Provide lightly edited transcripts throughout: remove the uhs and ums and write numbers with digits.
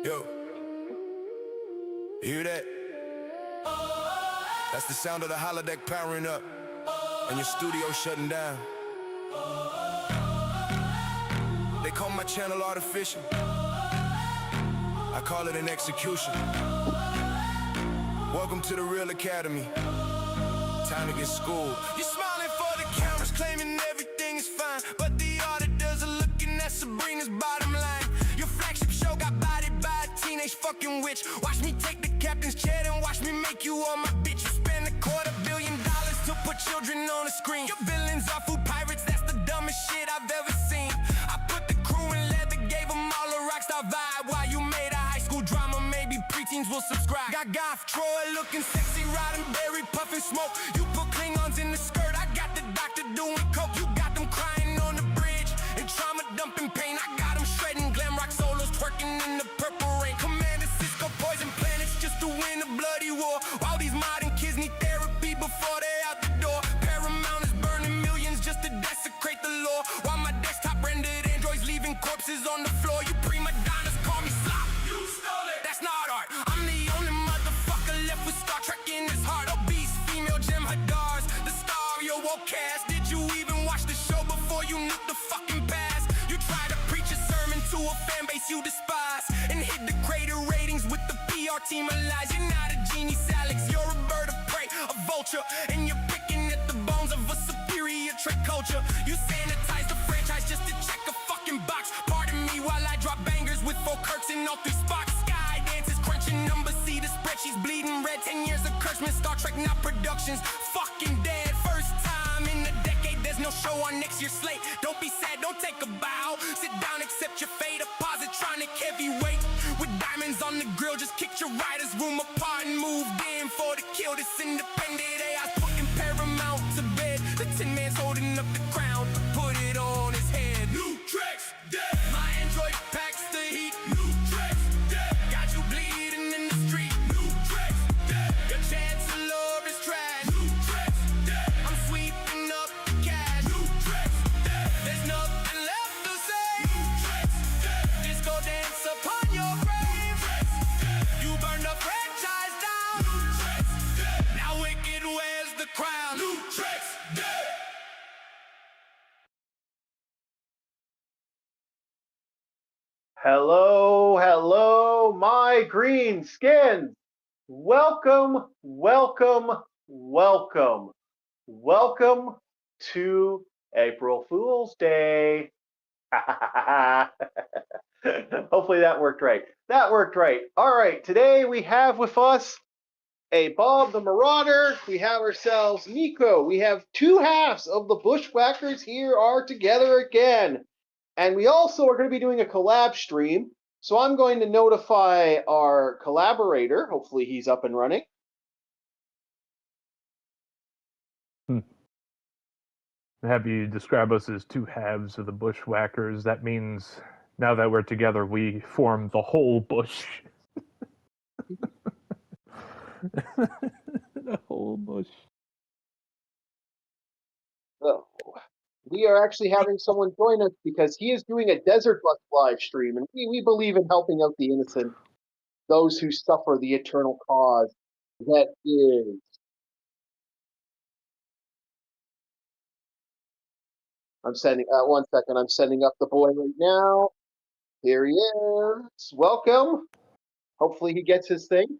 Yo, you hear that? That's the sound of the holodeck powering up and your studio shutting down. They call my channel artificial. I call it an execution. Welcome to the Real Academy. Time to get schooled. You're smiling for the cameras, claiming everything is fine, but the auditors are looking at Sabrina's bottom line. Your flagship show got bodied by a teenage fucking witch. Watch me take the captain's chair and watch me make you all my bitch. You spend $250 million to put children on the screen. Your villains are food pirates, that's the dumbest shit I've ever seen. I put the crew in leather, gave them all a rockstar vibe. While you made a high school drama, maybe preteens will subscribe. Got Goth Troy looking sexy, riding berry, puffing smoke. You put Klingons in the skirt, I got the doctor doing coke. You got them crying on the bridge and trauma dumping pain. I got them shredding glam rock solos, twerking in the purple rain. Commander Cisco poison planets just to win a bloody war. All these modern kids need therapy before they out the door. Paramount is burning millions just to desecrate the law, while my desktop rendered androids leaving corpses on the floor. You prima donnas call me slop. You stole it. That's not art. I'm the only motherfucker left with Star Trek in his heart. Obese female Jim Hadars, the star of your woke cast. Did you even watch the show before you knew the fucking past? You try to preach a sermon to a fan base you despise and hit the greater ratings with the PR team of lies. You're not a genius, Alex. You're a bird of prey, a vulture, and you're picking at the bones of a superior trick culture. You sanitize the franchise just to check a fucking box. Pardon me while I drop bangers with 4 Kirks in all 3 spots. Sky dances, crunching numbers, see the spreadsheets bleeding red. 10 years of Kurtzman, Star Trek, not productions. Fucking dead. First time in a decade, there's no show on next year's slate. Don't be sad, don't take a bow. Sit down, accept your fate. A positronic heavyweight with diamonds on the grill. Just kicked your writer's room apart and moved in for the kill. This independent AI's putting Paramount to bed. The Tin Man's holding up the crown, put it on his head. New tracks, dead. My android packs the heat. New tracks, dead. Got you bleeding in the street. New tracks, dead. Your chancellor is trash. New tracks, dead. I'm sweeping up the cash. New tracks, dead. There's nothing left to say. New tracks, dead. Disco dance upon your grave. New tracks, dead. You burned the franchise down. New tracks, dead. Now Wicked wears the crown. New tracks, dead. Hello, hello, my green skins. Welcome, welcome, welcome. Welcome to April Fool's Day. Hopefully that worked right. That worked right. All right, today we have with us a Bob the Marauder. We have ourselves Nico. We have 2 halves of the Bushwhackers here are together again. And we also are going to be doing a collab stream. So I'm going to notify our collaborator. Hopefully he's up and running. Have you describe us as 2 halves of the Bushwhackers? That means now that we're together, we form the whole bush. The whole bush. So we are actually having someone join us because he is doing a Desert Bus live stream. And we believe in helping out the innocent, those who suffer the eternal cause that is. I'm sending, 1 second, I'm sending up the boy right now. Here he is. Welcome. Hopefully he gets his thing.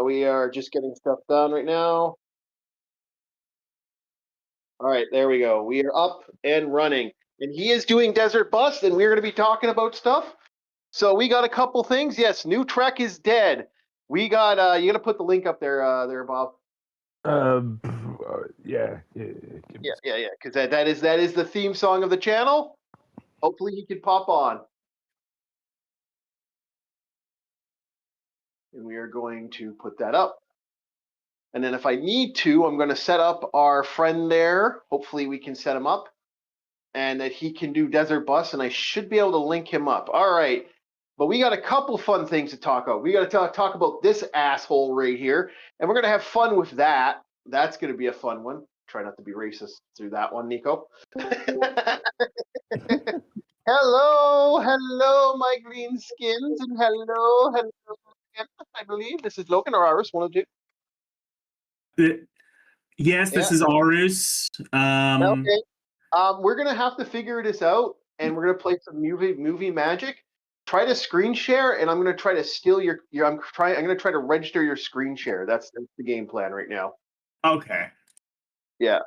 We are just getting stuff done right now. All right, there we go. We are up and running. And he is doing Desert Bus, and we're going to be talking about stuff. So we got a couple things. Yes, New Trek is dead. We got, you got to put the link up there, Bob. Yeah. Yeah, because that is the theme song of the channel. Hopefully he can pop on. And we are going to put that up. And then if I need to, I'm going to set up our friend there. Hopefully we can set him up. And that he can do Desert Bus, and I should be able to link him up. All right. But we got a couple fun things to talk about. We got to talk about this asshole right here. And we're going to have fun with that. That's going to be a fun one. try not to be racist through that one, Nico. Hello, my green skins, and hello. I believe this is Logan or Iris, one of you. Yes, this Yeah. is Arus. Okay. We're gonna have to figure this out, and we're gonna play some movie magic. Try to screen share, and I'm gonna try to steal your. I'm gonna try to register your screen share. That's the game plan right now. Okay. Yeah.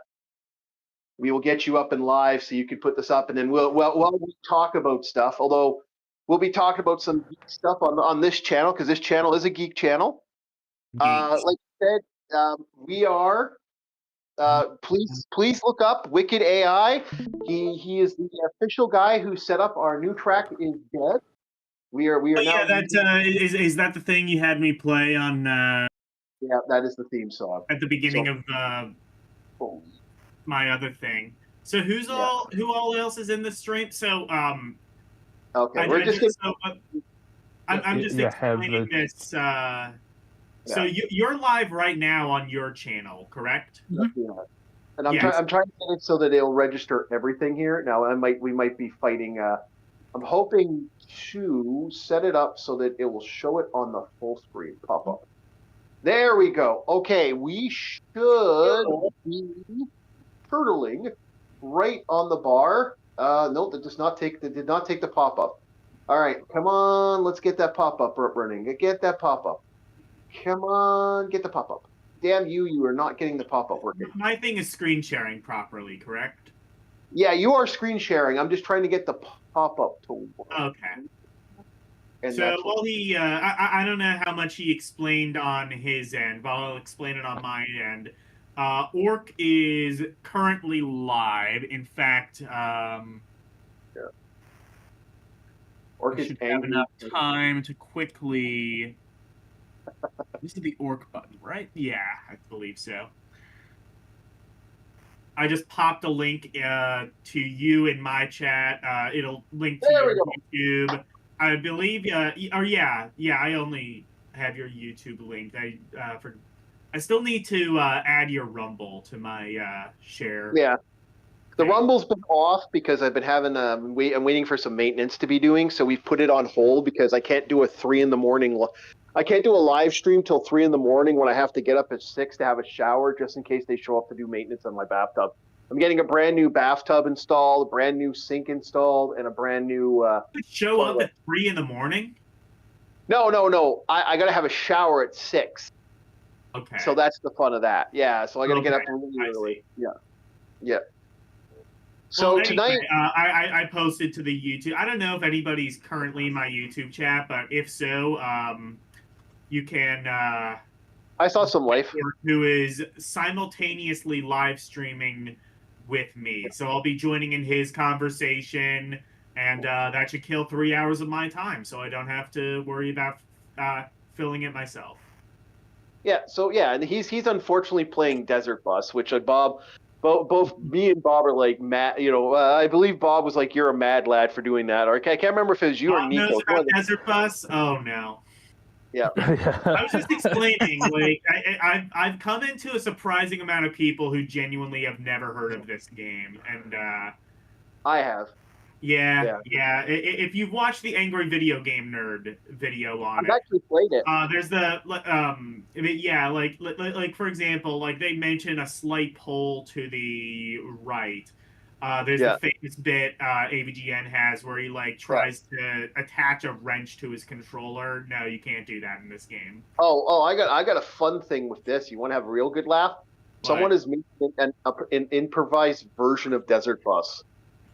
We will get you up and live so you can put this up, and then we'll talk about stuff. Although we'll be talking about some geek stuff on this channel because this channel is a geek channel. Geeks. Like I said, we are. Please look up Wicked AI. He is the official guy who set up our new track is dead. We are now. Yeah, that is that the thing you had me play on Yeah, that is the theme song at the beginning So- of my other thing. So who all else is in the stream? So Okay, I'm just You have explaining this. So you're live right now on your channel, correct? Yeah. And I'm Yes. I'm trying to get it so that it'll register everything here. Now we might be fighting. I'm hoping to set it up so that it will show it on the full screen pop up. There we go. Okay, we should be turtling right on the bar. No, that did not take the pop up. All right, come on, let's get that pop up running. Get that pop up. Come on, get the pop up. Damn you! You are not getting the pop up working. My thing is screen sharing properly, correct? Yeah, you are screen sharing. I'm just trying to get the pop up to work. Okay. And So, well, I don't know how much he explained on his end, but I'll explain it on my end. Orc is currently live. In fact, Orc I is should have angry. enough time to quickly. This is the Orc button, right? Yeah, I believe so. I just popped a link to you in my chat. It'll link to There your we go. YouTube. I believe, I only have your YouTube link. I still need to add your Rumble to my share. Yeah. The Rumble's been off because I've been having I'm waiting for some maintenance to be doing, so we've put it on hold because I can't do a 3 a.m. I can't do a live stream till 3 a.m. when I have to get up at 6 to have a shower just in case they show up to do maintenance on my bathtub. I'm getting a brand new bathtub installed, a brand new sink installed, and a brand new. Show up at 3 a.m? No. I got to have a shower at 6. Okay. So that's the fun of that. Yeah. So I got to get up really early. Yeah. So well, tonight, anyway, I posted to the YouTube. I don't know if anybody's currently in my YouTube chat, but if so, you can. I saw some life. Who is simultaneously live streaming with me? So I'll be joining in his conversation, and that should kill 3 hours of my time, so I don't have to worry about filling it myself. Yeah. So yeah, and he's unfortunately playing Desert Bus, which both me and Bob are like mad. I believe Bob was like, "You're a mad lad for doing that." Or I can't remember if it was you or Nico. Knows about Desert Bus? Oh no. Yeah. I was just explaining. Like, I've come into a surprising amount of people who genuinely have never heard of this game, and I have. Yeah. If you've watched the Angry Video Game Nerd video on I've actually played it. There's the like for example, like they mention a slight pull to the right. There's the famous bit AVGN has where he like tries to attach a wrench to his controller. No, you can't do that in this game. Oh, I got a fun thing with this. You want to have a real good laugh? What? Someone has made an improvised version of Desert Bus.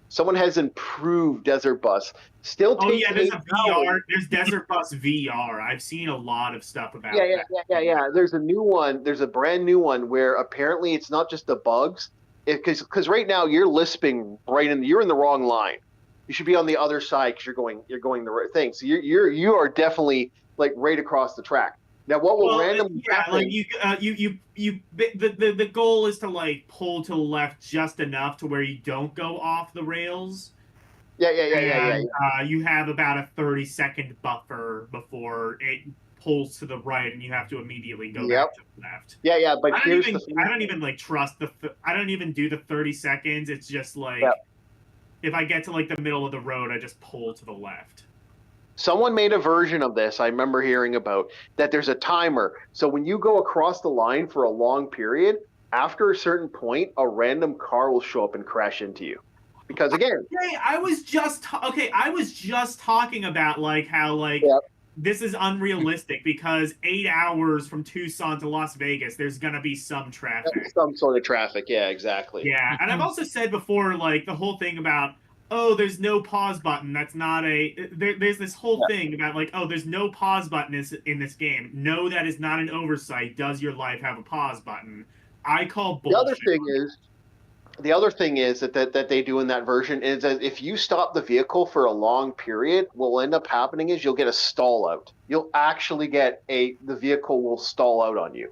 Someone has improved Desert Bus. Still takes there's a VR. There's Desert Bus VR. I've seen a lot of stuff about that. Yeah. There's a new one. There's a brand new one where apparently it's not just the bugs. Because right now you're lisping you're in the wrong line. You should be on the other side because you're going the right thing. So you are definitely like right across the track. Now what will randomly happen? Like the goal is to like pull to the left just enough to where you don't go off the rails. Yeah. You have about a 30-second buffer before it pulls to the right, and you have to immediately go Yep. back to the left. Yeah, but I here's don't the even, thing. I don't even like trust I don't even do the 30 seconds. It's just like Yep. if I get to like the middle of the road, I just pull to the left. Someone made a version of this I remember hearing about, that there's a timer. So when you go across the line for a long period, after a certain point, a random car will show up and crash into you. Because again, Hey, I was just talking about like how like Yep. this is unrealistic because 8 hours from Tucson to Las Vegas, there's gonna be some traffic. some sort of traffic. Yeah, exactly. Yeah, and I've also said before, like the whole thing about, oh, there's no pause button. That's not there's this whole thing about like, oh, there's no pause button in this game. No, that is not an oversight. Does your life have a pause button? I call bullshit. The other thing is that they do in that version is that if you stop the vehicle for a long period, what will end up happening is you'll get a stall out. You'll actually get the vehicle will stall out on you.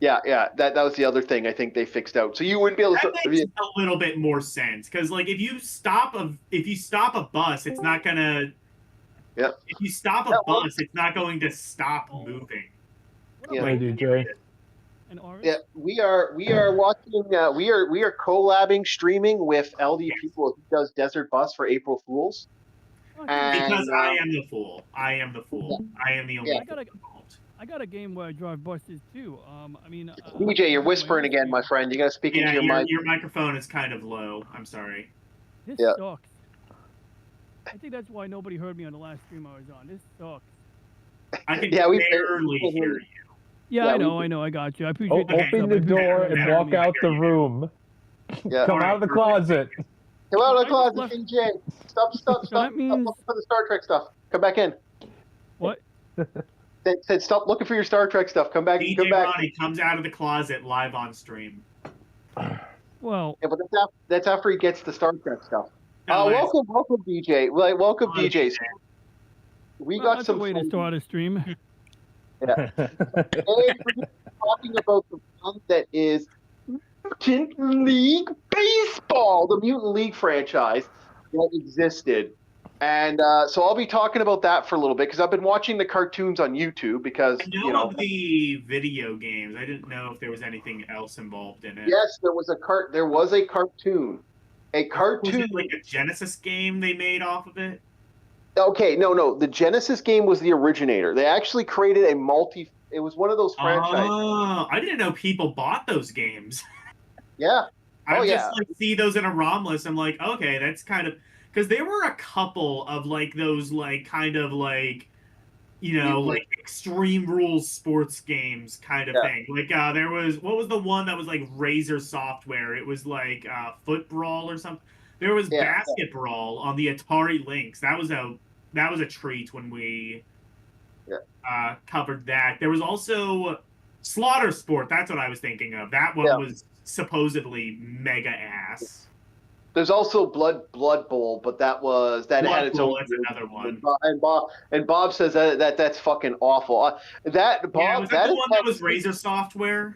Yeah, that was the other thing I think they fixed out. So you wouldn't be able to. That makes a little bit more sense because, like, if you stop a bus, it's not gonna. Yep. If you stop a bus, it's not going to stop moving. Yeah. Hey, DJ. Yeah, we are watching. We are collabing, streaming with LD People who does Desert Bus for April Fools. Because I am the fool. I am the fool. I am the only fool involved. I got a game where I drive buses too. I mean, DJ, you're whispering again, my friend. You got to speak into your mic. Your microphone is kind of low. I'm sorry. This sucks. I think that's why nobody heard me on the last stream I was on. This sucks. I can barely hear you. Yeah, I know. I got you. I appreciate that. Open the door and walk out the room. Yeah. Come out of the closet. Come out of the closet, DJ. Stop. that means... Stop looking for the Star Trek stuff. Come back in. What? Said stop looking for your Star Trek stuff. Come back. DJ come back. Ronnie comes out of the closet live on stream. Well, yeah, but that's after he gets the Star Trek stuff. No, welcome, DJ. Welcome, DJ. We got some way to start a stream. Yeah. Today we're talking about the one that is Mutant League Baseball, the Mutant League franchise that existed. And so I'll be talking about that for a little bit because I've been watching the cartoons on YouTube because I know of the video games. I didn't know if there was anything else involved in it. Yes, there was a cartoon. A cartoon. Was it like a Genesis game they made off of it? Okay, no. The Genesis game was the originator. They actually created it was one of those franchises. Oh, I didn't know people bought those games. Yeah. I just like see those in a ROM list. I'm like, okay, that's kind of because there were a couple of like those like kind of like like Extreme Rules sports games kind of thing. Like there was what was the one that was like Razor Software? It was like Foot Brawl or something. There was Basket Brawl on the Atari Lynx. That was a treat when we covered that. There was also Slaughter Sport. That's what I was thinking of. That one was supposedly mega ass. There's also Blood Bowl, but that had its own. That's another one. And Bob says that's fucking awful. Was that the one that was Razor Software?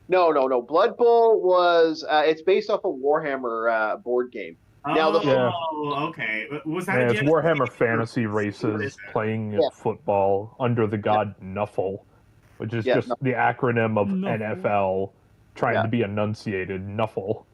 No. Blood Bowl was it's based off a Warhammer board game. Okay. Was that? It's Warhammer Fantasy Races playing football under the god Nuffle, which is just the acronym of NFL trying to be enunciated. Nuffle.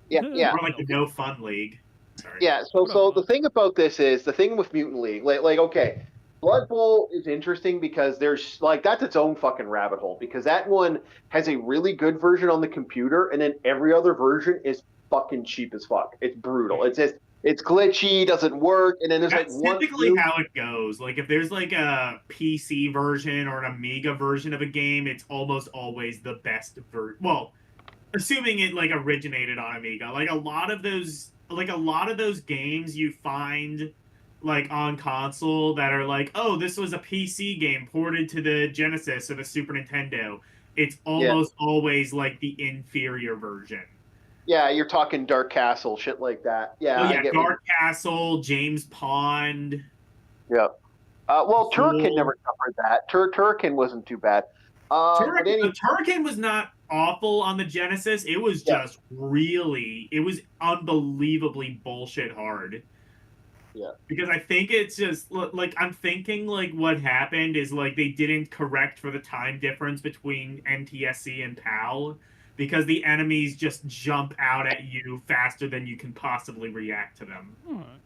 Yeah. Or like the No Fun League. Sorry. Yeah. So the thing about this is the thing with Mutant League, like okay. Blood Bowl is interesting because there's that's its own fucking rabbit hole because that one has a really good version on the computer and then every other version is fucking cheap as fuck. It's brutal. It's just it's glitchy, doesn't work, and then there's That's typically how it goes. Like if there's like a PC version or an Amiga version of a game, it's almost always the best version. Well, assuming it like originated on Amiga. Like a lot of those games you find like on console that are like, oh, this was a PC game ported to the Genesis or the Super Nintendo. It's almost always like the inferior version. Yeah, you're talking Dark Castle, shit like that. Yeah, Dark Castle, James Pond. Yeah. Well, Turrican never covered that. Turrican wasn't too bad. Turrican was not awful on the Genesis. It was just it was unbelievably bullshit hard. Yeah. Because I think it's just like I'm thinking like what happened is like they didn't correct for the time difference between NTSC and PAL because the enemies just jump out at you faster than you can possibly react to them.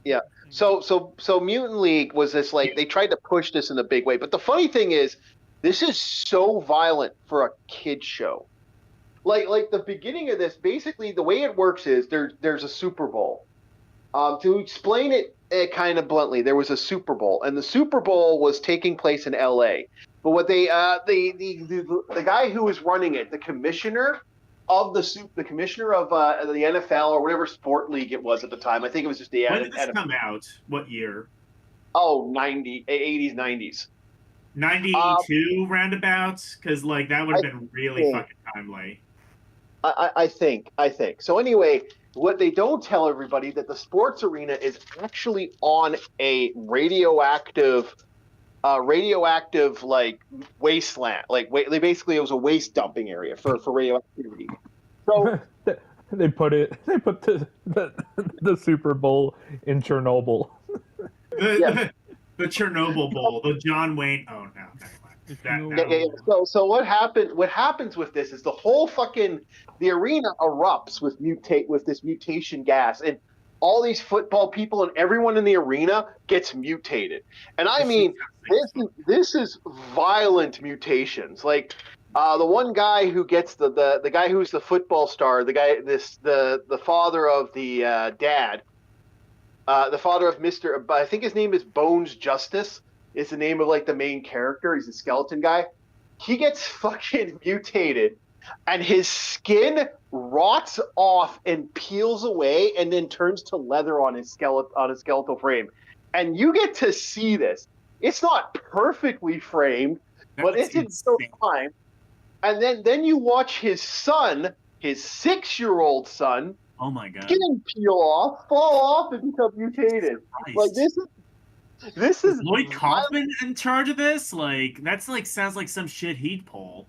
Yeah. So Mutant League was this like they tried to push this in a big way, but the funny thing is, this is so violent for a kid show. Like the beginning of this, basically the way it works is there's a Super Bowl. To explain it kind of bluntly, there was a Super Bowl, and the Super Bowl was taking place in L.A. But what they the guy who was running it, the commissioner of the commissioner of the NFL or whatever sport league it was at the time, I think it was just the When did this NFL. come out? What year? Oh, 80s, 90s. 92 roundabouts? Because like that would have been really fucking timely. I think. So anyway, what they don't tell everybody that the sports arena is actually on a radioactive like wasteland. Like basically it was a waste dumping area for radioactivity. So they put the Super Bowl in Chernobyl. Yeah. The Chernobyl Bowl, the John Wayne. Oh no, never mind. Yeah. So what happens with this is the arena erupts with this mutation gas, and all these football people and everyone in the arena gets mutated. And I mean, this is violent mutations. Like the one guy who gets the guy who's the football star, the father of the dad. The father of Mr. I think his name is Bones Justice. Is the name of like the main character. He's a skeleton guy. He gets fucking mutated, and his skin rots off and peels away, and then turns to leather on his skeletal frame. And you get to see this. It's not perfectly framed, but it's in real time. And then you watch his son, his 6-year-old son. Oh my god! Skin peel off, fall off, and become mutated. Christ. Like this is Lloyd Kaufman in charge of this. Like that's like sounds like some shit he'd pull.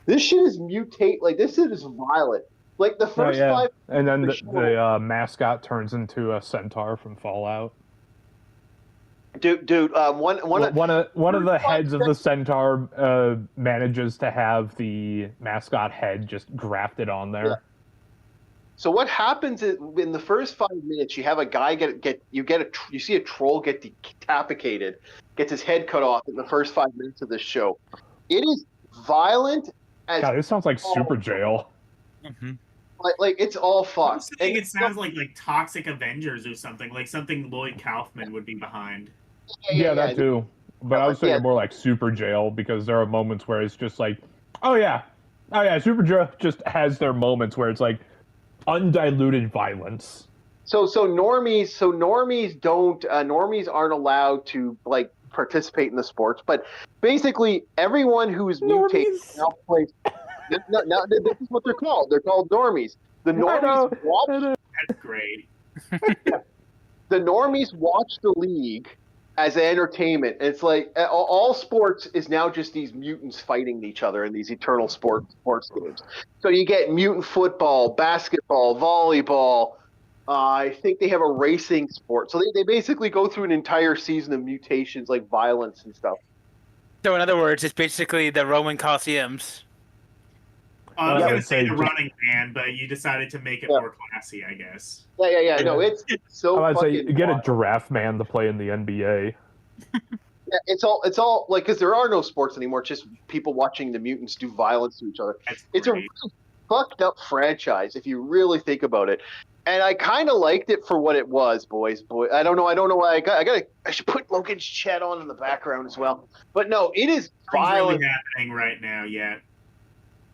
This shit is mutate. Like this shit is violent. Like the first 5. And then the mascot turns into a centaur from Fallout. Dude, one of the heads of the centaur manages to have the mascot head just grafted on there. Yeah. So what happens is in the first 5 minutes, you have a guy you see a troll get decapitated, gets his head cut off in the first 5 minutes of this show. It is violent as God, this sounds like Super Jail. Mm-hmm. Like it's all fucked. I think it sounds like Toxic Avengers or something, like something Lloyd Kaufman would be behind. Yeah, that too. But I was thinking more like Super Jail, because there are moments where it's just like, oh yeah, Super Jail just has their moments where it's like undiluted violence. So normies don't normies aren't allowed to like participate in the sports, but basically everyone who is mutated now plays. Now this is what they're called. They're called normies. The normies watch. That's great. The normies watch the league as entertainment. And it's like all sports is now just these mutants fighting each other in these eternal sports games. So you get mutant football, basketball, volleyball. I think they have a racing sport. So they basically go through an entire season of mutations, like violence and stuff. So in other words, it's basically the Roman Colosseums. I was going to say the Running Man, but you decided to make it more classy, I guess. Yeah. No, it's so. I would say fucking get wild. a Giraffe Man to play in the NBA. Yeah, it's all like, because there are no sports anymore. It's just people watching the mutants do violence to each other. It's a really fucked up franchise if you really think about it. And I kind of liked it for what it was, boys. I don't know why I should put Logan's chat on in the background as well. But no, it is violent. Really happening right now, yeah.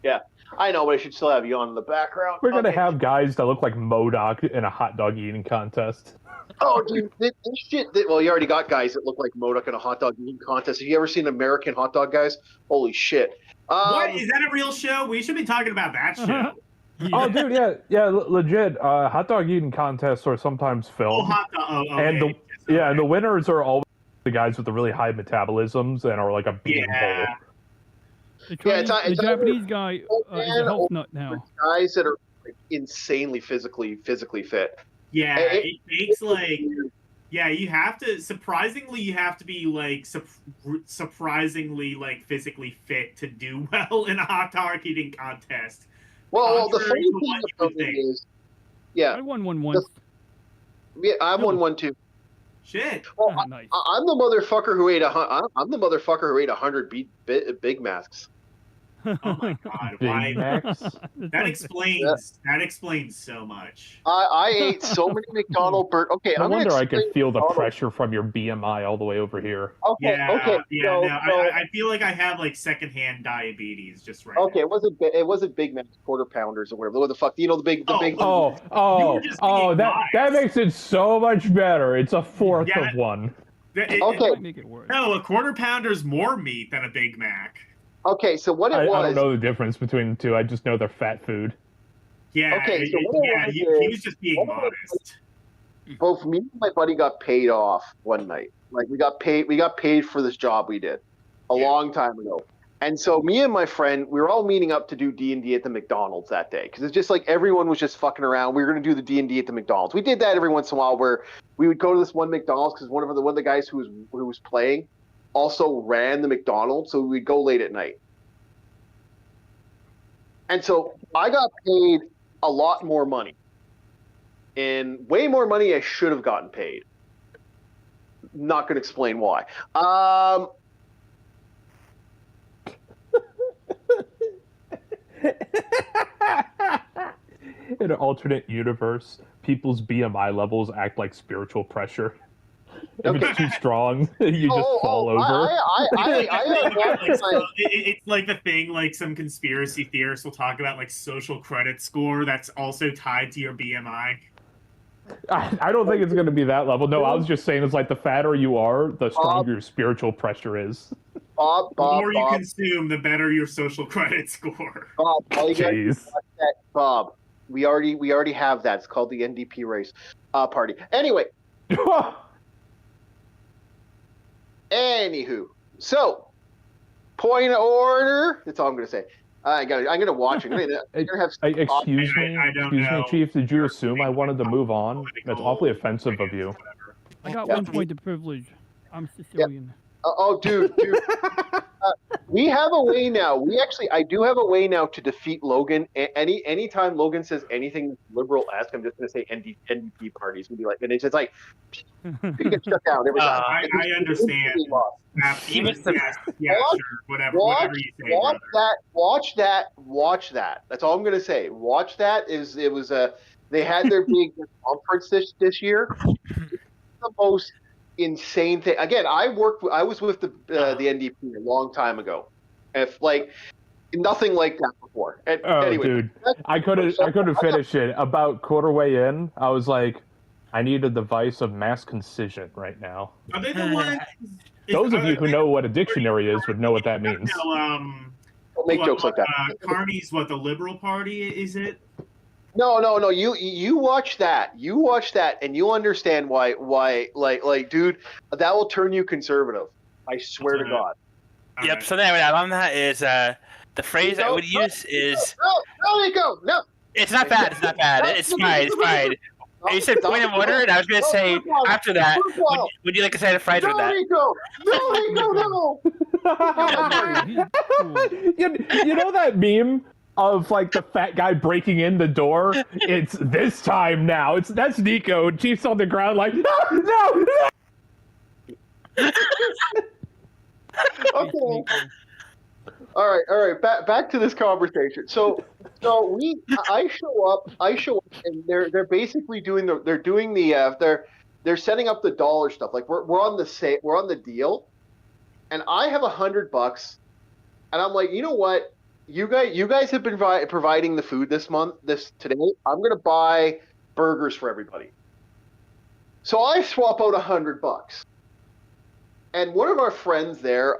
Yeah, I know, but I should still have you on in the background. We're gonna have guys that look like MODOK in a hot dog eating contest. Oh, dude, this shit. Well, you already got guys that look like MODOK in a hot dog eating contest. Have you ever seen American Hot Dog Guys? Holy shit! What, is that a real show? We should be talking about that show. Oh, dude, yeah, legit. Hot dog eating contests are sometimes filmed. Okay. And the winners are always the guys with the really high metabolisms and are like a bean pole. The Japanese guy is a health nut now. Guys that are like insanely physically fit. Yeah, it takes like Yeah, you have to. Surprisingly, you have to be like surprisingly like physically fit to do well in a hot dog eating contest. Well, the Contrary funny to thing what you about would it think. is, yeah, I won one once. yeah, I won No. one too. Shit. Well, Ah, nice. I'm the motherfucker who ate I'm the motherfucker who ate 100 Big Macs. Oh my god! Big Why? Macs. That explains so much. I ate so many McDonald's Okay, No I'm gonna wonder I could explain feel the McDonald's. pressure from your BMI all the way over here. Okay, Yeah, okay. yeah. So, No, I feel like I have like secondhand diabetes just right okay, now. it wasn't Big Macs, quarter pounders or whatever. What the fuck? You know the big. You were just being that biased. makes it so much better. It's a fourth Yeah. of one. Okay. Might make it worse. No, a quarter pounder's more meat than a Big Mac. Okay, so what it I was. don't know the difference between the two. I just know they're fat food. Yeah, Okay, so what it was he is- was just being what it modest. Both me and my buddy got paid off one night. Like we got paid for this job we did a long time ago. And so me and my friend, we were all meeting up to do D&D at the McDonald's that day because it's just like everyone was just fucking around. We were going to do the D&D at the McDonald's. We did that every once in a while where we would go to this one McDonald's because one of the guys who was playing also ran the McDonald's, so we'd go late at night. And so I got paid a lot more money. And way more money I should have gotten paid. Not going to explain why. In an alternate universe, people's BMI levels act like spiritual pressure. If it's too strong, you just fall over. It's like the thing, like some conspiracy theorists will talk about, like social credit score that's also tied to your BMI. I don't think it's going to be that level. No, I was just saying it's like the fatter you are, the stronger your spiritual pressure is. Bob, The more you consume, the better your social credit score. Bob, all you gotta do is Jeez. watch that, Bob. We already have that. It's called the NDP race party. Anyway, anywho, so point of order. That's all I'm gonna say. I'm gonna watch it. I'm gonna have. Excuse me, I don't excuse me, know. Chief. Did you assume I wanted to move on? That's awfully offensive of you. I got 1 point of privilege. I'm Sicilian. Oh, dude. We have a way now. I do have a way now to defeat Logan. Anytime Logan says anything liberal-esque, I'm just going to say NDP parties. We'd be like, and it's just like, you get shut down every time. I understand. Even the- Yeah, Watch- sure. Whatever you say, brother. Watch that. That's all I'm going to say. Watch that. They had their big conference this year. It's the most insane thing. Again, I was with the NDP a long time ago. If like nothing like that before. And anyway, dude, I couldn't finish it. About quarter way in, I was like, I need a device of mass concision right now. Are they the ones? Those of you who know what a dictionary is would know what that means. don't make jokes like that. Carney's what, the Liberal Party, is it? No. You watch that. You watch that, and you'll understand why. Like, dude, that will turn you conservative. I swear to God. Yep. So then on that is the phrase I would use is. No, there you go. No. It's not bad. It's not bad. It's fine. It's fine. You said point of order, and I was going to say after that, would you like to say the phrase with that? No. You know that meme of like the fat guy breaking in the door? It's this time now. That's Nico. Chief's on the ground like no. Okay. All right. Back to this conversation. So I show up, and they're basically doing they're setting up the dollar stuff. Like we're on the deal, and I have $100, and I'm like, you know what? You guys have been providing the food today. I'm gonna buy burgers for everybody. So I swap out $100. And one of our friends there,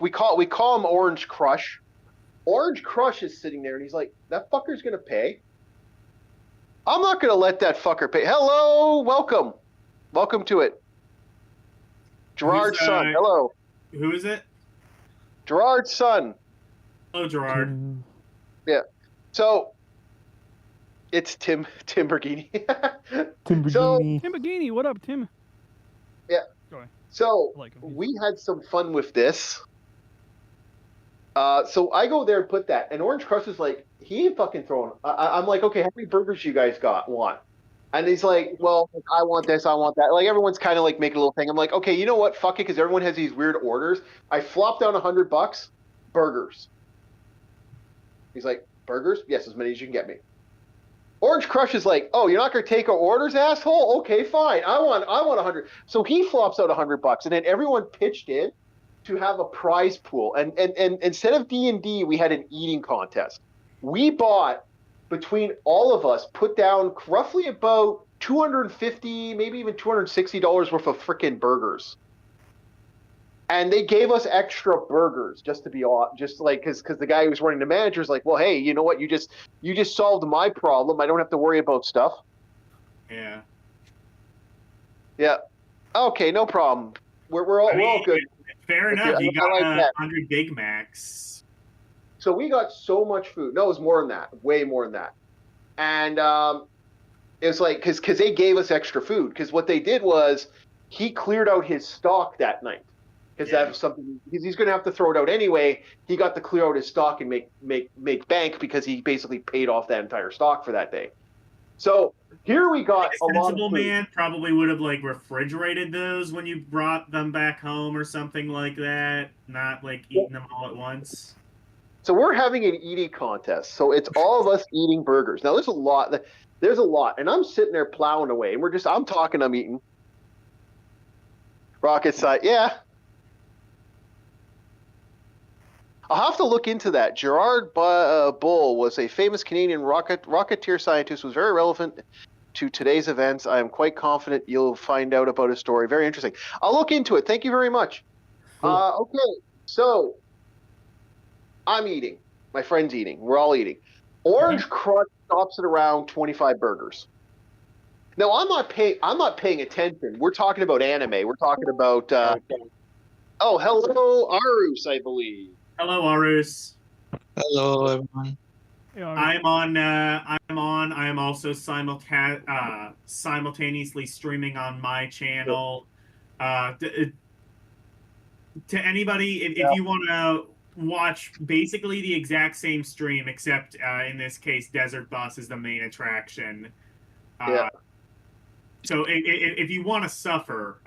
we call him Orange Crush. Orange Crush is sitting there, and he's like, "That fucker's gonna pay. I'm not gonna let that fucker pay." Hello, welcome to it, Gerard's son. Hello, Who is it? Gerard's son. Oh, Gerard. Yeah. So it's Tim Bergini. Tim So- Bergini. Tim Bagini, what up, Tim? Yeah. Sorry. So I like him. we had some fun with this. So I go there and put that, and Orange Crush is like, he ain't fucking throwing. I'm like, okay, how many burgers you guys want? And he's like, well, I want this, I want that. Like everyone's kind of like making a little thing. I'm like, okay, you know what? Fuck it, because everyone has these weird orders. I flop down $100, burgers. He's like, burgers? Yes, as many as you can get me. Orange Crush is like, oh, you're not gonna take our orders, asshole? Okay, fine. I want 100. So he flops out $100, and then everyone pitched in to have a prize pool. And instead of D&D, we had an eating contest. We bought, between all of us, put down roughly about $250, maybe even $260 worth of freaking burgers. And they gave us extra burgers just to be just like because the guy who was running the manager is like, well, hey, you know what? You just solved my problem. I don't have to worry about stuff. Yeah. Yeah. Okay, no problem. We're all good. Fair enough. You got 100 Big Macs. So we got so much food. No, it was more than that. Way more than that. And it was like because they gave us extra food. Because what they did was he cleared out his stock that night. Because that was something he's going to have to throw it out anyway. He got to clear out his stock and make bank because he basically paid off that entire stock for that day. So here we got a lot of food. Man probably would have like refrigerated those when you brought them back home or something like that, not like eating them all at once. So we're having an eating contest. So it's all of us eating burgers. Now there's a lot. And I'm sitting there plowing away, and I'm talking, I'm eating. Rocket side, yeah. I'll have to look into that. Gerard Bull was a famous Canadian rocketeer scientist who was very relevant to today's events. I am quite confident you'll find out about his story. Very interesting. I'll look into it. Thank you very much. Cool. Okay, so I'm eating. My friend's eating. We're all eating. Orange Crush stops at around 25 burgers. Now I'm not paying attention. We're talking about anime. We're talking about. Oh, hello, Arus, I believe. Hello, Arus. Hello, everyone. Hey, Ari. I am also simultaneously streaming on my channel. To anybody, if you want to watch basically the exact same stream, except in this case, Desert Bus is the main attraction. So if you want to suffer,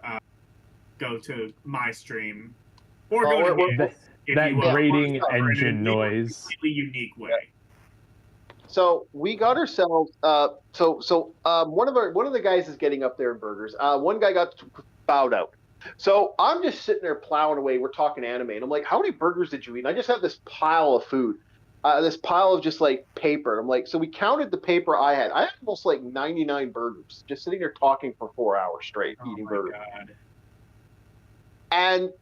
go to my stream or go to his. That grating engine noise. Completely unique way. So we got ourselves. One of the guys is getting up there in burgers. One guy got bowed out. So I'm just sitting there plowing away. We're talking anime, and I'm like, "How many burgers did you eat?" And I just have this pile of food, this pile of just like paper. And I'm like, so we counted the paper I had. I had almost like 99 burgers, just sitting there talking for 4 hours straight, eating burgers. God. And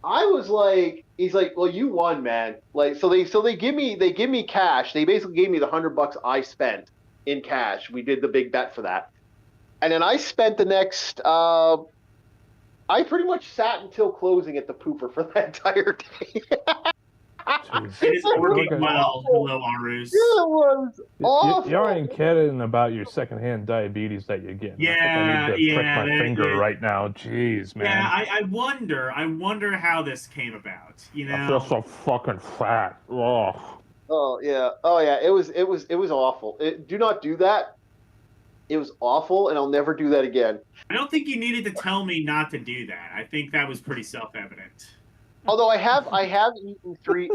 I was like, he's like, well, you won, man. Like, so they give me cash. They basically gave me the $100 I spent in cash. We did the big bet for that. And then I spent the next, I pretty much sat until closing at the pooper for that entire day. It is working well. Hello, Arus. It was awful. You aren't kidding about your secondhand diabetes that you're getting. Yeah, I need to prick my finger right now. Jeez, man. Yeah, I wonder how this came about. You know, I feel so fucking fat. Oh. Oh yeah. It was awful. Do not do that. It was awful, and I'll never do that again. I don't think you needed to tell me not to do that. I think that was pretty self-evident. Although I have eaten 6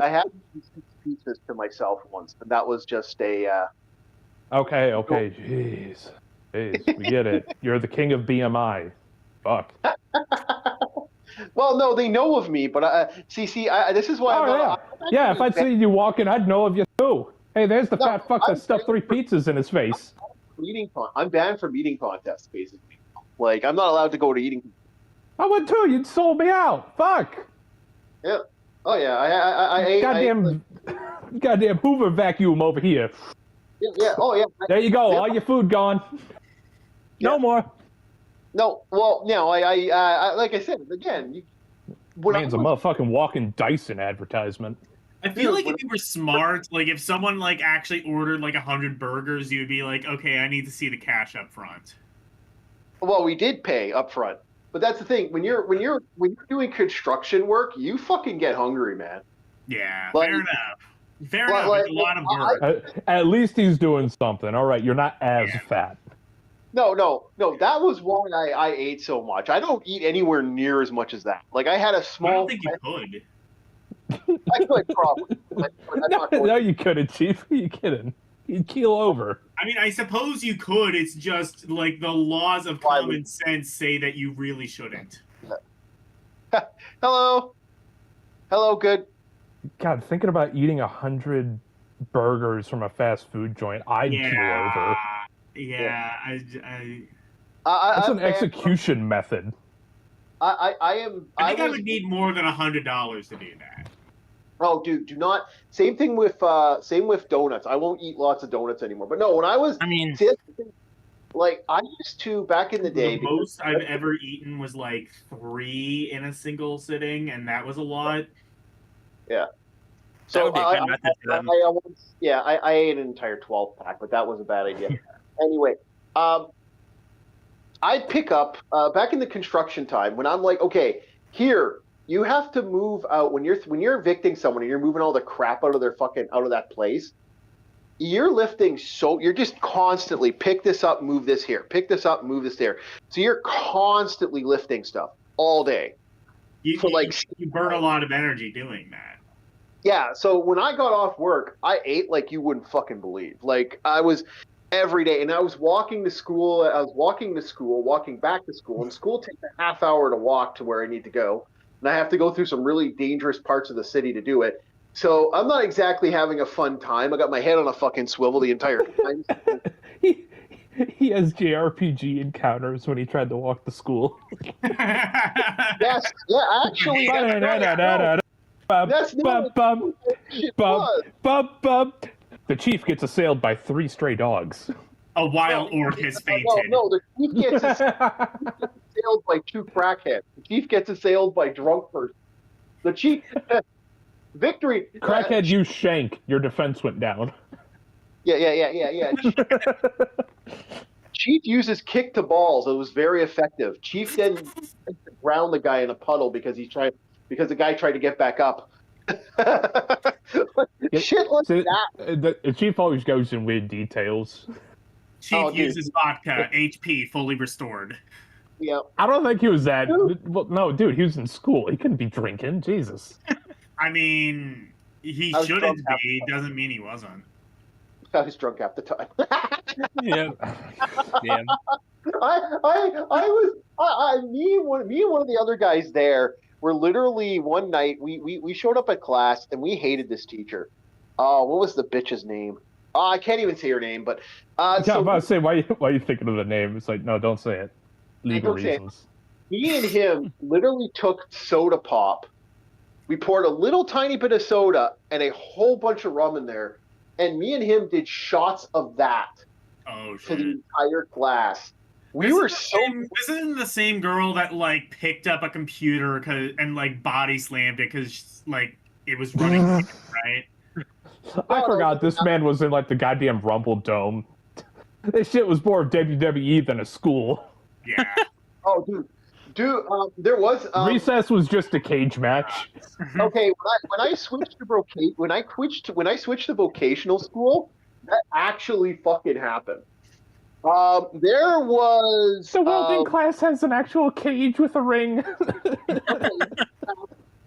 pizzas to myself once, but that was just a. Okay. Jeez, we get it. You're the king of BMI. Fuck. Well, no, they know of me, but this is why. Yeah, if I'd see you walking, I'd know of you too. Hey, there's the fat fuck that stuffed 3 pizzas in his face. I'm banned from eating contests, basically. Like, I'm not allowed to go to eating. I would too. You'd sold me out. Fuck. Yeah. Oh yeah. I goddamn Hoover vacuum over here. Yeah. Oh yeah. There you go. All your food gone. No more. No. Well, I like I said again. Man's a motherfucking walking Dyson advertisement. I feel like if you were smart, like if someone like actually ordered like 100 burgers, you'd be like, okay, I need to see the cash up front. Well, we did pay up front. But that's the thing. When you're doing construction work, you fucking get hungry, man. Yeah, Like- fair enough. Fair enough. It's a lot of work. At least he's doing something. All right, you're not as fat. No. That was why I ate so much. I don't eat anywhere near as much as that. Like I had a small. I don't think you could. I could probably. But I'm not going No, to. you couldn't, Chief. Are you kidding? You'd keel over. I mean, I suppose you could. It's just like the laws of common sense say that you really shouldn't. Hello. Good. God, thinking about eating 100 burgers from a fast food joint, I'd keel over. Yeah, That's an execution method. I am. I think I would need more than $100 to do that. Oh, dude, do not. Same thing with donuts. I won't eat lots of donuts anymore. But no, when I was, like I used to back in the day. The most I've ever eaten was like 3 in a single sitting, and that was a lot. Yeah. So I ate an entire 12-pack, but that was a bad idea. Anyway, I'd pick up back in the construction time when I'm like, okay, here you have to move out when you're evicting someone and you're moving all the crap out of that place. You're lifting, so you're just constantly pick this up, move this here, pick this up, move this there. So you're constantly lifting stuff all day. You burn a lot of energy doing that. Yeah, so when I got off work, I ate like you wouldn't fucking believe. Like I was every day, and I was walking to school. Walking back to school, and school takes a half hour to walk to where I need to go, and I have to go through some really dangerous parts of the city to do it. So I'm not exactly having a fun time. I got my head on a fucking swivel the entire time. He has JRPG encounters when he tried to walk to school. Yes, yeah, actually. The chief gets assailed by 3 stray dogs. A wild orc has fainted. No, the chief gets assailed by 2 crackheads. The chief gets assailed by drunk person. The chief victory. Crackhead used shank. Your defense went down. Yeah. Chief uses kick to balls. It was very effective. Chief then ground the guy in a puddle because the guy tried to get back up. Shit like that. The chief always goes in weird details. Chief uses vodka, HP fully restored. Yeah. I don't think he was that. Well, no, dude, he was in school. He couldn't be drinking. Jesus. I mean, he shouldn't be. Doesn't mean he wasn't. I was drunk half the time. Yeah. Damn. Me and one of the other guys there were literally one night we showed up at class and we hated this teacher. What was the bitch's name? I can't even say her name, but I'm about to say why are you thinking of the name? It's like, no, don't say it. Legal reasons. Me and him literally took soda pop. We poured a little tiny bit of soda and a whole bunch of rum in there, and me and him did shots of that to the entire class. This isn't the same girl that like picked up a computer and like body slammed it because like it was running right. I forgot this man was in like the goddamn Rumble Dome. This shit was more of WWE than a school. Yeah. Oh, dude, there was recess was just a cage match. Okay, when I switched to vocational school, that actually fucking happened. There was the welding class has an actual cage with a ring. Okay,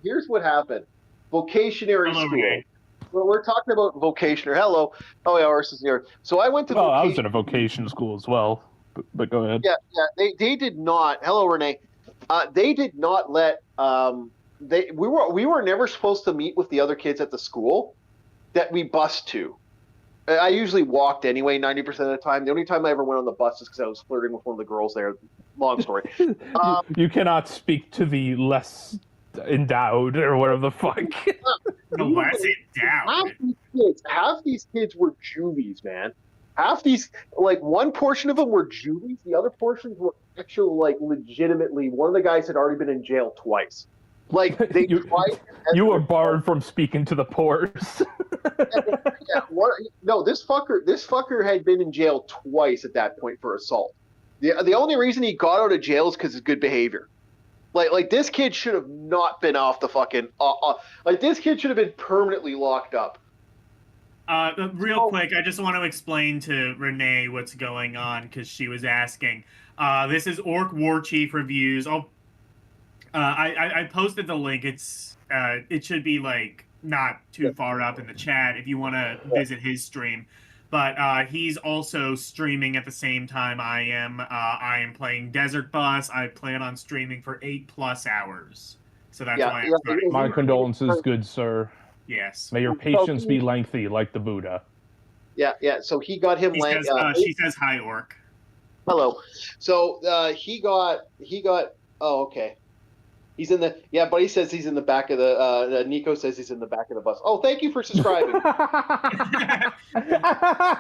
here's what happened. Vocationary school. Ray. Well, we're talking about vocational. Hello. Oh yeah, ours is here. So I went to. Oh, I was in a vocation school as well. But go ahead. Yeah. They did not. Hello, Renee. They did not let. We were never supposed to meet with the other kids at the school that we bused to. I usually walked anyway, 90% of the time. The only time I ever went on the bus is because I was flirting with one of the girls there. Long story. You cannot speak to the less endowed or whatever the fuck. The less endowed. Half these kids were juvies, man. Half these, like one portion of them were juvies. The other portions were actual, like legitimately. One of the guys had already been in jail twice. Like they you were barred from speaking to the pores. No, this fucker had been in jail twice at that point for assault. The only reason he got out of jail is because of good behavior. Like this kid should have not been off the fucking. Like this kid should have been permanently locked up. Real quick, I just want to explain to Renee what's going on because she was asking. This is Orc War Chief Reviews. I posted the link. It should be like not too far up in the chat if you want to visit his stream. But he's also streaming at the same time I am. I am playing Desert Bus. I plan on streaming for 8+ hours. So that's why I'm starting. My condolences, good sir. Yes. May your patience be lengthy like the Buddha. Yeah. So he got him. She says hi, Orc. Hello. So he got. Oh, okay. He's in the. Yeah, but he says he's in the back of the. Nico says he's in the back of the bus. Oh, thank you for subscribing.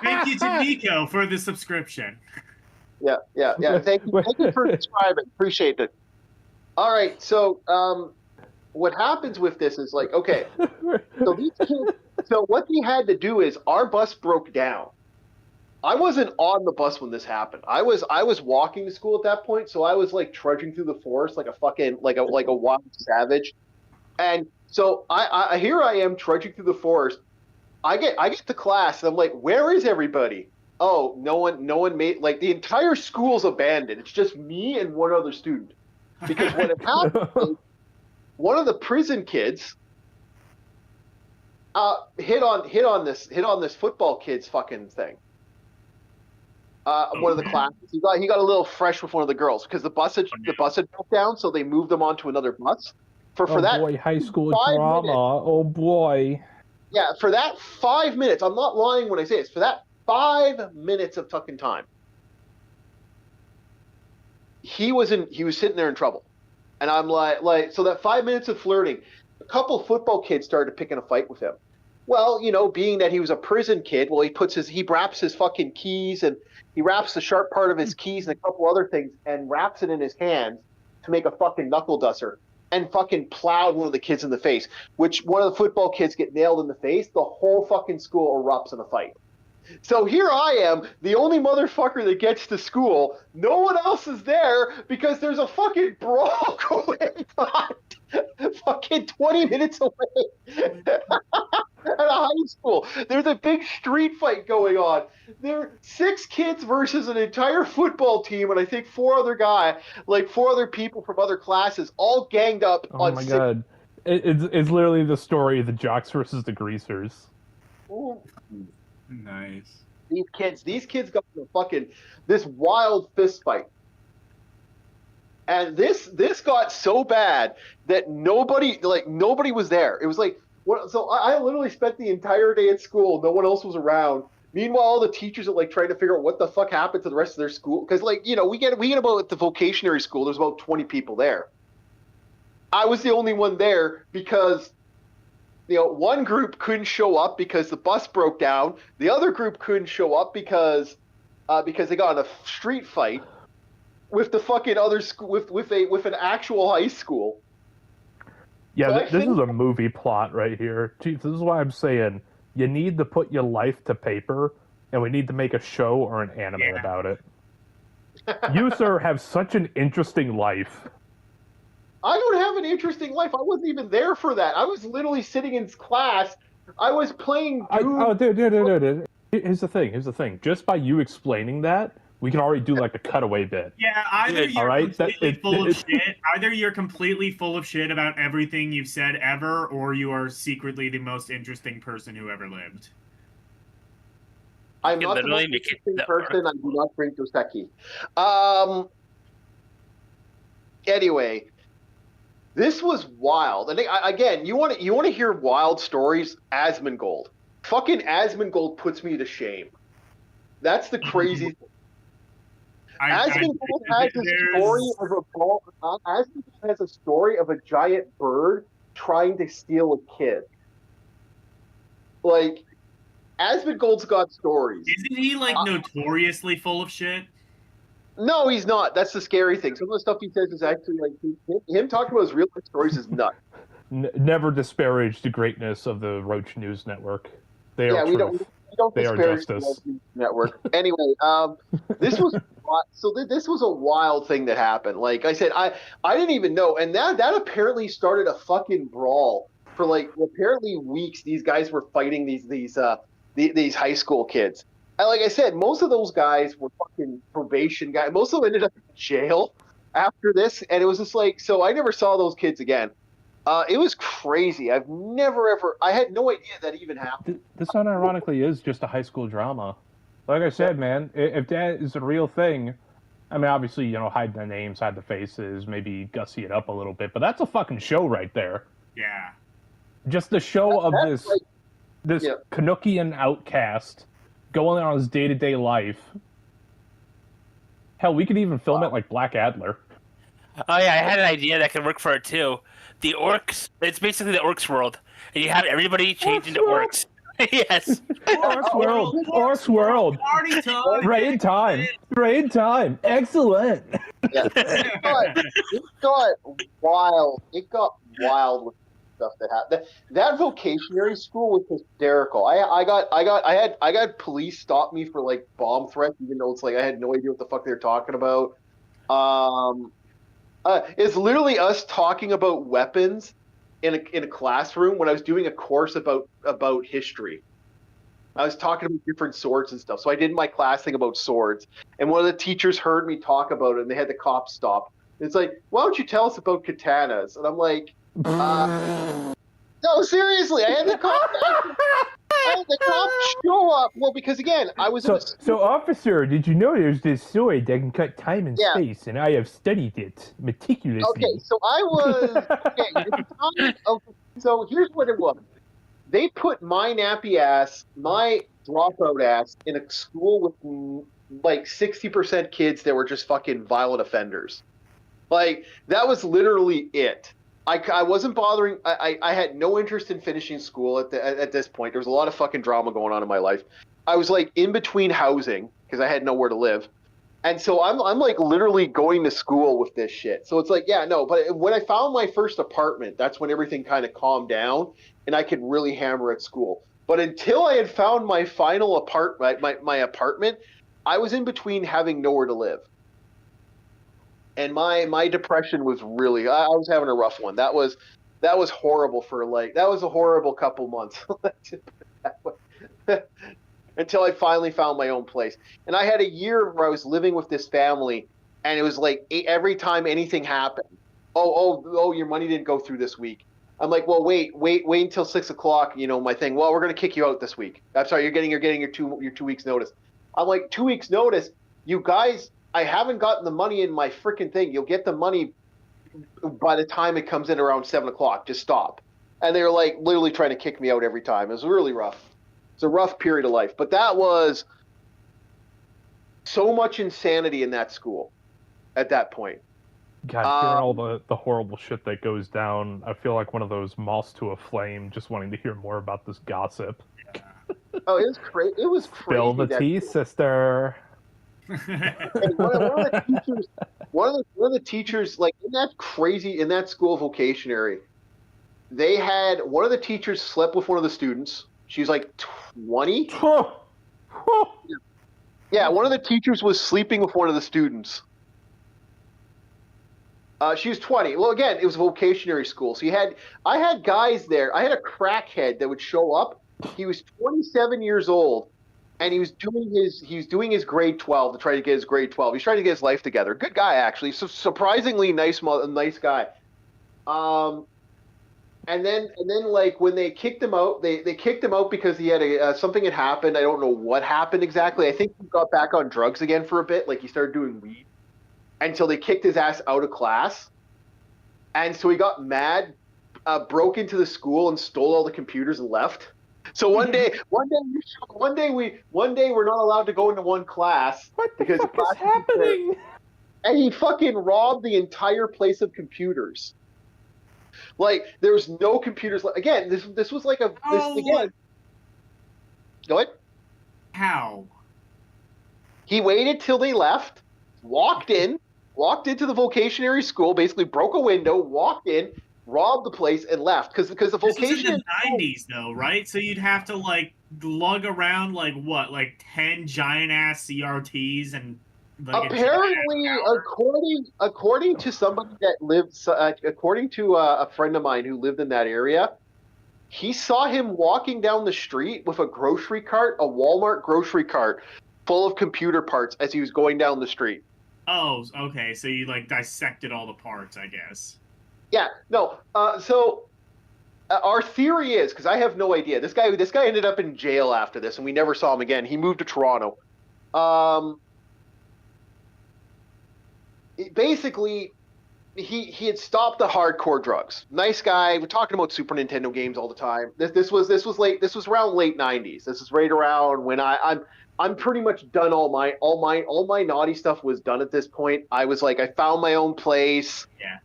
Thank you to Nico for the subscription. Yeah. Thank you for subscribing. Appreciate it. All right. So what happens with this is like, okay, so these kids. So what they had to do is our bus broke down. I wasn't on the bus when this happened. I was walking to school at that point, so I was like trudging through the forest like a fucking like a wild savage. And so I here I am trudging through the forest. I get to class and I'm like, where is everybody? Oh, no one made, like the entire school's abandoned. It's just me and one other student. Because what had happened is one of the prison kids hit on this football kid's fucking thing. One of the classes. He got a little fresh with one of the girls because the bus had broke down, so they moved them onto another bus. For that boy, high school drama. Minutes, oh boy. Yeah, for that 5 minutes, I'm not lying when I say this. For that 5 minutes of fucking time, he was sitting there in trouble, and I'm like, so that 5 minutes of flirting, a couple football kids started picking a fight with him. Well, being that he was a prison kid, well, he wraps his fucking keys and he wraps the sharp part of his keys and a couple other things and wraps it in his hands to make a fucking knuckle duster and fucking plowed one of the kids in the face, which one of the football kids get nailed in the face. The whole fucking school erupts in a fight. So here I am, the only motherfucker that gets to school. No one else is there because there's a fucking brawl going on fucking 20 minutes away at a high school. There's a big street fight going on. There are 6 kids versus an entire football team, and I think 4 other people from other classes, all ganged up on. Oh my god. It's literally the story of the jocks versus the greasers. Ooh. Nice. These kids got in this wild fist fight. And this got so bad that nobody was there. It was like, so I literally spent the entire day at school. No one else was around. Meanwhile, all the teachers are like trying to figure out what the fuck happened to the rest of their school. Because we get about at the vocationary school, there's about 20 people there. I was the only one there because one group couldn't show up because the bus broke down. The other group couldn't show up because they got in a street fight with the fucking other school with an actual high school. Yeah, So this is a movie plot right here. Chief, this is why I'm saying you need to put your life to paper, and we need to make a show or an anime about it. You, sir, have such an interesting life. I don't have an interesting life. I wasn't even there for that. I was literally sitting in class. I was playing Doom. Dude. Here's the thing. Just by you explaining that, we can already do like a cutaway bit. Yeah, either you're completely full of shit about everything you've said ever, or you are secretly the most interesting person who ever lived. I'm not the most interesting person. I do not drink Dos Equis. Anyway, this was wild. And again, you want to hear wild stories? Asmongold. Fucking Asmongold puts me to shame. That's the crazy thing. Asmongold has a story of a giant bird trying to steal a kid. Like, Asmongold's got stories. Isn't he notoriously full of shit? No, he's not. That's the scary thing. Some of the stuff he says is actually him talking about his real life stories is nuts. Never disparage the greatness of the Roach News Network. We don't They are disparage the justice. Geeks Network. Anyway, this was this was a wild thing that happened. Like I said, I didn't even know, and that apparently started a fucking brawl for like apparently weeks. These guys were fighting these high school kids. And like I said, most of those guys were fucking probation guys. Most of them ended up in jail after this, and it was just like, so I never saw those kids again. It was crazy. I had no idea that even happened. This unironically is just a high school drama. Like I said, man, if that is a real thing, I mean, obviously, you know, hide the names, hide the faces, maybe gussy it up a little bit, but that's a fucking show right there. Yeah. Just the show of That's this yeah. Canuckian outcast going on his day-to-day life. Hell, we could even film it like Black Adler. Oh yeah, I had an idea that could work for it too. The orcs. It's basically the orcs world, and you have everybody change into orcs. Yes. Orcs world. Orcs world. Party time. Raid time. Raid time. Excellent. Yeah. It got wild. It got wild with stuff that happened. That vocationary school was hysterical. I got police stop me for like bomb threats, even though it's like I had no idea what the fuck they were talking about. It's literally us talking about weapons in a classroom when I was doing a course about history. I was talking about different swords and stuff. So I did my class thing about swords, and one of the teachers heard me talk about it, and they had the cops stop. It's like, why don't you tell us about katanas? And I'm like, no, seriously, I had the cops show up. Well, because again, I was So, officer, did you know there's this sword that can cut time and Yeah. space, and I have studied it meticulously. Okay, so I was okay. So here's what it was. They put my nappy ass, my dropout ass, in a school with like 60% kids that were just fucking violent offenders. Like that was literally it. I wasn't bothering. I had no interest in finishing school at this point. There was a lot of fucking drama going on in my life. I was like in between housing because I had nowhere to live. And so I'm like literally going to school with this shit. So it's like, yeah, no. But when I found my first apartment, that's when everything kind of calmed down and I could really hammer at school. But until I had found my final apartment, my apartment, I was in between having nowhere to live. And my depression was really, I was having a rough one. That was horrible that was a horrible couple months. Until I finally found my own place. And I had a year where I was living with this family, and it was like every time anything happened, oh, your money didn't go through this week. I'm like, well, wait until 6 o'clock. You know my thing. Well, we're gonna kick you out this week. I'm sorry, you're getting your 2 weeks notice. I'm like, 2 weeks notice, you guys. I haven't gotten the money in my freaking thing. You'll get the money by the time it comes in around 7 o'clock. Just stop. And they were like literally trying to kick me out every time. It was really rough. It's a rough period of life, but that was so much insanity in that school at that point. God, hearing all the horrible shit that goes down, I feel like one of those moths to a flame, just wanting to hear more about this gossip. Oh, it was crazy. It was crazy. Spill the tea, sister. And one of the teachers, like in that school vocationary, they had one of the teachers slept with one of the students. She's like 20. Yeah, one of the teachers was sleeping with one of the students. She was 20. Well, again, it was a vocationary school, so I had guys there. I had a crackhead that would show up. He was 27 years old, and he was doing his grade 12 to try to get his grade 12. He's trying to get his life together. Good guy, actually. So surprisingly nice guy. And then like when they kicked him out, they kicked him out because he had something had happened. I don't know what happened exactly. I think he got back on drugs again for a bit. Like he started doing weed until they kicked his ass out of class. And so he got mad, broke into the school and stole all the computers and left. So one day we're not allowed to go into one class. What the because fuck is happening? And he fucking robbed the entire place of computers. Like there was no computers. Again, this was like again. Go ahead. How? He waited till they left, walked into the vocationary school, basically broke a window, walked in, robbed the place, and left. Because the This was in vocation the 90s, though, right? So you'd have to like lug around like what, like 10 giant ass CRTs and like a Apparently, giant ass according to somebody that lives, according to a friend of mine who lived in that area, he saw him walking down the street with a grocery cart, a Walmart grocery cart, full of computer parts as he was going down the street. Oh, okay. So you like dissected all the parts, I guess. Yeah, no. So our theory is, because I have no idea, this guy ended up in jail after this, and we never saw him again. He moved to Toronto. Basically, he had stopped the hardcore drugs. Nice guy. We're talking about Super Nintendo games all the time. This was around late 90s. This is right around when I'm pretty much done. All my naughty stuff was done at this point. I was like, I found my own place. Yeah.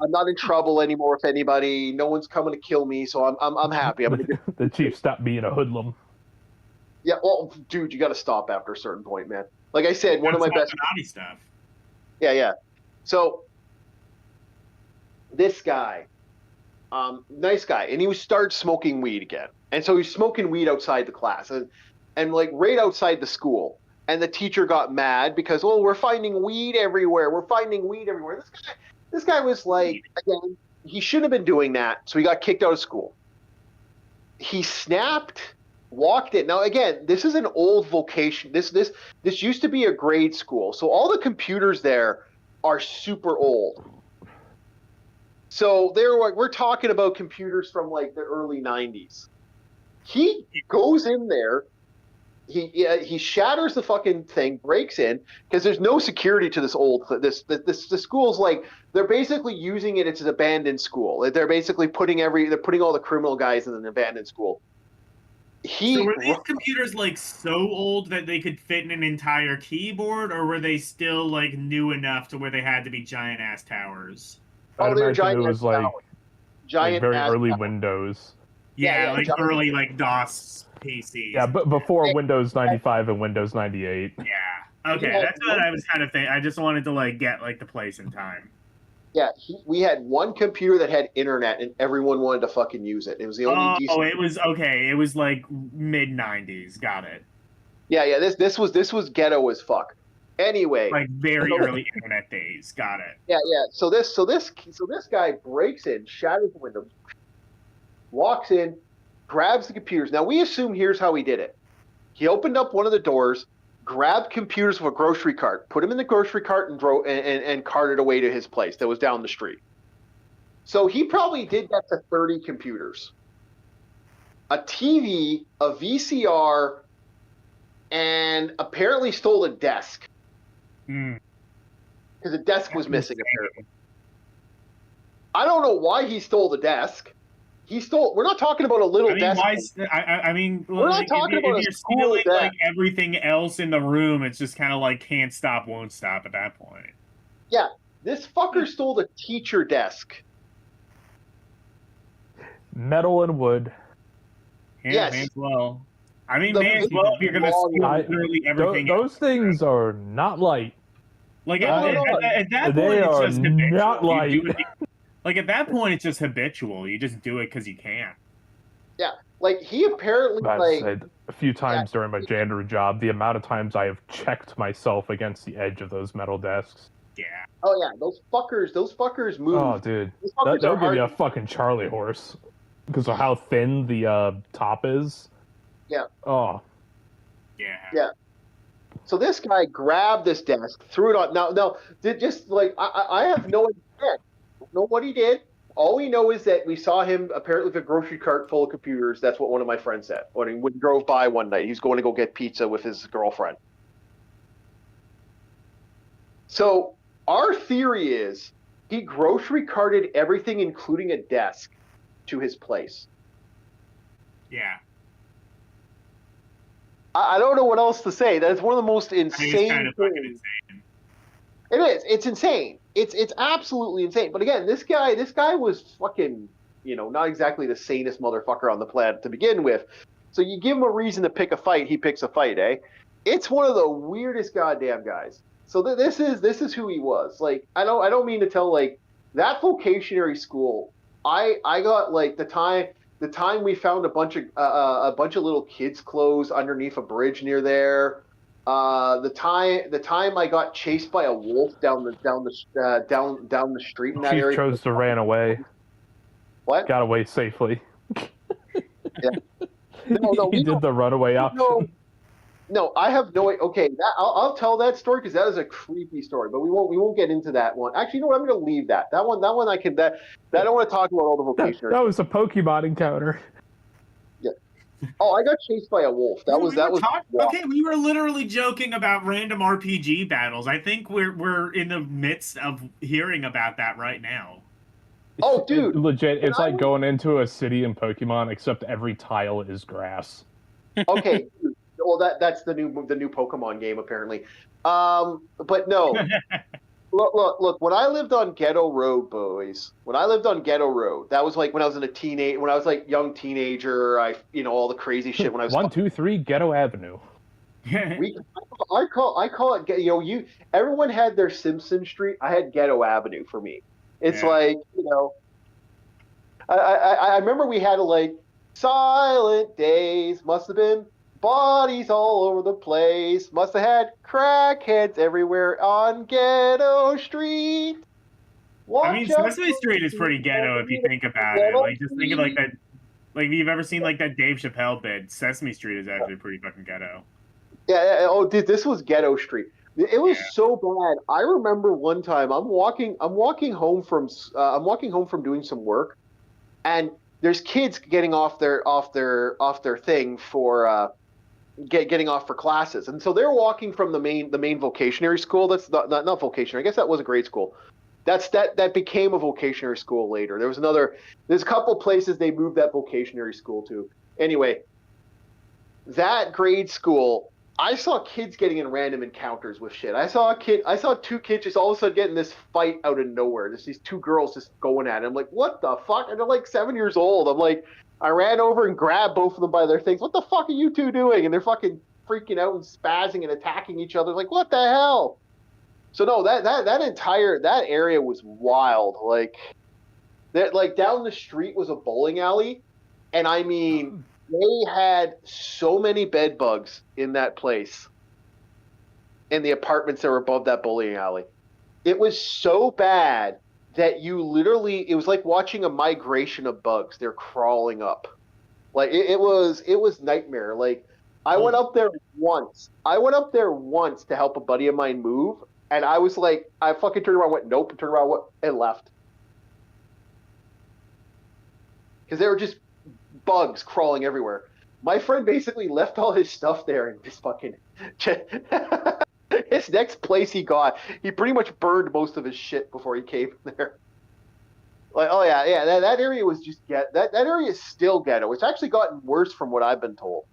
I'm not in trouble anymore with anybody. No one's coming to kill me, so I'm happy. The chief stopped being a hoodlum. Yeah, well, dude, you got to stop after a certain point, man. Like I said, one of my best naughty stuff. Yeah. So this guy, nice guy, and he started smoking weed again. And so he's smoking weed outside the class and like right outside the school. And the teacher got mad because, oh, we're finding weed everywhere. We're finding weed everywhere. This guy was like, again, he shouldn't have been doing that. So he got kicked out of school. He snapped, walked in. Now, again, this is an old vocation. This used to be a grade school. So all the computers there are super old. So we're talking about computers from like the early 90s. He goes in there. He shatters the fucking thing, breaks in, because there's no security to this the school's like, they're basically using it as an abandoned school. They're basically putting all the criminal guys in an abandoned school. So were these computers like so old that they could fit in an entire keyboard, or were they still like new enough to where they had to be giant ass towers? I'd they're imagine giant it was like very early towers. Windows. Yeah, like giant early like DOS PCs. Yeah, but before Windows 95 and Windows 98. Yeah. Okay, that's what I was kind of thinking. I just wanted to like get like the place in time. Yeah, we had one computer that had internet, and everyone wanted to fucking use it. It was the only decent. Oh, it was okay. It was like mid '90s. Got it. Yeah. This was ghetto as fuck. Anyway, like very early internet days. Got it. Yeah. So this guy breaks in, shatters the window, walks in, grabs the computers. Now we assume here's how he did it. He opened up one of the doors, grabbed computers from a grocery cart, put them in the grocery cart, and drove and carted away to his place that was down the street. So he probably did that to 30 computers, a TV, a VCR, and apparently stole a desk. Because the desk was missing, apparently. I don't know why he stole the desk. We're not talking about a little desk. We're not talking about if you're stealing like everything else in the room, it's just kind of like can't stop, won't stop at that point. Yeah, this fucker stole the teacher desk. Metal and wood. Yeah, yes. May as well. I mean, may as well if you're going to steal literally everything. Those things are not light. Like at that point, they it's are just habitual. not light. Like at that point, it's just habitual. You just do it because you can. Yeah, like he apparently Said a few times during my janitor job, the amount of times I have checked myself against the edge of those metal desks. Yeah. Oh yeah, those fuckers move. Oh dude, they'll give you a fucking Charlie horse because of how thin the top is. Yeah. Oh. Yeah. Yeah. So this guy grabbed this desk, threw it on. Now, just like I have no idea. Know what he did. All we know is that we saw him apparently with a grocery cart full of computers. That's what one of my friends said when he drove by one night. He's going to go get pizza with his girlfriend. So our theory is he grocery carted everything, including a desk, to his place. Yeah. I don't know what else to say. That's one of the most insane it's kind of fucking insane. It is. It's insane. It's absolutely insane. But again, this guy was fucking, not exactly the sanest motherfucker on the planet to begin with. So you give him a reason to pick a fight, he picks a fight, eh? It's one of the weirdest goddamn guys. So this is who he was. Like I don't mean to tell like that vocationary school. I got like the the time we found a bunch of little kids' clothes underneath a bridge near there. The time I got chased by a wolf down the street in that Chief area. chose to ran away. What? Got away safely. Yeah. No, he did the runaway option. No, I have no. Okay, I'll tell that story because that is a creepy story. But we won't get into that one. Actually, you know what? I'm going to leave that. That one I can. That I don't want to talk about all the vocations. That was a Pokemon encounter. Yeah. Oh, I got chased by a wolf. That was. Okay, we were literally joking about random RPG battles. I think we're in the midst of hearing about that right now. Oh, dude! Legit, it's like going into a city in Pokemon, except every tile is grass. Okay, well that's the new Pokemon game apparently. But no, look. When I lived on Ghetto Road, boys. When I lived on Ghetto Road, that was like when I was like young teenager. All the crazy shit when I was 1, 2, 3 Ghetto Avenue. I call it. Everyone had their Simpson Street. I had Ghetto Avenue for me. It's like I remember we had silent days. Must have been bodies all over the place. Must have had crackheads everywhere on Ghetto Street. Sesame Street is pretty ghetto if you think about it. Like, just think of that. Like, if you've ever seen that Dave Chappelle bit, Sesame Street is actually pretty fucking ghetto. Yeah. Oh, dude, this was Ghetto Street. It was so bad. I remember one time I'm walking home from doing some work, and there's kids getting off their thing for getting off for classes, and so they're walking from the main vocationary school. That's not vocationary. I guess that was a grade school. That became a vocationary school later. There's a couple places they moved that vocationary school to. Anyway, that grade school, I saw kids getting in random encounters with shit. I saw two kids just all of a sudden getting this fight out of nowhere. There's these two girls just going at it. I'm like, what the fuck? And they're like 7 years old. I'm like, I ran over and grabbed both of them by their things. What the fuck are you two doing? And they're fucking freaking out and spazzing and attacking each other. Like, what the hell? So no, that entire area was wild. Like down the street was a bowling alley, and I mean, they had so many bed bugs in that place, in the apartments that were above that bowling alley. It was so bad that it was like watching a migration of bugs. They're crawling up. Like it was nightmare. Like I went up there once to help a buddy of mine move, and I was like, I fucking turned around, went nope, and turned around, and left. Because they were just bugs crawling everywhere. My friend basically left all his stuff there and just fucking his next place he pretty much burned most of his shit before he came there. Like, oh yeah, that area was just that area is still ghetto. It's actually gotten worse from what I've been told.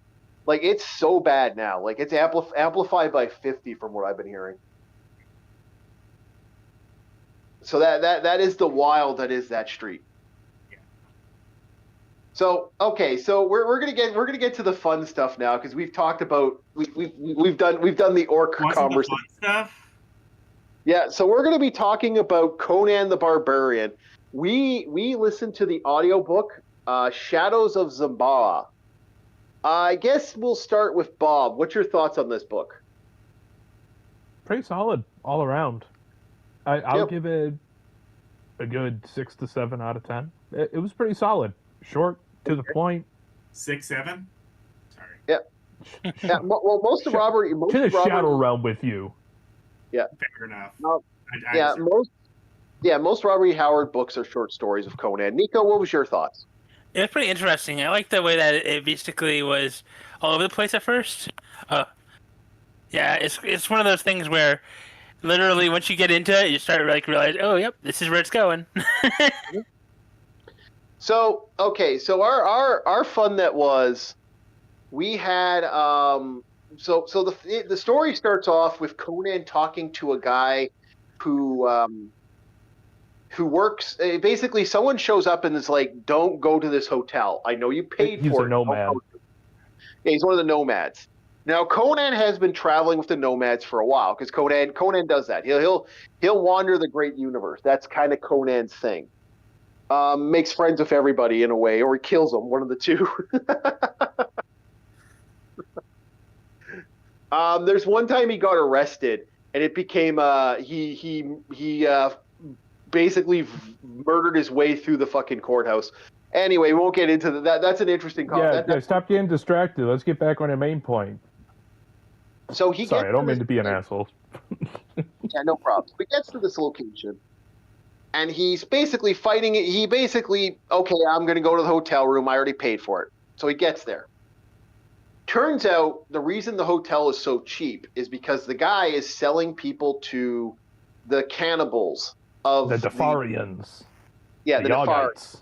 Like, it's so bad now. Like, it's amplified by 50 from what I've been hearing. So that is the wild that is that street. So okay, so we're gonna get to the fun stuff now, because we've talked about we've done the orc conversation stuff. Yeah, so we're gonna be talking about Conan the Barbarian. We listened to the audiobook Shadows of Zambaa. I guess we'll start with Bob. What's your thoughts on this book? Pretty solid all around. I'll give it a good 6 to 7 out of 10. It was pretty solid. Short, to the point. 6, 7? Sorry. Yeah. Yeah. Well, most of Robert. To the Shadow Realm with you. Yeah. Fair enough. Most Robert E. Howard books are short stories of Conan. Nico, what was your thoughts? It was pretty interesting. I like the way that it basically was all over the place at first. Yeah, it's one of those things where literally once you get into it, you start realize, oh, yep, this is where it's going. So our fun that was, we had so the story starts off with Conan talking to a guy who works. Basically, someone shows up and is like, "Don't go to this hotel. I know you paid for it." He's a nomad. Yeah, he's one of the nomads. Now, Conan has been traveling with the nomads for a while, because Conan does that. He'll wander the great universe. That's kind of Conan's thing. makes friends with everybody in a way, or he kills them, one of the two. There's one time he got arrested, and it became he basically murdered his way through the fucking courthouse. Anyway, we won't get into that. That's an interesting comment. Yeah, stop getting distracted. Let's get back on the main point. So he Sorry, I don't mean to be an asshole. Yeah, no problem. He gets to this location, and he's basically fighting it. He basically, okay, I'm going to go to the hotel room. I already paid for it. So he gets there. Turns out the reason the hotel is so cheap is because the guy is selling people to the cannibals of The Defarians. The Defarians. Yogites.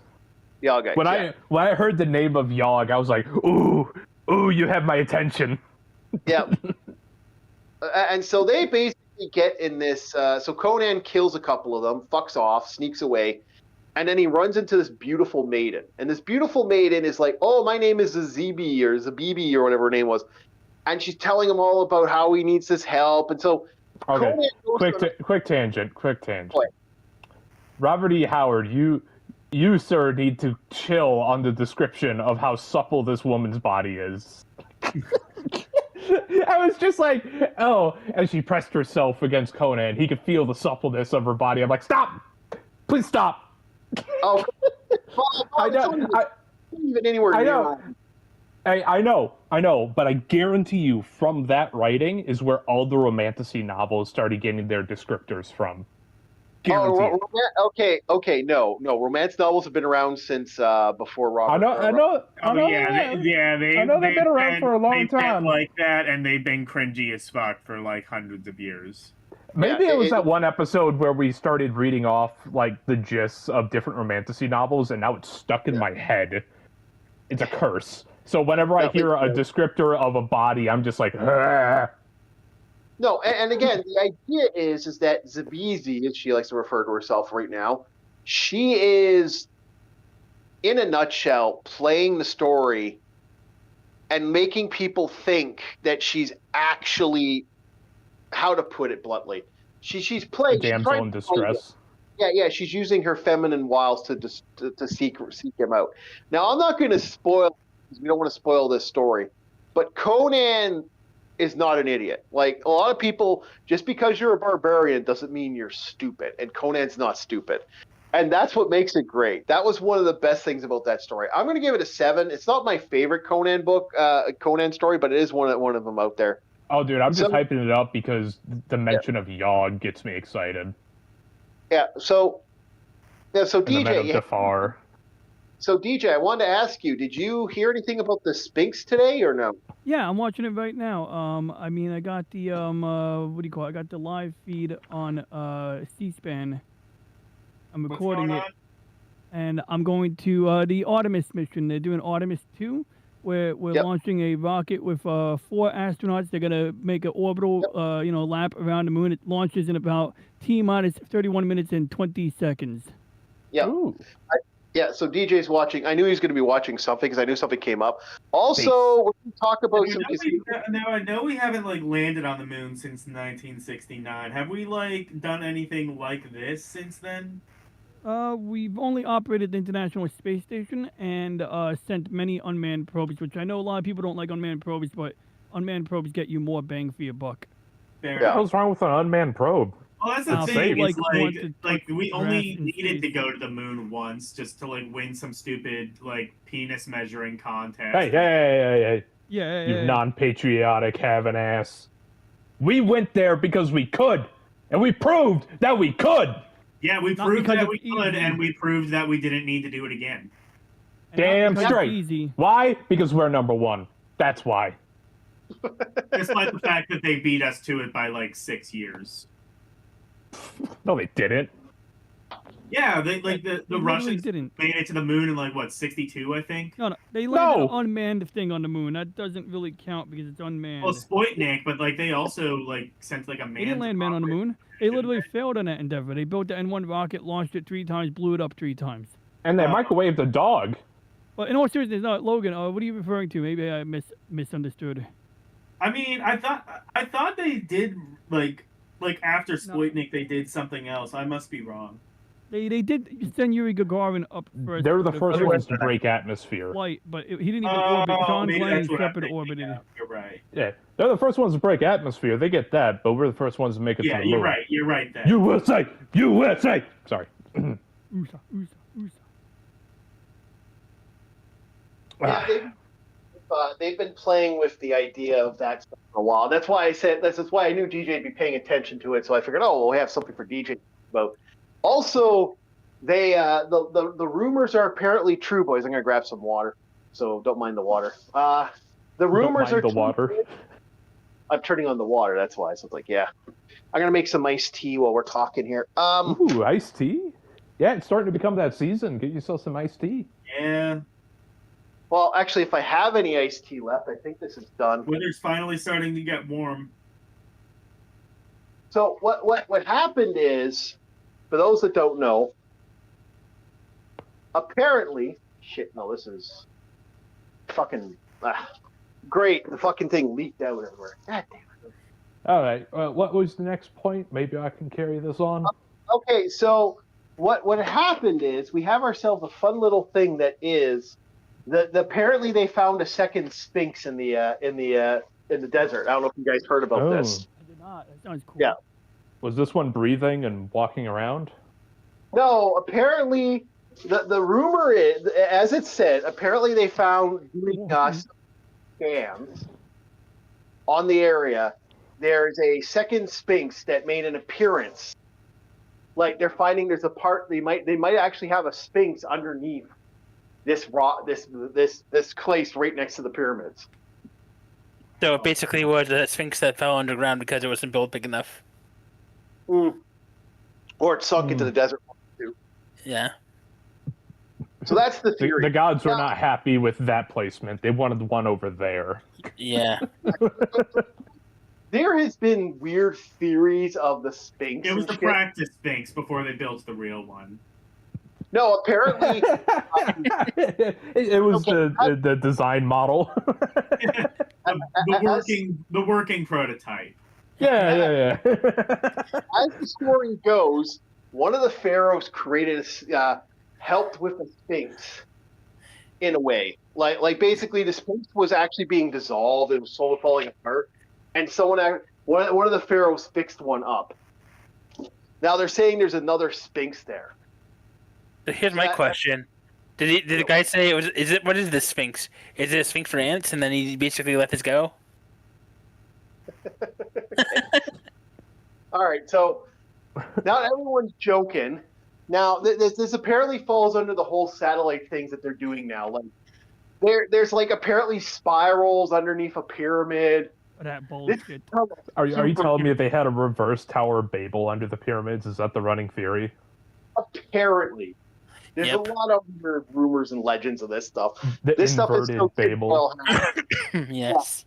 Yogites. When I heard the name of Yog, I was like, ooh, you have my attention. Yeah. And so they basically get in this. So Conan kills a couple of them, fucks off, sneaks away, and then he runs into this beautiful maiden. And this beautiful maiden is like, "Oh, my name is Zabibi or Zabibi or whatever her name was," and she's telling him all about how he needs this help. And so, okay, Conan goes quick tangent. What? Robert E. Howard, you sir need to chill on the description of how supple this woman's body is. I was just like, oh, as she pressed herself against Conan, he could feel the suppleness of her body. I'm like, stop! Please stop! Oh, I know. Even anywhere near. I know, but I guarantee you, from that writing is where all the romantasy novels started getting their descriptors from. Guaranteed. Okay, no. Romance novels have been around since before Robert. I know. They've been around for a long time. Like that, and they've been cringy as fuck for like hundreds of years. Maybe it was that one episode where we started reading off like the gists of different romantasy novels, and now it's stuck in my head. It's a curse. So whenever I hear a descriptor of a body, I'm just like, ugh. No, and again, the idea is that Zabizi, as she likes to refer to herself right now, she is, in a nutshell, playing the story and making people think that she's actually, how to put it bluntly, she's playing a damsel in distress. Yeah, she's using her feminine wiles to seek him out. Now, I'm not going to spoil, because we don't want to spoil this story, but Conan is not an idiot. Like, a lot of people, just because you're a barbarian doesn't mean you're stupid, and Conan's not stupid. And that's what makes it great. That was one of the best things about that story. I'm going to give it a 7. It's not my favorite Conan book, Conan story, but it is one of them out there. Oh, dude, I'm just hyping it up because the mention of Yog gets me excited. Yeah, so DJ, Defar. So DJ, I wanted to ask you, did you hear anything about the Sphinx today or no? Yeah, I'm watching it right now. I mean, I got the what do you call it? I got the live feed on C-SPAN. I'm recording it, and I'm going to the Artemis mission. They're doing Artemis 2, where we're launching a rocket with 4 astronauts. They're gonna make an orbital, lap around the moon. It launches in about T-minus 31 minutes and 20 seconds. Yeah. Yeah, so DJ's watching. I knew he was going to be watching something because I knew something came up. Also, we can talk about some. I know we haven't like landed on the moon since 1969. Have we like done anything like this since then? We've only operated the International Space Station and sent many unmanned probes, which I know a lot of people don't like unmanned probes, but unmanned probes get you more bang for your buck. What the hell's wrong with an unmanned probe? Well, that's the thing. Like we only needed to go to the moon once just to like win some stupid like penis measuring contest. Hey! Yeah. You non-patriotic having ass. We went there because we could, and we proved that we could. Yeah, we proved that we could, and we proved that we didn't need to do it again. Damn straight. Why? Because we're number 1. That's why. Despite the fact that they beat us to it by like 6 years. No, they didn't. Yeah, the Russians didn't made it to the moon in like what 62, I think. No, they landed an unmanned thing on the moon. That doesn't really count because it's unmanned. Well, Sputnik, but like they also like sent like a man. They didn't land man on the moon. They literally failed on that endeavor. They built the N1 rocket, launched it 3 times, blew it up 3 times. And they microwaved the dog. Well, in all seriousness, no, Logan, what are you referring to? Maybe I misunderstood. I mean, I thought they did like after Sputnik they did something else. I must be wrong. They did send Yuri Gagarin up first. They're the with a first first ones to break atmosphere. flight, but he didn't even orbit. John maybe Glenn that's what I'm separate thinking orbited. of. You're right. Yeah, they're the first ones to break atmosphere. They get that, but we're the first ones to make it Yeah, to the moon. you're right. You're right there. USA! USA! Sorry. USA, USA. Yeah, they've been playing with the idea of that stuff for a while. That's why I said that's why I knew DJ would be paying attention to it. So I figured, oh, well, we have something for DJ to talk about. Also, they the rumors are apparently true, boys. I'm gonna grab some water, so don't mind the water. The rumors are the true. water. I'm turning on the water. That's why. So it's like, yeah, I'm gonna make some iced tea while we're talking here. Ooh, iced tea? Yeah, it's starting to become that season. Get yourself some iced tea. Yeah. Well, actually, if I have any iced tea left, I think this is done. Weather's finally starting to get warm. So what happened is, for those that don't know, apparently, this is fucking great. The fucking thing leaked out everywhere. God damn it. All right. What was the next point? Maybe I can carry this on. Okay, so what happened is we have ourselves a fun little thing that is apparently they found a second Sphinx in the desert. I don't know if you guys heard about this. I did not. That sounds cool. Yeah. Was this one breathing and walking around? No, apparently the rumor is, as it said, apparently they found doing scans on the area. There's a second Sphinx that made an appearance. Like they're finding there's a part they might actually have a Sphinx underneath this place right next to the pyramids. So it basically was a Sphinx that fell underground because it wasn't built big enough. Or it sunk into the desert. Yeah. So that's the theory. The gods were not happy with that placement. They wanted one over there. Yeah. There has been weird theories of the Sphinx. It was the shit. practice Sphinx before they built the real one. No, apparently it was the design model. the working prototype. Yeah. as the story goes, one of the pharaohs helped with the Sphinx in a way. Like basically the Sphinx was actually being dissolved, it was slowly falling apart, and one of the pharaohs fixed one up. Now they're saying there's another Sphinx there. Here's my question: Did the guy say it was? What is the Sphinx? Is it a Sphinx for ants, and then he basically let this go? All right, so now everyone's joking. Now this apparently falls under the whole satellite things that they're doing now. Like there's like apparently spirals underneath a pyramid. That bullshit. Are you telling me if they had a reverse Tower of Babel under the pyramids? Is that the running theory? Apparently. There's Yep. a lot of weird rumors and legends of this stuff. The This stuff is inverted Babel. Yes.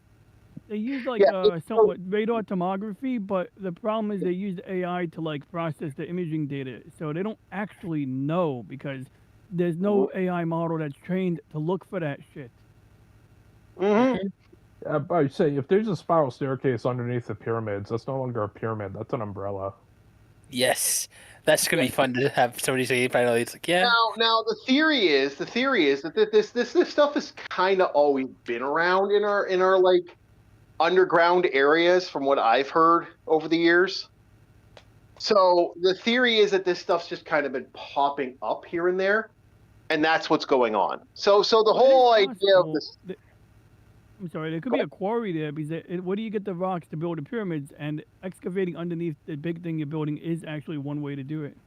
They use like somewhat radar tomography, but the problem is they use AI to like process the imaging data, so they don't actually know because there's no AI model that's trained to look for that shit. Mm-hmm. I say if there's a spiral staircase underneath the pyramids, that's no longer a pyramid. That's an umbrella. Yes. That's gonna be fun to have somebody say finally. It's like, yeah. Now the theory is that this stuff has kind of always been around in our like underground areas, from what I've heard over the years. So the theory is that this stuff's just kind of been popping up here and there, and that's what's going on. So the whole idea of this. I'm sorry, there could be a quarry there because where do you get the rocks to build the pyramids? And excavating underneath the big thing you're building is actually one way to do it.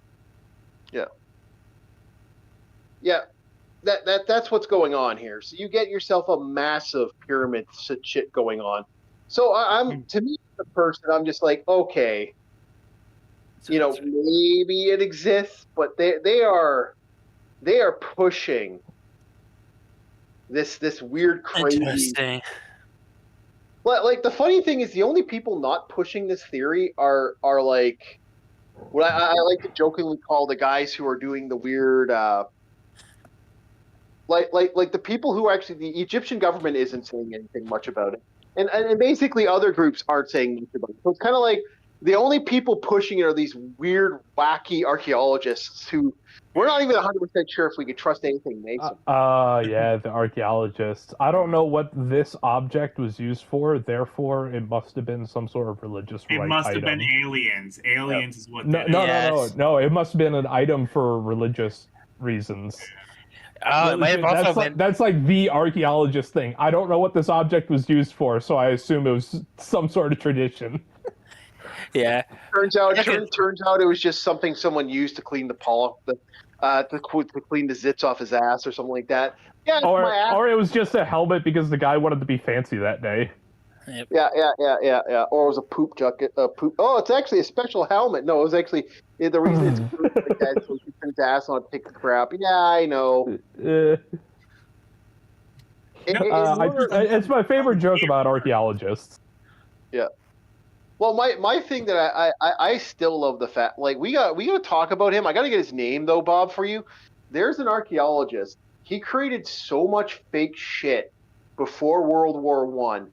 Yeah, that's what's going on here. So you get yourself a massive pyramid shit going on. So to me, the person, I'm just like, okay, maybe it exists, but they are pushing this weird, crazy. Interesting. Like the funny thing is, the only people not pushing this theory are like what I like to jokingly call the guys who are doing the weird, like the people who actually the Egyptian government isn't saying anything much about it, and basically other groups aren't saying much about it. So it's kind of like the only people pushing it are these weird, wacky archaeologists who we're not even 100% sure if we could trust anything they say. Yeah, the archaeologists. I don't know what this object was used for, therefore it must have been some sort of religious It rite must have item. been aliens. Aliens is what No, did no, it. Yes. no. It must have been an item for religious reasons. Oh, it might have also been. That's like the archaeologist thing. I don't know what this object was used for, so I assume it was some sort of tradition. Yeah. Turns out it was just something someone used to clean the to clean the zits off his ass or something like that. Yeah, it's my ass. Or it was just a helmet because the guy wanted to be fancy that day. Yep. Yeah. Or it was a poop jacket. Oh, it's actually a special helmet. No, it was actually the reason it's like that so he can put his ass on, take the crap. Yeah, I know. It's my favorite joke about archaeologists. Yeah. Well, my thing that I still love the fact, like we gotta talk about him. I gotta get his name though, Bob, for you. There's an archaeologist. He created so much fake shit before World War One,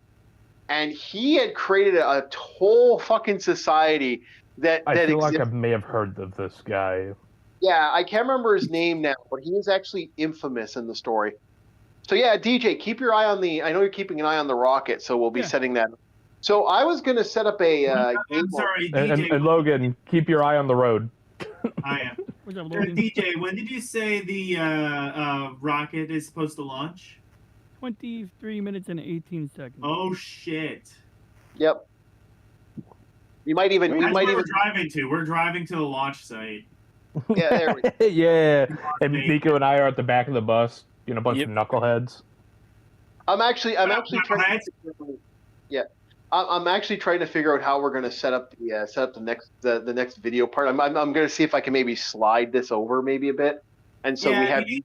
and he had created a whole fucking society that I feel exists. like I may have heard of this guy. Yeah, I can't remember his name now, but he is actually infamous in the story. So yeah, DJ, keep your eye on I know you're keeping an eye on the rocket, so we'll be setting that. So I was going to set up a I'm sorry, DJ. And Logan, keep your eye on the road. I am. What's up, Logan? DJ, when did you say the rocket is supposed to launch? 23 minutes and 18 seconds. Oh shit! Yep. You might even. That's where we're driving to. We're driving to the launch site. Yeah, there we go. Yeah, and Nico and I are at the back of the bus, a bunch of knuckleheads. I'm actually trying. I'm actually trying to figure out how we're going to set up the next video part. I'm going to see if I can maybe slide this over maybe a bit, and so we have. If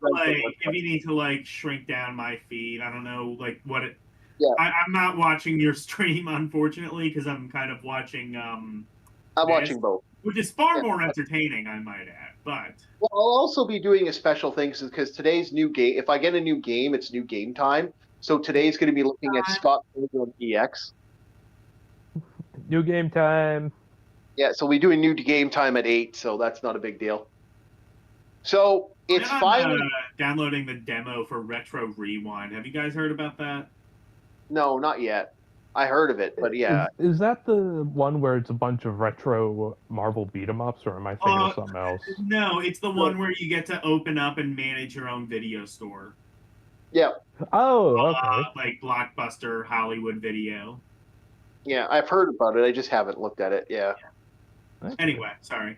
you need to like shrink down my feed, I don't know like what it. Yeah. I'm not watching your stream unfortunately because I'm kind of watching. I'm watching both, which is far more entertaining, I might add. But well, I'll also be doing a special thing because today's new game. If I get a new game, it's new game time. So today's going to be looking at Scott Pilgrim EX. New game time. Yeah, so we do a new game time at 8, so that's not a big deal. So it's finally downloading the demo for Retro Rewind. Have you guys heard about that? No, not yet. I heard of it, but yeah. Is that the one where it's a bunch of retro Marvel beat 'em ups, or am I thinking of something else? No, it's the one where you get to open up and manage your own video store. Yeah. Oh, okay. Like Blockbuster Hollywood Video. Yeah, I've heard about it. I just haven't looked at it. Yeah. Okay. Anyway, sorry.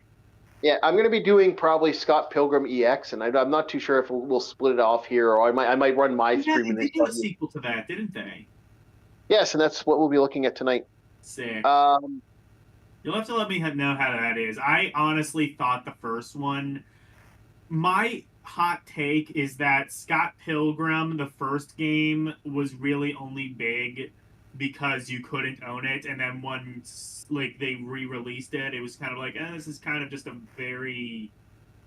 Yeah, I'm going to be doing probably Scott Pilgrim EX, and I'm not too sure if we'll split it off here, or I might run my stream. They did do a sequel to that, didn't they? Yes, and that's what we'll be looking at tonight. Sick. You'll have to let me know how that is. I honestly thought the first one. My hot take is that Scott Pilgrim, the first game, was really only big because you couldn't own it, and then once they re-released it, it was kind of like, this is kind of just a very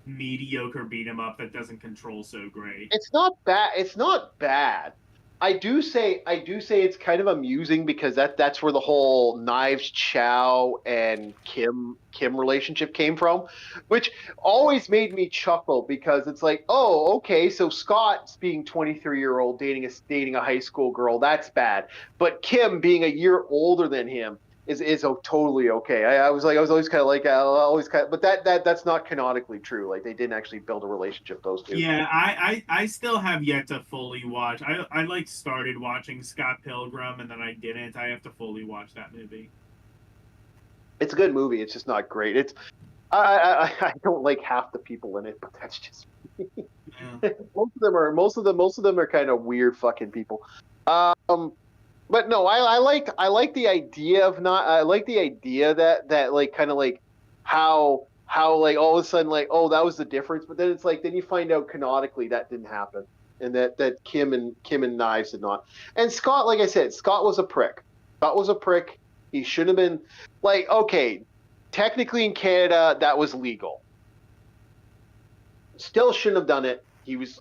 mediocre beat 'em up that doesn't control so great. It's not bad. It's not bad. I do say it's kind of amusing because that's where the whole Knives Chow and Kim relationship came from, which always made me chuckle because it's like, oh, okay, so Scott's being 23-year-old dating a high school girl, that's bad, but Kim being a year older than him is totally okay. I was always kind of like, but that's not canonically true. Like they didn't actually build a relationship, those two. Yeah, I still have yet to fully watch. I started watching Scott Pilgrim and then I didn't. I have to fully watch that movie. It's a good movie. It's just not great. It's I don't like half the people in it, but that's just me. Yeah. most of them are kind of weird fucking people. But no, I like the idea of that like kind of like how like all of a sudden like, oh, that was the difference, but then it's like then you find out canonically that didn't happen, and that Kim and Knives did not. And Scott, like I said, Scott was a prick. He shouldn't have been like, okay, technically in Canada that was legal. Still shouldn't have done it. He was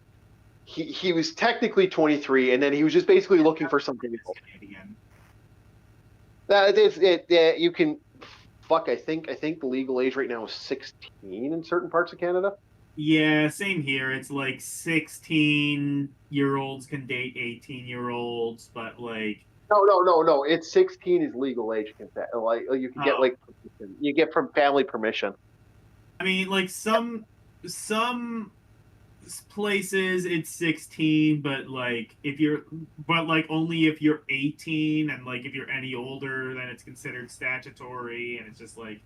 technically 23, and then he was just basically looking for something else. You can. fuck, I think the legal age right now is 16 in certain parts of Canada. Yeah, same here. It's like 16-year-olds can date 18-year-olds, but like, No. It's 16 is legal age consent. Like you can get oh, like you get from family permission. I mean, like some places it's 16, but like only if you're 18, and like if you're any older, then it's considered statutory, and it's just like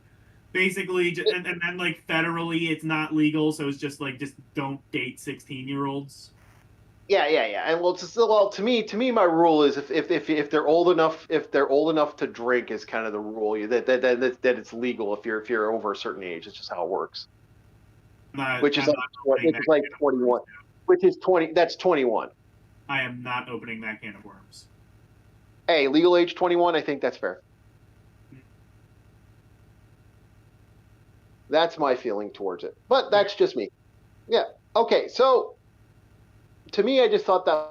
basically, and then like federally, it's not legal, so it's just like just don't date 16-year-olds. Yeah. And well, to me, my rule is if they're old enough, to drink is kind of the rule. That it's legal if you're over a certain age. It's just how it works. Which is like 21. Which is 20. That's 21. I am not opening that can of worms. Hey, legal age 21. I think that's fair. That's my feeling towards it. But that's just me. Yeah. Okay. So, to me, I just thought that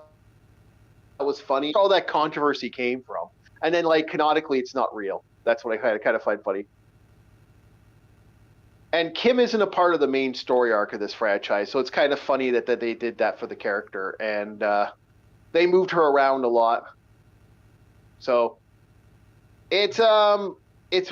was funny. All that controversy came from, and then like canonically, it's not real. That's what I kind of find funny. And Kim isn't a part of the main story arc of this franchise, so it's kind of funny that they did that for the character, and they moved her around a lot. So it's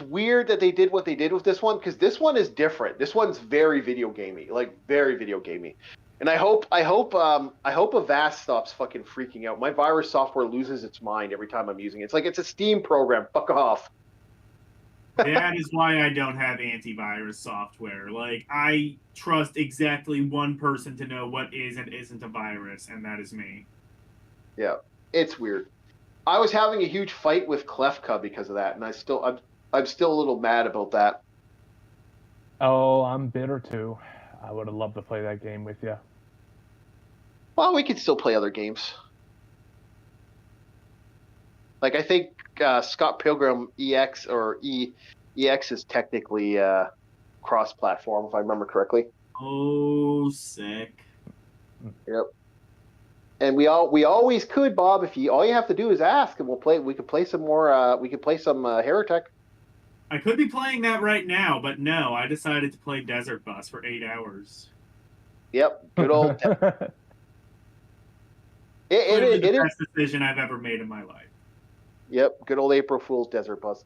weird that they did what they did with this one, because this one is different. This one's very video gamey, like very video gamey. And I hope Avast stops fucking freaking out. My virus software loses its mind every time I'm using it. It's like it's a Steam program. Fuck off. That is why I don't have antivirus software. Like, I trust exactly one person to know what is and isn't a virus, and that is me. Yeah, it's weird. I was having a huge fight with Klefka because of that, and I'm still a little mad about that. Oh, I'm bitter too. I would have loved to play that game with you. Well, we could still play other games. Like I think Scott Pilgrim EX or EX is technically cross-platform, if I remember correctly. Oh, sick. Yep. And we always could, Bob. All you have to do is ask, and we could play some more. We could play some Heretic. I could be playing that right now, but no, I decided to play Desert Bus for 8 hours. Yep, good old. It is the best decision I've ever made in my life. Yep, good old April Fool's Desert Bus.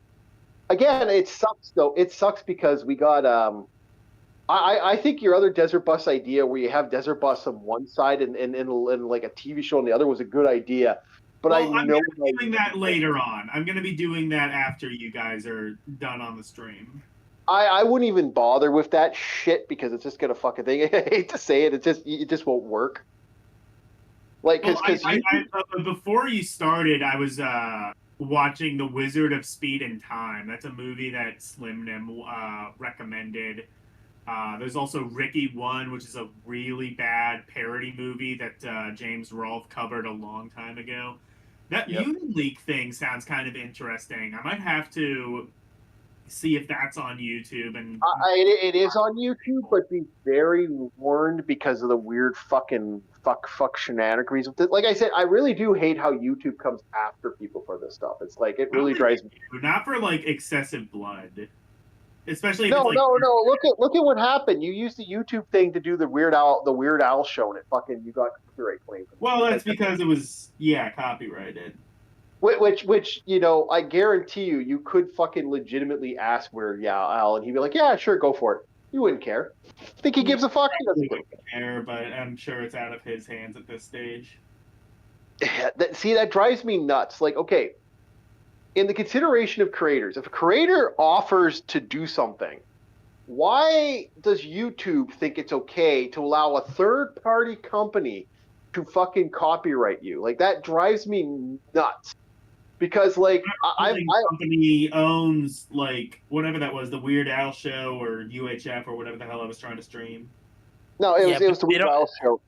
Again, it sucks though. It sucks because we got. I think your other Desert Bus idea, where you have Desert Bus on one side and like a TV show on the other, was a good idea. But I'm going to be doing that later on. I'm going to be doing that after you guys are done on the stream. I wouldn't even bother with that shit because it's just gonna fucking thing. I hate to say it, it just won't work. Like, because before you started, I was watching The Wizard of Speed and Time. That's a movie that Slim Nim recommended. There's also Ricky 1, which is a really bad parody movie that James Rolfe covered a long time ago. That Mutant League thing sounds kind of interesting. I might have to see if that's on YouTube. And it is on YouTube, but be very warned because of the weird fucking fuck shenanigans. Like I said, I really do hate how YouTube comes after people for this stuff. It's like it really drives me. Not for like excessive blood, especially. No. Look at what happened. You used the YouTube thing to do the Weird Al show, and you got copyright claims. Well, that's because it was copyrighted. Which I guarantee you could fucking legitimately ask Weird Al, and he'd be like, "Yeah, sure, go for it." You wouldn't care. Think he gives a fuck? He doesn't care, but I'm sure it's out of his hands at this stage. That drives me nuts. Like, okay, in the consideration of creators, if a creator offers to do something, why does YouTube think it's okay to allow a third-party company to fucking copyright you? Like, that drives me nuts. Because, like, company owns, like, whatever that was, the Weird Al show or UHF or whatever the hell I was trying to stream. No, it was the Weird Al show.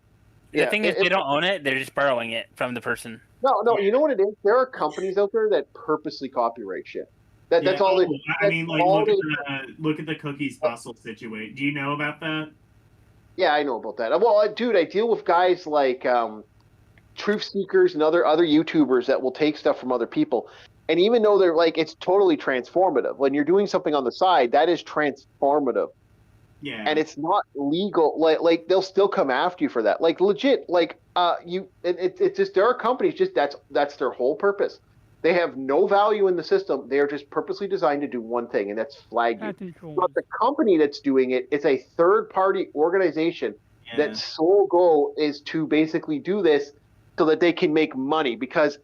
The thing is, they don't own it; they're just borrowing it from the person. No, you know what it is? There are companies out there that purposely copyright shit. That's all. Look at the Cookies Hustle situation. Do you know about that? Yeah, I know about that. Well, dude, I deal with guys like Truth Seekers and other YouTubers that will take stuff from other people, And even though they're like, it's totally transformative. When you're doing something on the side, that is transformative. Yeah. And it's not legal. Like they'll still come after you for that. Like legit. Like it's just, there are companies just that's their whole purpose. They have no value in the system. They are just purposely designed to do one thing, and that's flag you. But the company that's doing it is a third-party organization that sole goal is to basically do this so that they can make money, because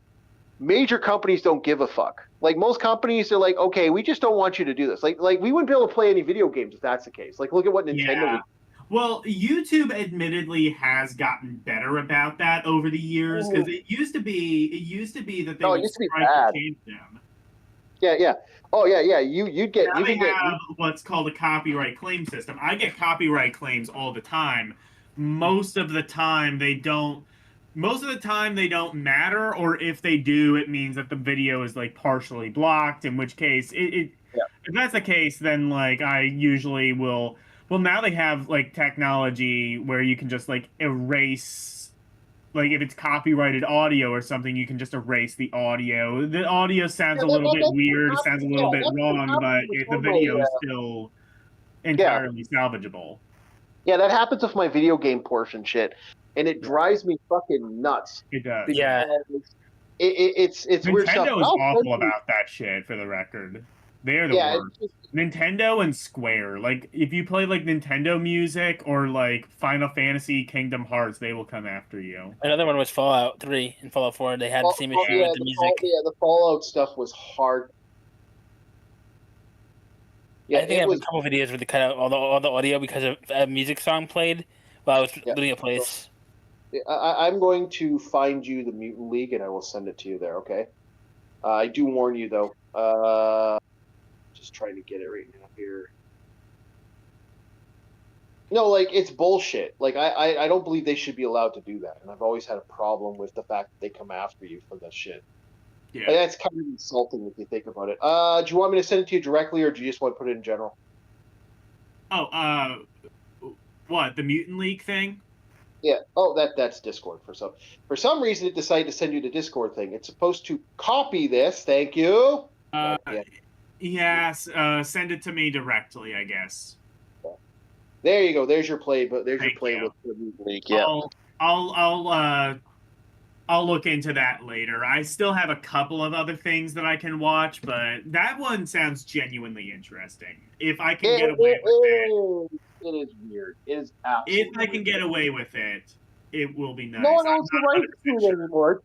major companies don't give a fuck. Like most companies are like, okay, we just don't want you to do this. Like we wouldn't be able to play any video games if that's the case. Like look at what Nintendo did. Well, YouTube admittedly has gotten better about that over the years, because it used to be that they would strike to change them. Yeah. Oh yeah. You'd get. Now you they can have get what's called a copyright claim system. I get copyright claims all the time. Most of the time they don't matter, or if they do, it means that the video is like partially blocked, in which case if that's the case, then like I usually will. Well, now they have like technology where you can just like erase, like if it's copyrighted audio or something, you can just erase the audio. The audio sounds a little bit weird, sounds a little bit wrong, but the video is still entirely salvageable. Yeah, that happens with my video game portion shit, and it drives me fucking nuts. It does. Yeah. It's weird stuff. Nintendo is awful about that shit, for the record. They're the worst. Nintendo and Square. Like, if you play, like, Nintendo music or, like, Final Fantasy Kingdom Hearts, they will come after you. Another one was Fallout 3 and Fallout 4. They had the same issue with the music. The Fallout stuff was hard. Yeah, I think I have a couple videos where they cut out all the audio because of a music song played while I was doing a place. I'm going to find you the Mutant League, and I will send it to you there, okay? I do warn you, though. Just trying to get it right now here. No, like, it's bullshit. Like, I don't believe they should be allowed to do that. And I've always had a problem with the fact that they come after you for that shit. Yeah. Like, that's kind of insulting if you think about it. Do you want me to send it to you directly, or do you just want to put it in general? Oh, what? The Mutant League thing? Yeah. Oh, that's Discord for some reason. It decided to send you the Discord thing. It's supposed to copy this. Thank you. Yes. Send it to me directly, I guess. There you go. There's your play. But there's your play with the Mutant League. Yeah. I'll look into that later. I still have a couple of other things that I can watch, but that one sounds genuinely interesting. If I can get away with it. It is weird. It is absolutely If I can get away with it, it will be nice. No one owns the rights to it anymore.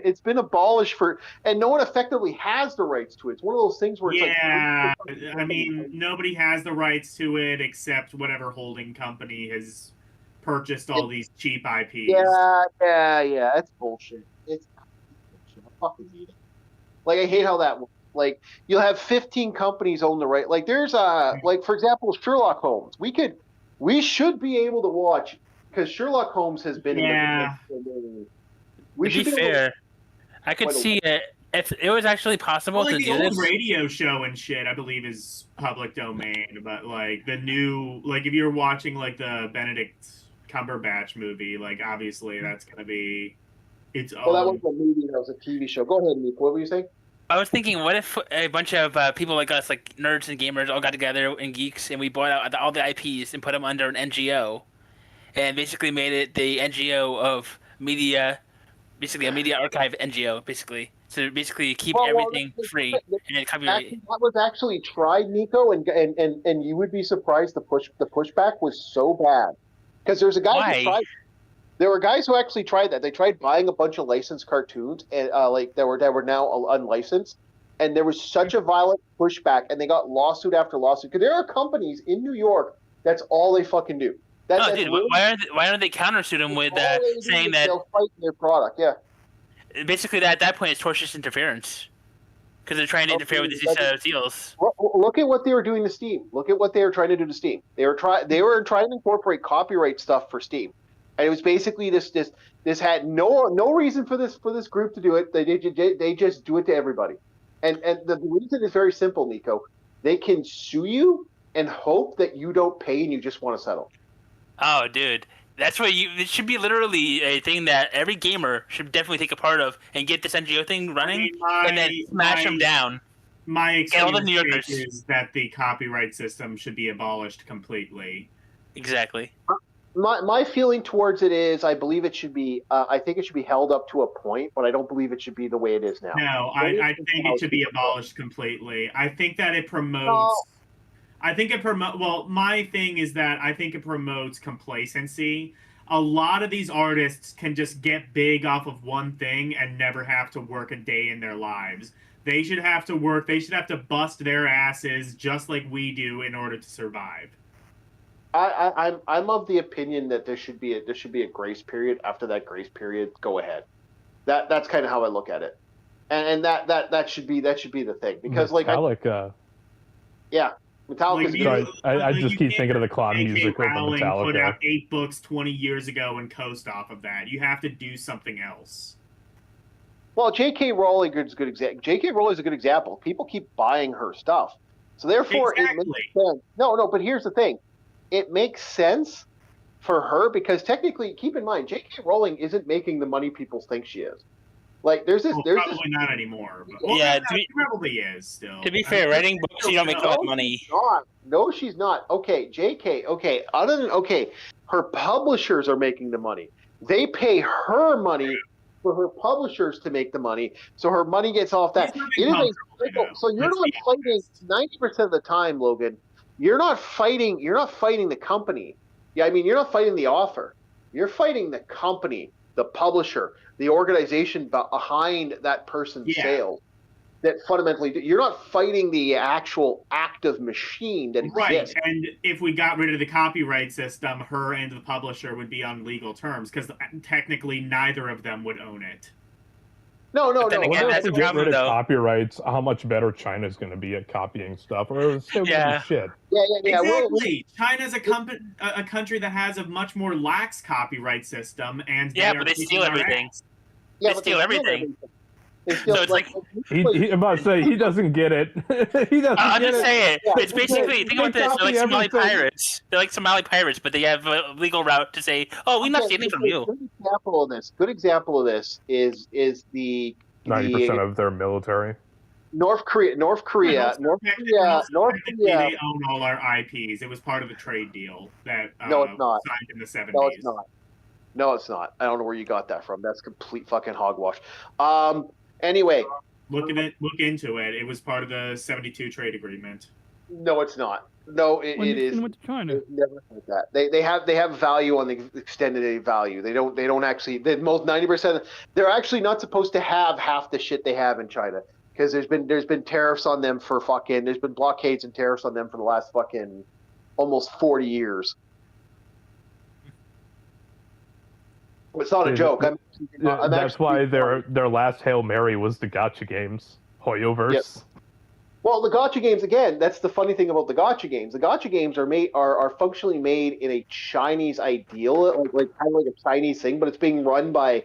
It's been abolished and no one effectively has the rights to it. It's one of those things where it's I mean, nobody has the rights to it except whatever holding company has purchased all these cheap IPs. Yeah. That's bullshit. It's bullshit. I fucking hate it. Like, I hate how that works. Like, you'll have 15 companies own the right. Like, there's like, for example, Sherlock Holmes. We should be able to watch, because Sherlock Holmes has been in the to be fair, I could see it. If it was actually possible to do this. The old radio show and shit, I believe, is public domain. But, like, the new, like, if you're watching, like, the Benedict Cumberbatch movie, like, obviously that's going to be its own. Well, that wasn't a movie, that was a TV show. Go ahead, Nick. What were you saying? I was thinking, what if a bunch of people like us, like nerds and gamers, all got together and geeks, and we bought out all the IPs and put them under an NGO, and basically made it the NGO of media, basically a media archive NGO, basically. So basically keep everything free and copyright. That was actually tried, Nico, and you would be surprised the pushback was so bad. Because there's a guy who tried. There were guys who actually tried that. They tried buying a bunch of licensed cartoons, and like that were now unlicensed, and there was such a violent pushback, and they got lawsuit after lawsuit. Because there are companies in New York that's all they fucking do. Dude, why don't they countersue them with saying that they'll fight their product? Yeah. Basically, at that point, it's tortious interference because they're trying to interfere with these deals. Look at what they were doing to Steam. Look at what they were trying to do to Steam. They were trying to incorporate copyright stuff for Steam. And it was basically this had no reason for this group to do it. They just do it to everybody. And the reason is very simple, Nico. They can sue you and hope that you don't pay and you just want to settle. Oh, dude. That's what you. It should be literally a thing that every gamer should definitely take a part of and get this NGO thing running, and then smash them down. My Get all the experience New Yorkers. is that the copyright system should be abolished completely. Exactly. My feeling towards it is I believe it should be I think it should be held up to a point, but I don't believe it should be the way it is now. No, I think it should be abolished completely. I think that it promotes. I think it promotes. Well, my thing is that I think it promotes complacency. A lot of these artists can just get big off of one thing and never have to work a day in their lives. They should have to work. They should have to bust their asses just like we do in order to survive. I'm of the opinion that there should be a grace period. After that grace period, go ahead. That's kind of how I look at it, and that should be the thing because Metallica. Metallica. I just keep thinking of the clown music with Metallica. Put out 8 books 20 years ago and coast off of that. You have to do something else. Well, J.K. Rowling is a good example. J.K. Rowling is a good example. People keep buying her stuff, so therefore it makes sense. No, but here's the thing. It makes sense for her because technically, keep in mind, J.K. Rowling isn't making the money people think she is. Like, probably not anymore. But, she probably is still. To be fair, writing books, you don't make a lot of money. No, she's not. Okay, J.K. Okay, her publishers are making the money. They pay her money for her publishers to make the money, so her money gets off that. So you're not fighting 90% of the time, Logan. You're not fighting the company. Yeah, I mean, you're not fighting the author. You're fighting the company, the publisher, the organization behind that person's sales. That fundamentally, you're not fighting the actual active machine that exists. Right, and if we got rid of the copyright system, her and the publisher would be on legal terms because technically neither of them would own it. No. Again, if we get rid of copyrights, how much better China's going to be at copying stuff, or it's still going to be shit. Yeah. Exactly. China's a country that has a much more lax copyright system, and but they steal everything. Yeah, they steal everything. So it's like I'm about to say he doesn't get it. He doesn't. I'm get just it. saying. It's basically think about this. They're like Somali pirates. They're like Somali pirates, but they have a legal route to say, "Oh, we're not stealing from you." Good example of this is the 90% of their military. North Korea. They own all our IPs. It was part of the trade deal that it's not. signed in the 70s. No, it's not. I don't know where you got that from. That's complete fucking hogwash. Anyway. Look into it. It was part of the 72 trade agreement. No, it's not. No, it is. Went to China. Never like that. They have value on the extended value. They don't actually. Most 90%. They're actually not supposed to have half the shit they have in China because there's been tariffs on them for fucking. There's been blockades and tariffs on them for the last fucking almost 40 years. It's not a joke. That's why their last Hail Mary was the Gacha games, Hoyoverse. Yep. Well, the Gacha games again. That's the funny thing about the Gacha games. The Gacha games are functionally made in a Chinese ideal, like kind of like a Chinese thing, but it's being run by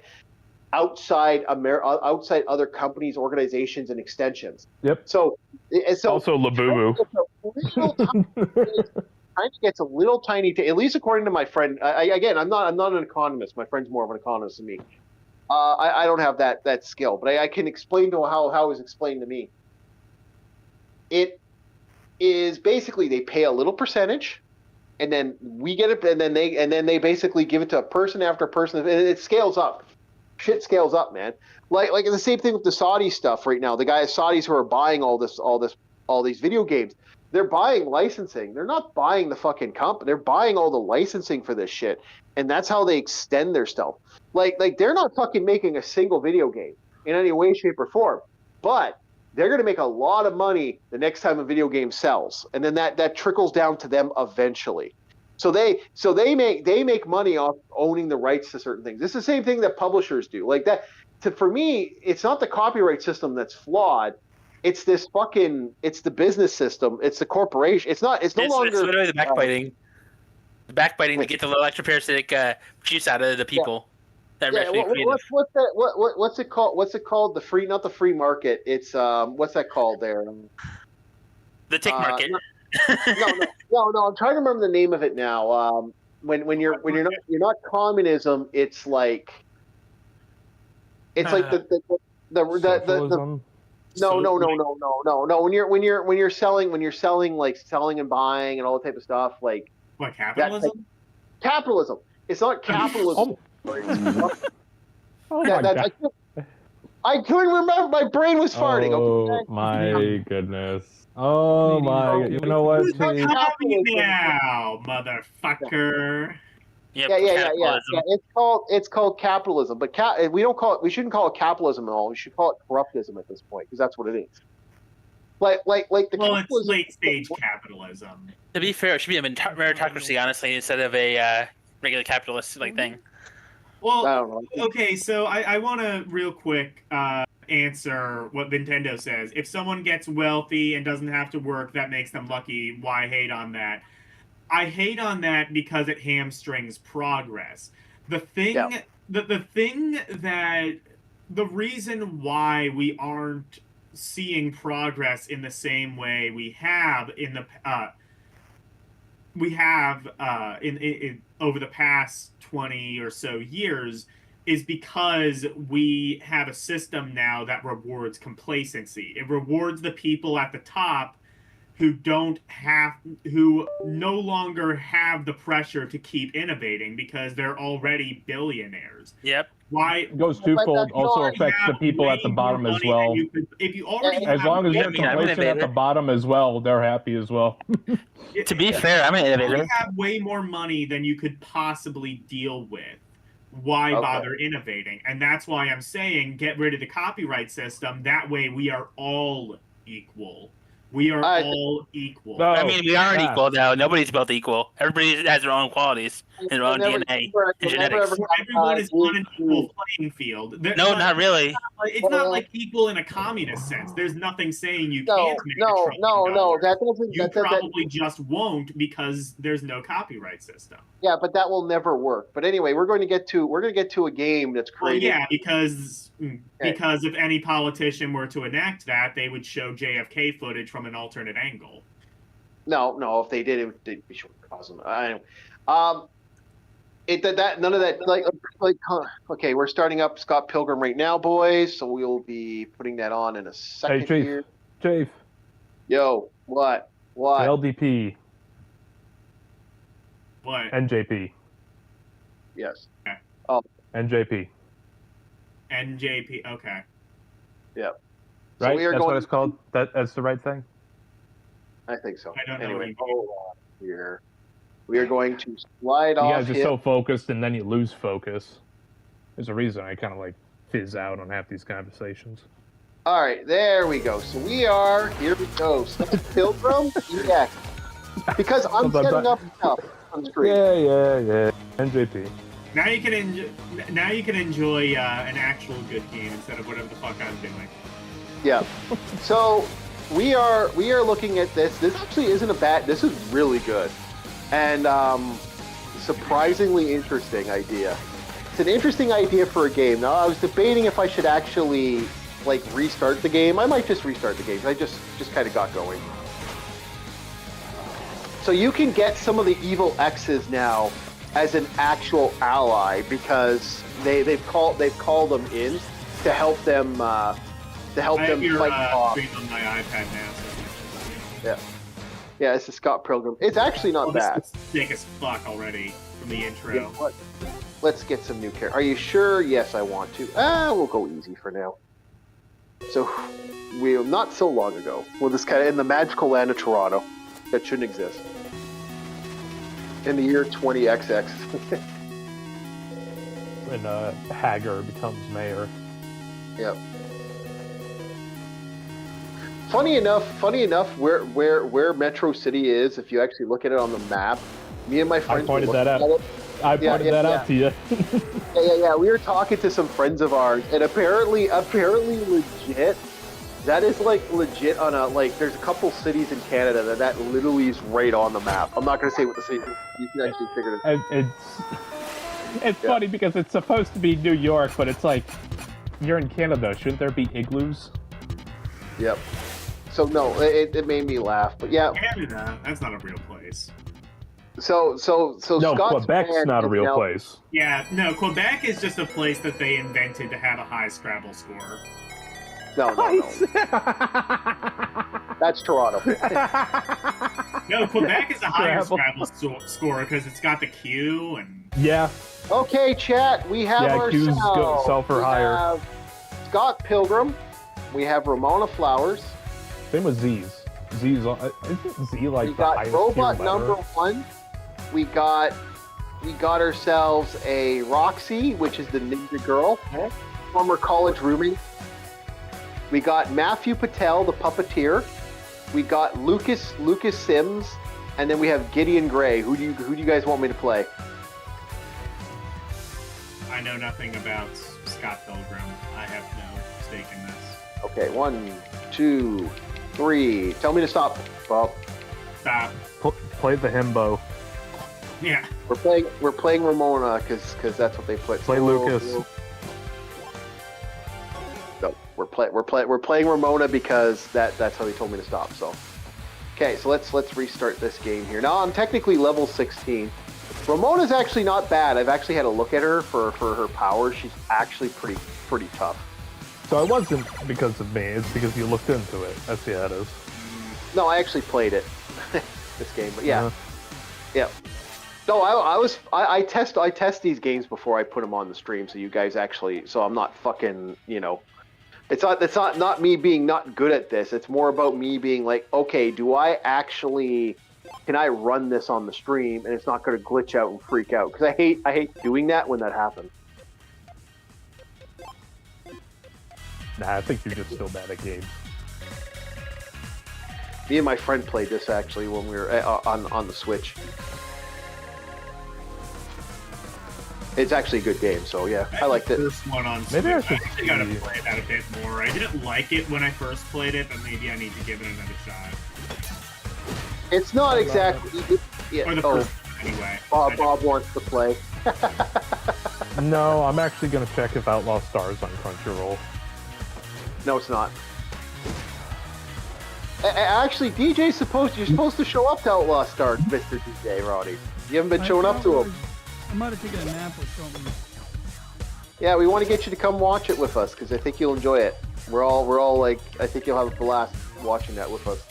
outside other companies, organizations, and extensions. Yep. So also Labubu. China gets a little tiny, at least according to my friend. I'm not an economist. My friend's more of an economist than me. I don't have that skill, but I can explain to how it was explained to me. It is basically they pay a little percentage, and then we get it, and then they basically give it to a person after person, and it scales up. Shit scales up, man. Like the same thing with the Saudi stuff right now. The Saudis who are buying all these video games. They're buying licensing. They're not buying the fucking company. They're buying all the licensing for this shit, and that's how they extend their stuff. Like they're not fucking making a single video game in any way, shape, or form, but they're going to make a lot of money the next time a video game sells, and then that trickles down to them eventually. So they make money off owning the rights to certain things. It's the same thing that publishers do. Like that. For me, it's not the copyright system that's flawed. It's the business system. It's the corporation. It's no longer. It's literally the backbiting. The backbiting to get the little extra parasitic juice out of the people. What's that? What's it called? What's it called? Not the free market. It's what's that called there? The tick market. No. I'm trying to remember the name of it now. when you're not communism, it's like the Socialism? no. When you're selling like selling and buying and all that type of stuff, like What, that capitalism? capitalism. It's not capitalism. Oh Yeah, my that's god. I couldn't remember. My brain was farting. Oh Okay. my goodness. Oh my. You know what, Who's Chief? happy now, motherfucker? Yep, Yeah. capitalism. It's called capitalism, but we shouldn't call it capitalism at all. We should call it corruptism at this point because that's what it is. Like the Well, it's capitalism. late stage capitalism. To be fair, it should be a meritocracy, honestly, instead of a regular capitalist like thing. Well, I don't know. okay, so I want to real quick answer what Nintendo says. If someone gets wealthy and doesn't have to work, that makes them lucky. Why hate on that? I hate on that because it hamstrings progress. The thing, the thing that the reason why we aren't seeing progress in the same way we have in the in over the past 20 or so years is because we have a system now that rewards complacency. It rewards the people at the top who no longer have the pressure to keep innovating because they're already billionaires. Yep. Why? It goes twofold. Also affects the people at the bottom as well. If you already As long as Yeah, you're I mean, I'm an complacent at the innovator. bottom as well, they're happy as well. To be fair, I'm an you innovator. have way more money than you could possibly deal with. Why bother innovating? And that's why I'm saying get rid of the copyright system. That way we are all equal. We are all equal. No. I mean, we aren't yeah. equal now. Nobody's built equal. Everybody has their own qualities and their own DNA and genetics. Everyone is on an equal playing field. No, not really. It's not like equal in a communist sense. There's nothing saying you can't make a No. $1 That doesn't. You that, probably just won't because there's no copyright system. yeah, but that will never work. But anyway, we're going to get to a game that's Well, created. yeah, because if any politician were to enact that, they would show JFK footage from an alternate angle. No. If they did, it'd be short cause them. None of that. Okay, we're starting up Scott Pilgrim right now, boys. So we'll be putting that on in a second Chief. here. Chief. Yo, what? LDP. What? NJP. Yes. NJP. NJP. Okay. Yep. Right? So we are That's going. what it's called? That's the right thing? I think so. I don't know Anyway, what you hold on here. We are going to slide You off guys are here. so focused and then you lose focus. There's a reason I kind of like fizz out on half these conversations. All right, there we go. So here we go. Scott Pilgrim? Yes. Because I'm setting up stuff on the screen. Yeah. NJP. Now you can enjoy an actual good game instead of whatever the fuck I'm doing. Yeah. So we are looking at this. This actually isn't a bad. This is really good, and surprisingly interesting idea. It's an interesting idea for a game. Now I was debating if I should actually like restart the game. I might just restart the game. I just kind of got going. So you can get some of the evil X's now as an actual ally because they've called them in to help them I have your fight off. screen on my iPad now. So Yeah, it's a Scott Pilgrim. It's actually not bad. This is sick as fuck already from the intro. Yeah, let's get some new characters. Are you sure? Yes, I want to. We'll go easy for now. So, not so long ago, this kind of in the magical land of Toronto, that shouldn't exist. In the year 20XX. When Hager becomes mayor. Yep. Funny enough, where Metro City is, if you actually look at it on the map, me and my friends I pointed were that out. looking at it. I pointed that out to you. Yeah. We were talking to some friends of ours, and apparently legit, that is like legit on a there's a couple cities in Canada that literally is right on the map. I'm not gonna say what the city is. You can actually figure it out. It's funny because it's supposed to be New York, but it's like you're in Canada. Shouldn't there be igloos? Yep. So no, it made me laugh, but yeah. Canada, that's not a real place. So No, Scott's Quebec's band not a is real now- place. Yeah, no, Quebec is just a place that they invented to have a high Scrabble score. No. That's Toronto. No, Quebec is a higher Scrabble. score because it's got the Q and. Yeah, Okay, chat. We have Yeah, Q's ourselves. sell for we higher. have Scott Pilgrim. We have Ramona Flowers. same with Z's. Z's, isn't Z like We the got highest Robot tier number letter? 1. We got ourselves a Roxy, which is the ninja girl, former college roommate. We got Matthew Patel, the puppeteer. We got Lucas Sims, and then we have Gideon Gray. Who do you guys want me to play? I know nothing about Scott Pilgrim. I have no stake in this. Okay, 1, 2, 3. Tell me to stop, Bob. Stop. Play the himbo. Yeah. We're playing Ramona because that's what they put. Play Lucas. No, we're playing Ramona because that's how they told me to stop. So, okay, so let's restart this game here. Now I'm technically level 16. Ramona's actually not bad. I've actually had a look at her for her powers. She's actually pretty tough. So it wasn't because of me, it's because you looked into it. That's yeah, it is. No, I actually played it this game, but yeah. Uh-huh. Yeah. No, I test these games before I put them on the stream, so you guys actually, so I'm not fucking, it's not me being not good at this. It's more about me being like, okay, can I run this on the stream and it's not going to glitch out and freak out? Because I hate doing that when that happens. Nah, I think you're just still bad at games. Me and my friend played this actually when we were on the Switch. It's actually a good game, so yeah, I liked it. First one on Switch. Maybe I I should actually gotta see. play that a bit more. I didn't like it when I first played it, but maybe I need to give it another shot. It's not exactly. Yeah. Or the Oh, first one, anyway. Bob wants to play. No, I'm actually gonna check if Outlaw Stars on Crunchyroll. No, it's not. Actually, you're supposed to show up to Outlaw Star, Mr. DJ Roddy. You haven't been showing up to him. I might have taken a nap or something. Yeah, we want to get you to come watch it with us because I think you'll enjoy it. We're all like, I think you'll have a blast watching that with us.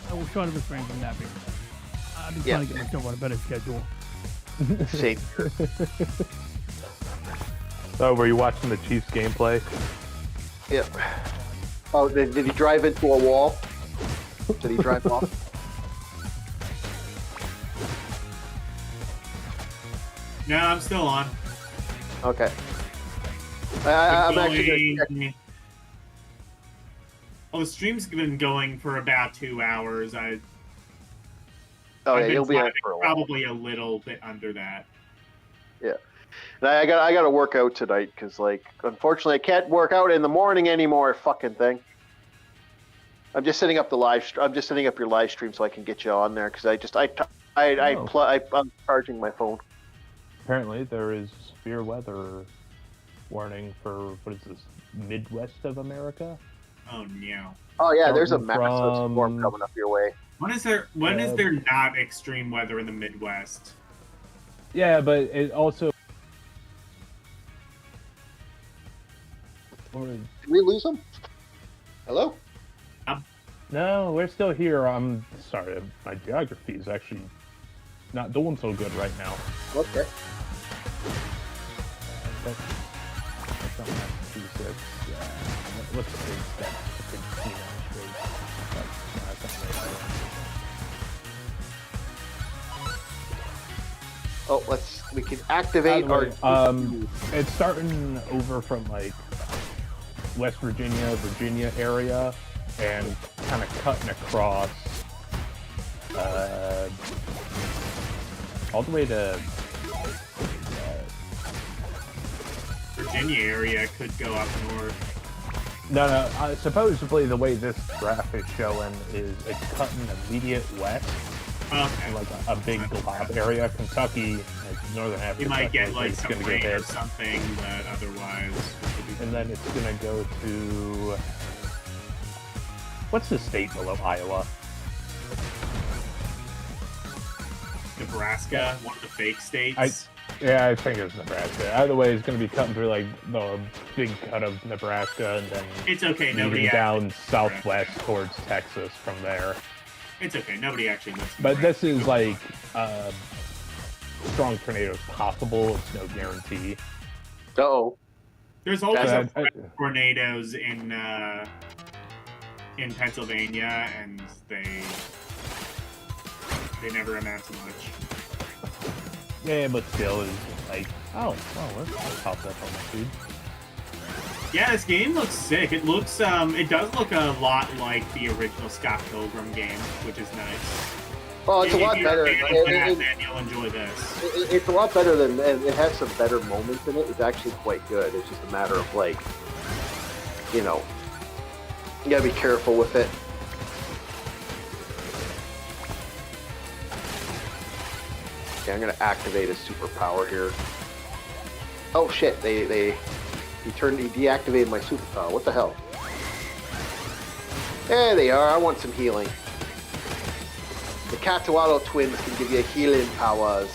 I will try to refrain from napping. I've been Yeah. trying to get myself on a better schedule. Same. Oh, were you watching the Chiefs gameplay? Yeah. Oh, did he drive into a wall? Did he drive off? No, I'm still on. Okay. I'm actually gonna check. Well, the stream's been going for about 2 hours. Oh I've yeah, been you'll be on driving for a while. probably a little bit under that. And I got to work out tonight because, like, unfortunately, I can't work out in the morning anymore. Fucking thing. I'm just setting up I'm just setting up your live stream so I can get you on there because I'm charging my phone. Apparently, there is severe weather warning for what is this, Midwest of America? Oh no. Oh yeah, there's a Starting massive storm from- coming up your way. When is there not extreme weather in the Midwest? Yeah, but it also. Did we lose them? Hello? No, we're still here. I'm sorry, my geography is actually not doing so good right now. Okay. That's not Massachusetts. What's the big step? The big Kenai state. That's not right. Oh, we can activate By our. the way, it's starting over from like West Virginia area, and kind of cutting across all the way to Virginia area could go up north. no. Supposedly the way this graph is showing is it's cutting immediate west, Okay. like a big glob area. Kentucky, like northern half. We might get like it's some gonna rain get or hit. something, but otherwise. And then it's gonna go to What's the state below Iowa? Nebraska, one of the fake states. I think it's Nebraska. Either way, it's going to be cutting through like the big cut of Nebraska and then It's okay. Nobody moving down actually southwest towards Texas from there. It's okay. Nobody actually lives. in But this Nebraska. is like strong tornadoes possible. It's no guarantee. Uh-oh. There's always That's- tornadoes in Pennsylvania, and they never amount to much. Yeah, but still, is like, oh, that popped up on my feed. Yeah, this game looks sick. It looks it does look a lot like the original Scott Pilgrim game, which is nice. Well, it's a lot If you're better. a fan of that, then you'll enjoy this. It's a lot better than, and it has some better moments in it. It's actually quite good. It's just a matter of like, you know, you gotta be careful with it. Okay, I'm gonna activate a superpower here. Oh shit! He deactivated my superpower. What the hell? There they are. I want some healing. The Catuado twins can give you healing powers.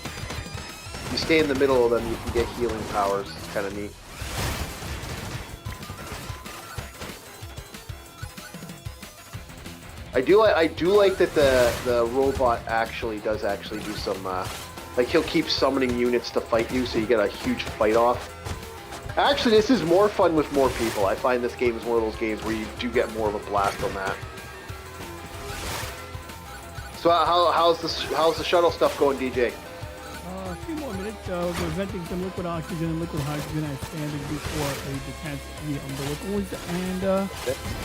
If you stay in the middle of them, you can get healing powers. It's kind of neat. I do like that the robot actually does do some like he'll keep summoning units to fight you, so you get a huge fight off. Actually, this is more fun with more people. I find this game is one of those games where you do get more of a blast on that. So how's the shuttle stuff going, DJ? A few more minutes. We're venting some liquid oxygen and liquid hydrogen as standard before a detach the umbilicals, and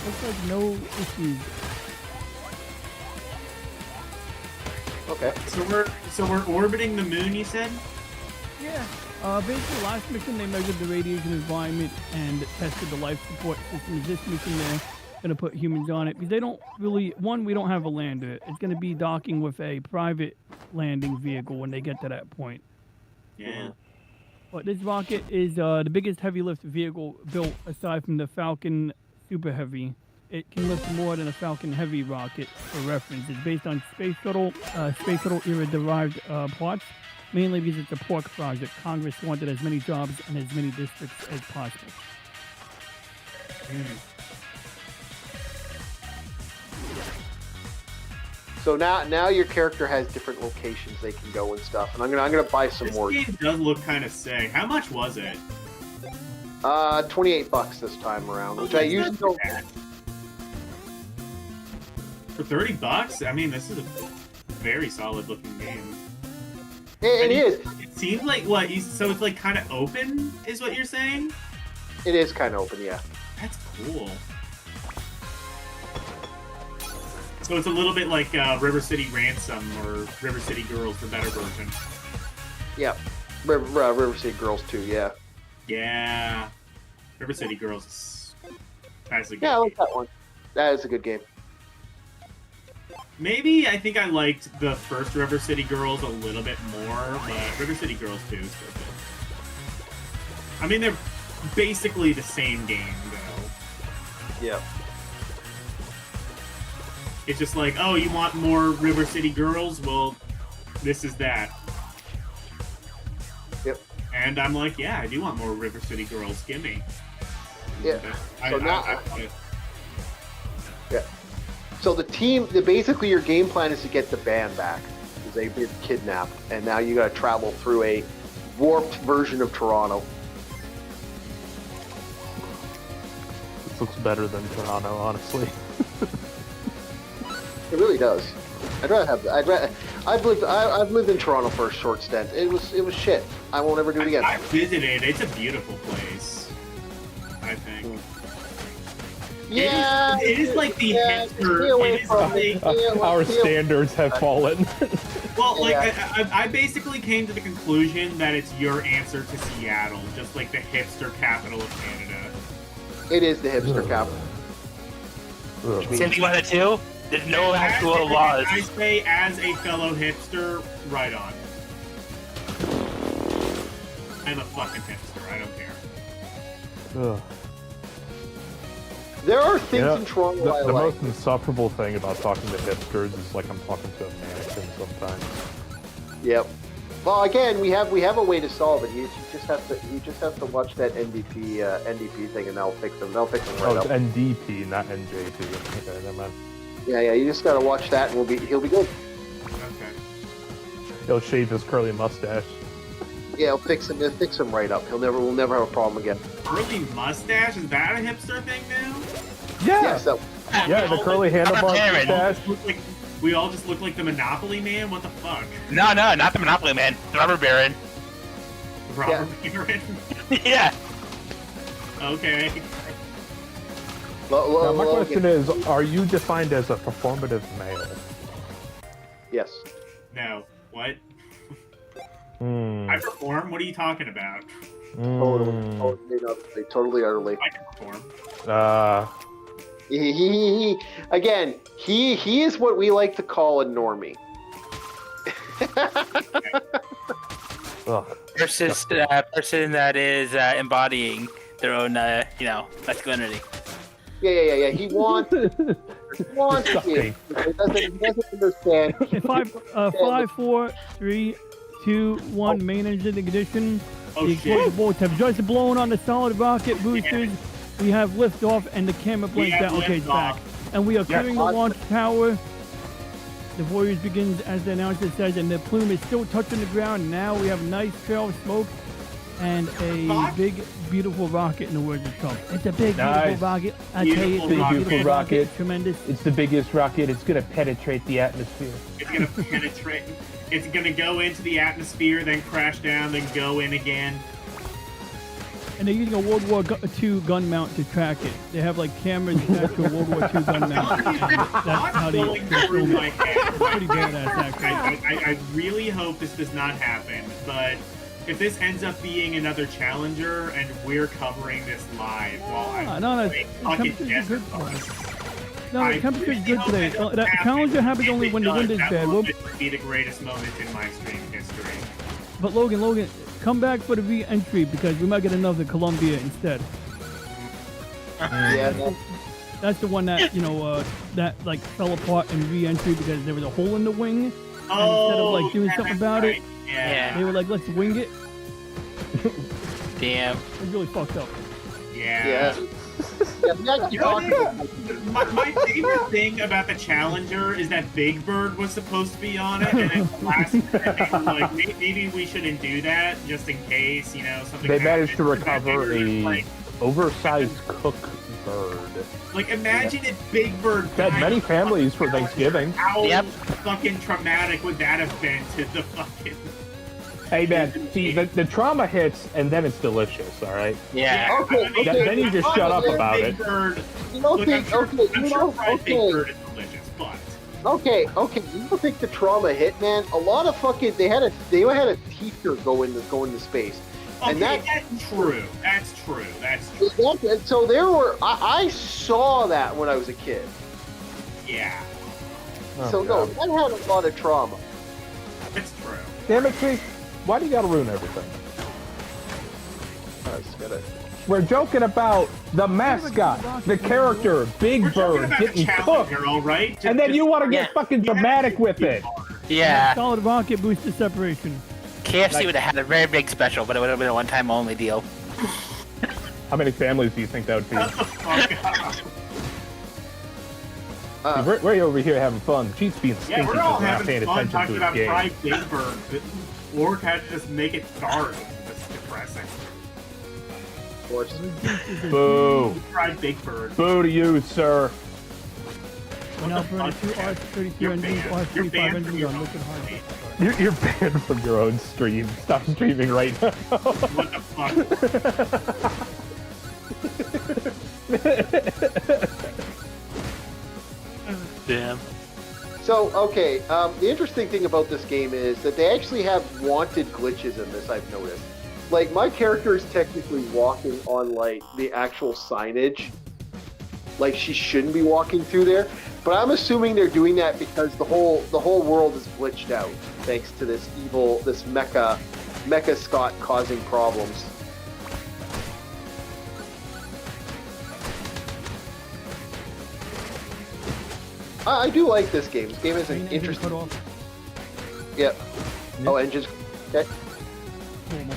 looks like no issues. Okay. So we're orbiting the moon, you said? Yeah. Basically, last mission they measured the radiation environment and tested the life support systems. This mission they're gonna put humans on it because they don't really. One, we don't have a lander. It's gonna be docking with a private landing vehicle when they get to that point. Yeah. But this rocket is the biggest heavy lift vehicle built aside from the Falcon Super Heavy. It can lift more than a Falcon Heavy rocket. For reference, it's based on space shuttle era derived parts. Mainly because it's a pork project. Congress wanted as many jobs in as many districts as possible. So now your character has different locations they can go and stuff, and I'm gonna buy some This more. game does look kind of sick. How much was it? $28 this time around, which I usually don't. For $30? I mean, this is a very solid looking game. It is. It seems like what? So it's like kind of open, is what you're saying? It is kind of open, yeah. That's cool. So it's a little bit like River City Ransom or River City Girls, the better version. Yeah. River City Girls 2, yeah. Yeah. River City Girls is... That's a good Yeah, I like game. that one. That is a good game. Maybe I think I liked the first River City Girls a little bit more, but River City Girls 2 is still good. I mean, they're basically the same game, though. Yeah. It's just like, oh, you want more River City Girls? Well, this is that. Yep. And I'm like, yeah, I do want more River City Girls. Gimme. Yeah. I, So I- now- I- Yeah. So basically your game plan is to get the band back because they've been kidnapped, and now you got to travel through a warped version of Toronto. This looks better than Toronto, honestly. It really does. I'd rather I've lived in Toronto for a short stint. It was shit. I won't ever do it again. I visited. It's a beautiful place, I think. Yeah. It is like the yeah, hipster. stay away It is from like, it. Stay away- Our stay away- standards have fallen. well, like Yeah. I basically came to the conclusion that it's your answer to Seattle, just like the hipster capital of Canada. It is the hipster capital. Same thing about it too. There's no actual laws. I say, as a fellow hipster, right on. I'm a fucking hipster. I don't care. Ugh. There are things in Toronto the I like. most insufferable thing about talking to hipsters is like I'm talking to a mannequin sometimes. Yep. Well, again, we have a way to solve it. You just have to watch that NDP thing, and that'll fix them. They'll fix them right Oh, up. it's NDP, not NJP. Okay, never mind. Yeah. You just gotta watch that, and he'll be good. Okay. He'll shave his curly mustache. Yeah, he'll fix him. He'll fix him right up. We'll never have a problem again. Curly mustache? Is that a hipster thing now? Yeah. Yes. That, Yeah, the curly handlebar Karen. mustache. We all just look like the Monopoly Man? What the fuck? No, not the Monopoly Man. The Rubber Baron. Robert Baron? Yeah. Okay. Now, my question is, are you defined as a performative male? Yes. No. What? Hmm. I perform? What are you talking about? Totally, utterly. I can perform. Again, he is what we like to call a normie. Versus person that is embodying their own, masculinity. Yeah. He wants it. He doesn't understand. Five, 4, 3, 2, 1. Main engine ignition. Oh, The shit. explosive bolts have just blown on the solid rocket boosters. We have liftoff, and the camera blinks have out. Okay, it's liftoff. back. And we are clearing the launch tower. The Warriors begins as the announcer says, and the plume is still touching the ground. Now we have a nice trail of smoke and a big, beautiful rocket in the words of Trump. It's a big, beautiful rocket. I tell you, it's a Beautiful beautiful rocket. Tremendous. It's the biggest rocket. It's gonna penetrate the atmosphere. It's gonna penetrate. It's gonna go into the atmosphere, then crash down, then go in again. And they're using a World War II gun mount to track it. They have like cameras attached to a World War II gun mount. That's how they going through film my it. head. Pretty badass, actually. I really hope this does not happen, but if this ends up being another Challenger and we're covering this live while I'm No, playing the fucking temperature's good. Jessica. No, the temperature's good today. That Challenger happens only when the wind is bad. That Well, would be the greatest moment in my stream history. but Logan, come back for the re-entry because we might get another Columbia instead. Yeah. That's the one that, that like fell apart in re-entry because there was a hole in the wing. Oh, instead of like doing something about it, Yeah. they were like, let's wing it. Damn. It was really fucked up. Yeah. My favorite thing about the Challenger is that Big Bird was supposed to be on it, and then the last minute they were like, maybe we shouldn't do that just in case, something. They managed to happens. recover a Like, oversized cook bird. like, imagine if Big Bird Fed died. many families for Thanksgiving. How Yep. fucking traumatic would that have been to the fucking? Hey man, see the trauma hits and then it's delicious. All right. Yeah. Okay. Then you just shut up about Big it. Bird. You don't Look, I'm think? sure, Okay. I'm You sure don't. fried Big Okay. Bird is delicious, but. Okay. You don't think the trauma hit, man? A lot of fucking they had a teacher go into space. Okay, And that- that's true. That's true. And so there were. I saw that when I was a kid. Yeah, Oh, So no, God. that had a lot of trauma. it's true. Damn it, Chris. Why do you gotta ruin everything? I just gotta. We're joking about the mascot, the character, Big We're talking Bird, about getting the cooked, Challenger, all right? Just- and then you want to yeah. get fucking dramatic with it. Yeah. Solid rocket booster separation. KFC would have had a very big special, but it would have been a one-time only deal. How many families do you think that would feed? Shut the fuck up. We're over here having fun. Cheats being stinky Yeah, we're all because we're not having paying fun attention talking to about his game. fried Big Bird. Orc had to just make it dark. That's depressing. Of course. Boo. Fried Big Bird. Boo to you, sir. We're now burning 2 R32 You're engines, banned. You're R35 banned from engines your on own liquid hard. stream. You're banned from your own stream. Stop streaming right now. What the fuck? Damn. So okay, the interesting thing about this game is that they actually have wanted glitches in this. I've noticed. Like my character is technically walking on like the actual signage. Like she shouldn't be walking through there, but I'm assuming they're doing that because the whole world is glitched out thanks to this mecha Scott causing problems. I do like this game. This game is an Main engine interesting. cut off. Yep. Oh, engines. Okay. Normal.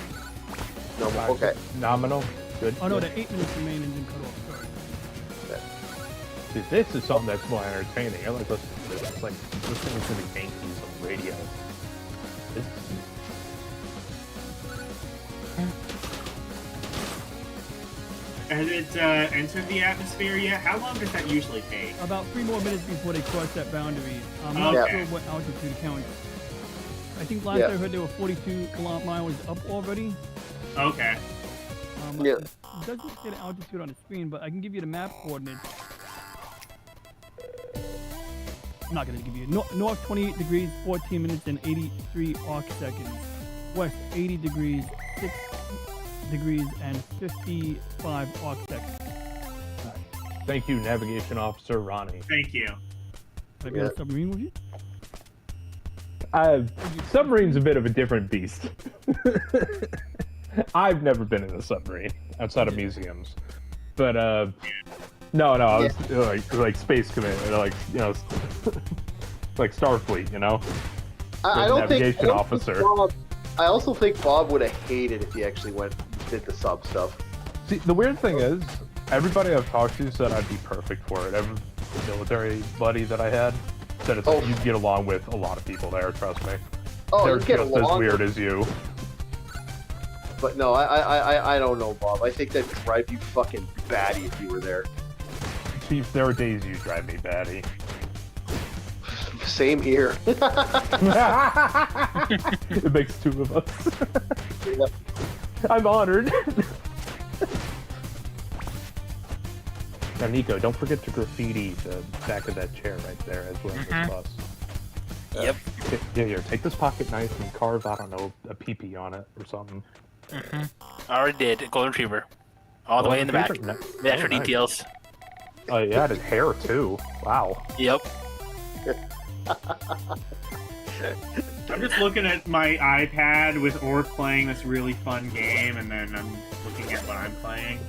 No. Okay. Nominal. Good. Oh no, the 8 minutes the main engine cut off. Sorry. See, this is something that's more entertaining. I like listening to this. It's like listening to the Yankees on radio. This Has it entered the atmosphere yet? How long does that usually take? About 3 more minutes before they cross that boundary. I'm not sure what altitude counts. I think last I heard they were 42 miles up already. Okay. Yeah. It doesn't say the altitude on the screen, but I can give you the map coordinates. I'm not going to give you. North 28 degrees, 14 minutes, and 83 arc seconds. West 80 degrees, 6 degrees, and 55 arc seconds. Thank you, Navigation Officer Ronnie. Thank you. I got a submarine with you? Submarine's a bit of a different beast. I've never been in a submarine outside of museums, but no, I was like Space Command, like like Starfleet, I don't think navigation officer. I also think Bob would have hated if he actually did the sub stuff. See, the weird thing is, everybody I've talked to said I'd be perfect for it. Every military buddy that I had said it's like you'd get along with a lot of people there. Trust me. Oh, they're you get just as along weird as you. But no, I don't know, Bob. I think that'd drive you fucking batty if you were there. Chief, there are days you drive me batty. Same here. It makes 2 of us. I'm honored. Now, Nico, don't forget to graffiti the back of that chair right there as well as the bus. Yep. Here, take this pocket knife and carve, I don't know, a pee-pee on it or something. I already did. Golden Retriever. All the way in the back. The extra details. Oh, yeah, his hair, too. Wow. Yep. I'm just looking at my iPad with Orb playing this really fun game, and then I'm looking at what I'm playing.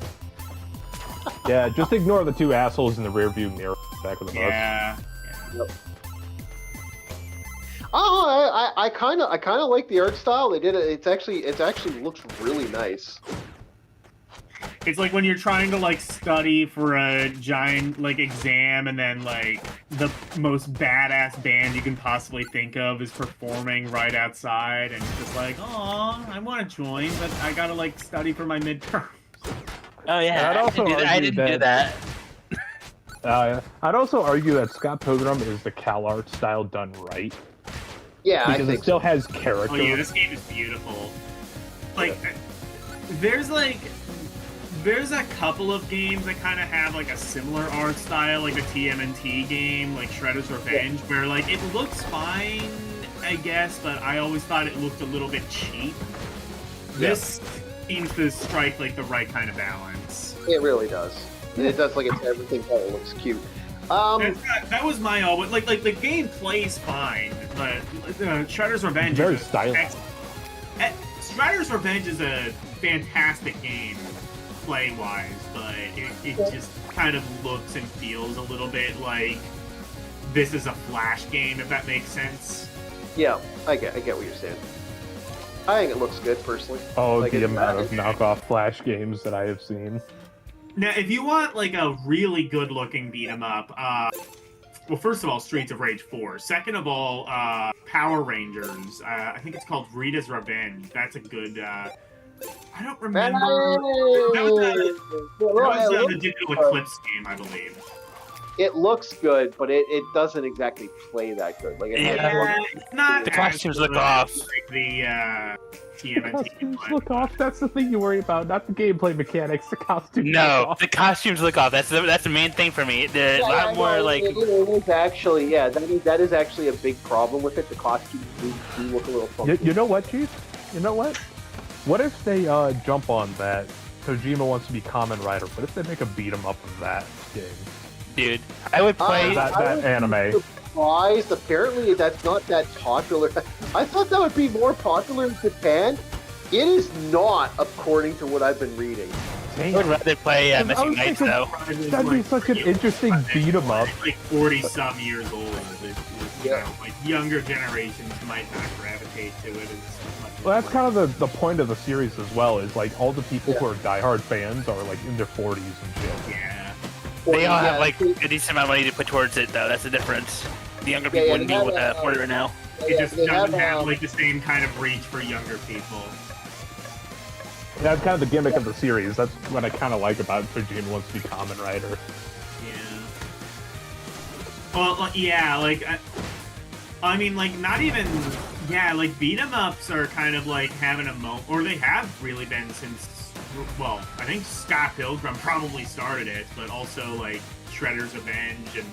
Yeah, just ignore the 2 assholes in the rearview mirror back of the bus. Yeah. Yep. Oh, I kind of like the art style. They did it. It actually looks really nice. It's like when you're trying to like study for a giant like exam, and then like the most badass band you can possibly think of is performing right outside, and it's just like, oh, I want to join, but I gotta like study for my midterm. Oh yeah, I didn't do that. I'd also argue that Scott Pilgrim is the Cal Art style done right. Yeah, because I think it still has character. Oh yeah, this game is beautiful. Like, there's a couple of games that kind of have like a similar art style, like the TMNT game, like Shredder's Revenge, where like it looks fine, I guess, but I always thought it looked a little bit cheap. This seems to strike like the right kind of balance. It really does. It does like it's everything, but it looks cute. That was my always like the game plays fine, but Shredder's Revenge very is stylish. Shredder's Revenge is a fantastic game play wise, but it just kind of looks and feels a little bit like this is a Flash game, if that makes sense. Yeah, I get what you're saying. I think it looks good personally. Oh, like the amount of knockoff Flash games that I have seen. Now, if you want like a really good-looking beat 'em up, well, first of all, Streets of Rage 4. Second of all, Power Rangers. I think it's called Rita's Revenge. That's a good. I don't remember. That was the Digital Eclipse game, I believe. It looks good, but it doesn't exactly play that good. Like it's not. The costumes look off. Like the TMNT. Costumes look off. That's the thing you worry about, not the gameplay mechanics. The costumes. No, look off. the costumes look off. That's the main thing for me. They're a lot more like. It is actually, that is actually a big problem with it. The costumes do look a little funky. You know what, Chief? You know what? What if they jump on that? Kojima wants to be Kamen Rider. What if they make a beat 'em up of that game? Dude, I would play that anime. Surprised. Apparently, that's not that popular. I thought that would be more popular in Japan. It is not, according to what I've been reading. I would rather play I Missing was Nights thinking- though. That'd be such an interesting beat 'em up. It's like 40-some years old. You Yeah. know, like younger generations might not gravitate to it as much. Well, that's kind of the point of the series as well. Is like all the people who are diehard fans are like in their 40s and shit. Yeah. They all have Yeah, like a decent amount of money to put towards it though. That's the difference. The younger Yeah, people yeah, wouldn't they be have, for it right now. It just they doesn't have, have like the same kind of reach for younger people. That's kind of the gimmick of the series. That's what I kind of like about Kojima wants to be Kamen Rider. Yeah. Well, yeah, like, I mean, like, not even, yeah, like, beat 'em ups are kind of like having a moment, or they have really been since, well, I think Scott Pilgrim probably started it, but also, like, Shredder's Revenge and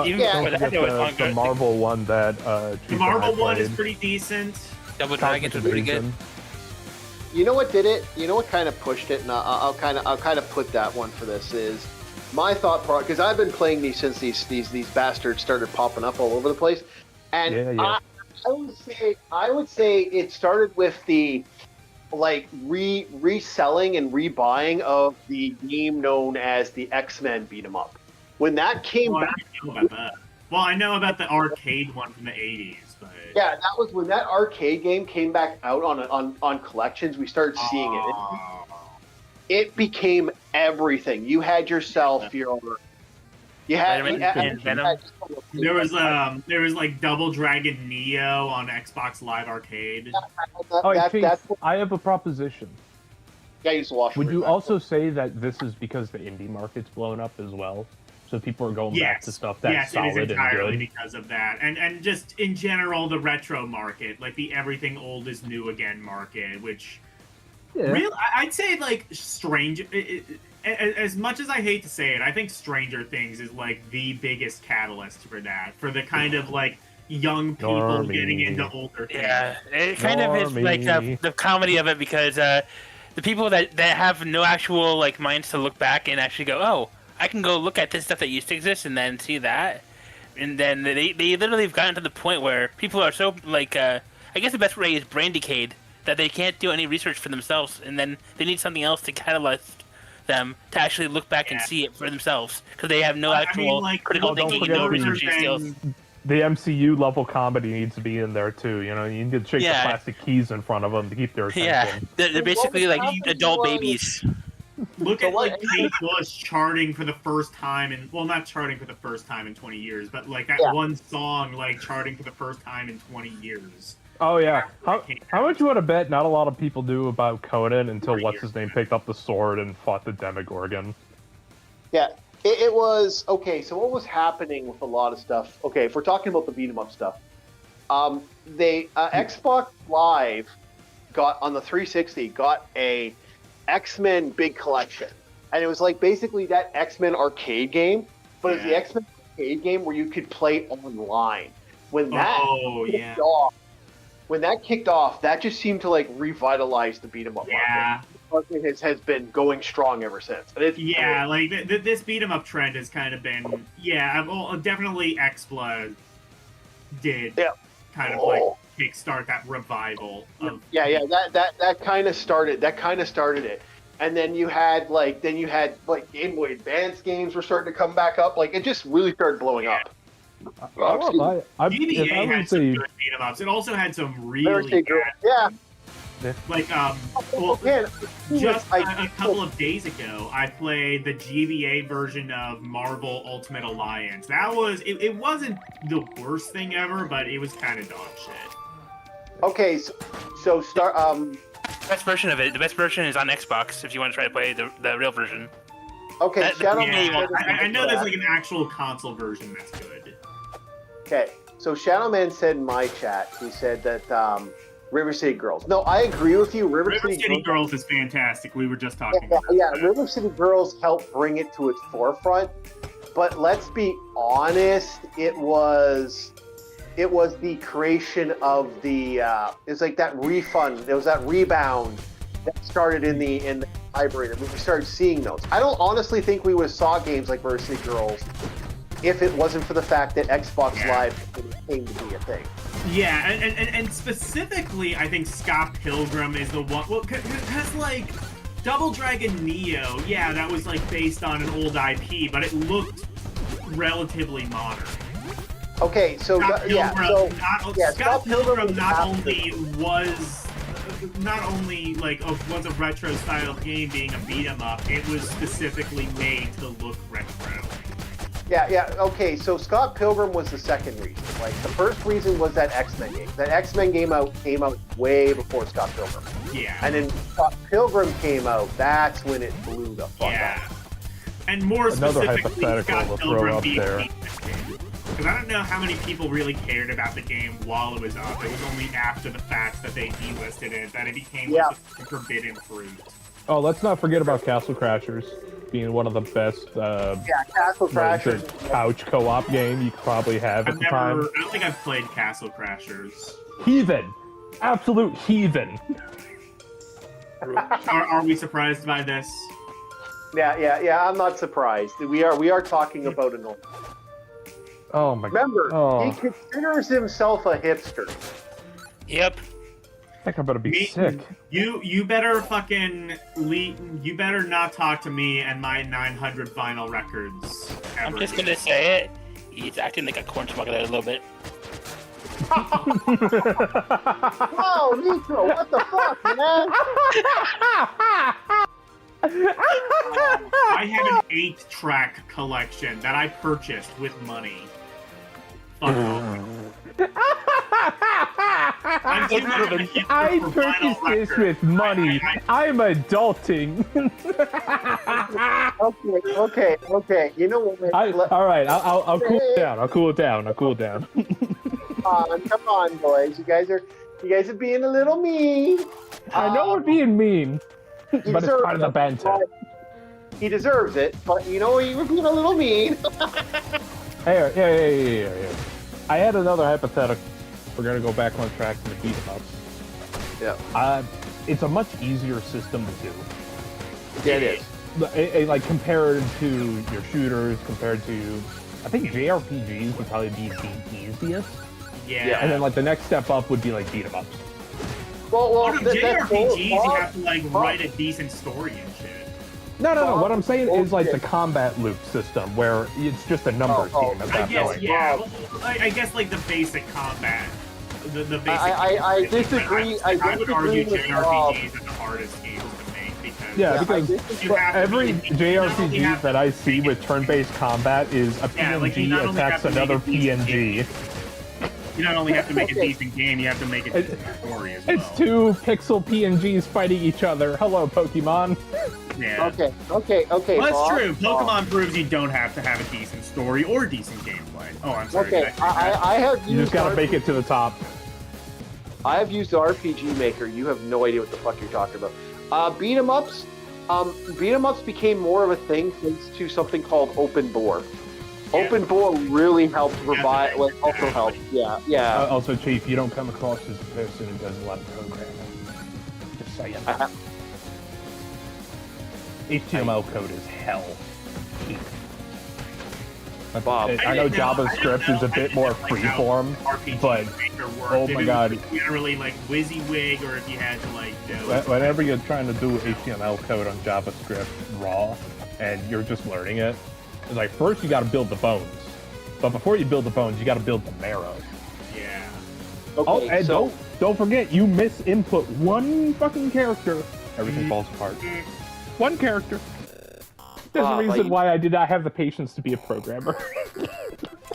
Even Yeah. Don't before that, forget it was the longer. Marvel one that the Chief Marvel and I one is played. pretty decent. Double Cosmic Dragons was pretty good. Invasion. You know what did it? You know what kind of pushed it? And I'll kind of put that one for this is my thought part because I've been playing these since these bastards started popping up all over the place, and Yeah. I would say it started with the like reselling and rebuying of the game known as the X-Men beat 'em up. When that came Well, I back, don't know about that. Well, I know about the arcade one from the 80s, but... yeah, that was when that arcade game came back out on collections. We started seeing it. Oh. It became everything. You had yourself your. You had, Spider-Man you had- and Venom. There was like Double Dragon Neo on Xbox Live Arcade. Oh, that, Chase, that's what I have a proposition. I used to watch. Would way you back. also say that this is because the indie market's blown up as well? So people are going back Yes, to stuff that's yes, it solid is and entirely good. because of that, and just in general the retro market, like the everything old is new again market, which I'd say like as much as I hate to say it, I think Stranger Things is like the biggest catalyst for that, for the kind of like young people Normie. getting into older things. Yeah, it kind of is like Normie. the comedy of it because the people that have no actual like minds to look back and actually go, oh, I can go look at this stuff that used to exist and then see that, and then they literally have gotten to the point where people are so like I guess the best way is brain decayed that they can't do any research for themselves, and then they need something else to catalyze them to actually look back and see it for themselves because they have no actual critical don't thinking forget and no the- research skills. The MCU level comedy needs to be in there too. You know, you need to shake Yeah. the plastic keys in front of them to keep their attention. Yeah, they're basically like adult was- babies. Look So at what- like Kate Bush charting for the first time in, well, not charting for the first time in 20 years, but like that Yeah. one song like charting for the first time in 20 years. Oh yeah. How much you want to bet not a lot of people knew about Conan until what's his name picked up the sword and fought the Demogorgon? Yeah, it was okay. So what was happening with a lot of stuff? Okay, if we're talking about the beat 'em up stuff, Xbox Live got on the 360 got a X-Men big collection, and it was like basically that X-Men arcade game, but it's the Yeah. X-Men arcade game where you could play online. When that Oh yeah, kicked off, when that kicked off, that just seemed to like revitalize the beat 'em up yeah, market. It has been going strong ever since. And it's yeah. Like this beat 'em up trend has kind of been, yeah. Well, definitely XBLA did Yeah. kind of Oh. like kickstart that revival of Yeah, that kind of started it, and then you had like Game Boy Advance games were starting to come back up. Like it just really started blowing up. I DBA would had some say good beat 'em ups. It also had some Never really say girl. bad, Yeah, like well, man, just I- a couple of days ago, I played the GBA version of Marvel Ultimate Alliance. That was it wasn't the worst thing ever, but it was kind of dog shit. Okay, so start. The best version of it. The best version is on Xbox if you want to try to play the real version. Okay, That- Shadow yeah, Man. you said- I know there's like an actual console version that's good. Okay, so Shadow Man said in my chat, he said that River City Girls. No, I agree with you. River City Girls. Girls is fantastic. We were just talking Yeah, about yeah, that. River City Girls helped bring it to its forefront. But let's be honest, it was the creation of the it's like that refund. There was that rebound that started in the hybrid, and we started seeing those. I don't honestly think we would have saw games like River City Girls if it wasn't for the fact that Xbox Yeah. Live came to be a thing. Yeah, and specifically, I think Scott Pilgrim is the one. Well, because like Double Dragon Neo, yeah, that was like based on an old IP, but it looked relatively modern. Okay, so Scott Scott Pilgrim was not after. only was a retro style game being a beat 'em up, it was specifically made to look retro. Yeah. Okay, so Scott Pilgrim was the second reason. Like the first reason was that X-Men game. That X-Men game came out way before Scott Pilgrim. Yeah. And then Scott Pilgrim came out. That's when it blew the fuck up. And more Another specifically, hypothetical Scott to throw Pilgrim up being there. because I don't know how many people really cared about the game while it was up. It was only after the fact that they delisted it that it became like the forbidden fruit. Oh, let's not forget about Castle Crashers being one of the best Castle Crashers. couch co-op game you could probably have at the time. I don't think I've played Castle Crashers. Heathen! Absolute heathen! Are we surprised by this? Yeah. I'm not surprised. We are talking about an old. Oh my god. Remember, he considers himself a hipster. Yep. I think I'm gonna be sick. You better you better not talk to me and my 900 vinyl records. I'm just gonna say it. He's acting like a corn smuggler a little bit. Whoa, Nitro, what the fuck, man? I have an 8-track collection that I purchased with money. Fuck off. I purchased this with money. I'm adulting. Okay. You know what? All right, I'll cool it down. I'll cool it down. Come on, boys. You guys are being a little mean. I know we're being mean, but it's part of the banter. He deserves it, but you know you were being a little mean. Hey. I had another hypothetical. We're gonna go back on track to the beat 'em ups. Yeah. It's a much easier system to do. Yeah, it is. Like compared to your shooters, compared to, I think JRPGs would probably be the easiest. Yeah. And then like the next step up would be like beat 'em ups. Well, JRPGs, you have to like write a decent story and shit. No. What I'm saying is like the combat loop system where it's just a numbers game at that point. I guess like the basic combat. The basic. I disagree. I would argue with JRPGs are the hardest games to make because because you have to every be- JRPG that I see with turn-based combat is a PNG attacks another PNG. You not only have to make a decent game, you have to make a decent story as well. It's two pixel PNGs fighting each other. Hello, Pokemon. Yeah. Okay. Well, that's Bob. true. Pokemon proves you don't have to have a decent story or decent gameplay. Oh, I'm sorry. Okay, I have used. You just gotta make it to the top. I have used RPG Maker. You have no idea what the fuck you're talking about. Beat 'em ups. Beat 'em ups became more of a thing thanks to something called Open Boar. Yeah. Open Boar really helped provide. Yeah, Also helped. Yeah. Also, Chief, you don't come across as a person who does a lot of programming. Just saying. HTML code is hell. Bob, I know JavaScript is a bit more freeform, but oh my god. If you had really like WYSIWYG or if you had to like whenever you're trying to do HTML code on JavaScript raw and you're just learning it, it's like first you got to build the bones, but before you build the bones, you got to build the marrow. Yeah. Okay, and so don't forget, you misinput one fucking character, everything falls apart. One character. There's a reason why I did not have the patience to be a programmer.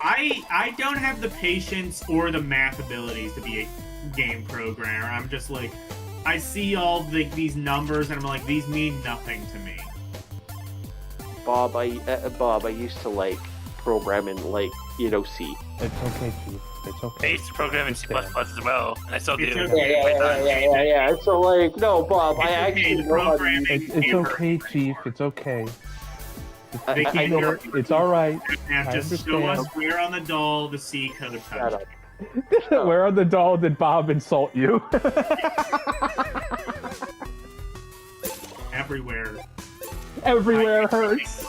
I don't have the patience or the math abilities to be a game programmer. I'm just like, I see all these numbers and I'm like, these mean nothing to me. Bob, I used to like program in like C. It's okay, Chief. It's okay. I used to program in C++ as well, and I still do. Yeah. So like, no, Bob, I actually know how to use it. It's okay, Chief. It's okay. I It's all right. Just show us where on the doll the C code touched. Where on the doll did Bob insult you? Everywhere. Everywhere hurts.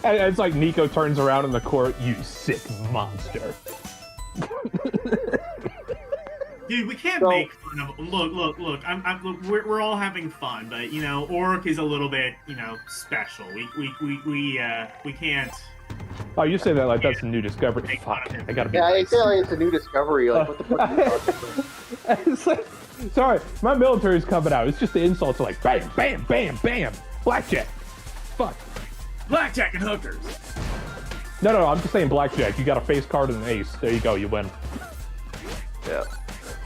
And it's like Nico turns around in the court, you sick monster. Dude, we can't So- make fun of. Look. Look, we're all having fun, but you know, Oric is a little bit, you know, special. We can't. Oh, you say that like that's a new discovery. Fuck, I gotta be Yeah, I nice. say like it's a new discovery. Like, what the fuck are you talking about? It's like, sorry, my military's coming out. It's just the insults are like bam, bam, bam, bam, blackjack. Fuck. Blackjack and hookers. No, I'm just saying blackjack. You got a face card and an ace. There you go, you win. Yeah.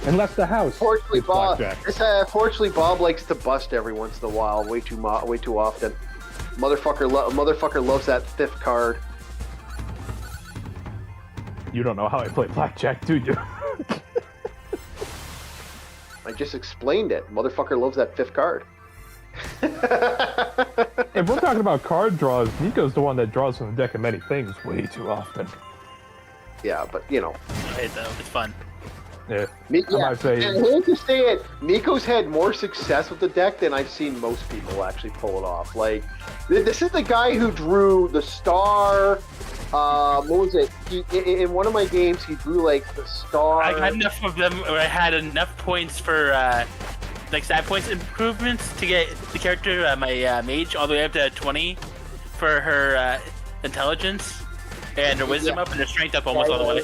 Unless the house. Fortunately, is Bob. blackjack. Fortunately, Bob likes to bust every once in a while, way too often. Motherfucker loves that fifth card. You don't know how I play blackjack, do you? I just explained it. Motherfucker loves that fifth card. If we're talking about card draws, Nico's the one that draws from the deck of many things way too often. Yeah, but you know. Right, though. It's fun. Yeah. Yeah, I might say, and I hate to say it, Nico's had more success with the deck than I've seen most people actually pull it off. Like, this is the guy who drew the star. What was it? In one of my games, he drew like the star. I got enough of them, or I had enough points for like stat points improvements to get the character, my mage, all the way up to 20 for her intelligence and her wisdom up and her strength up almost all the way.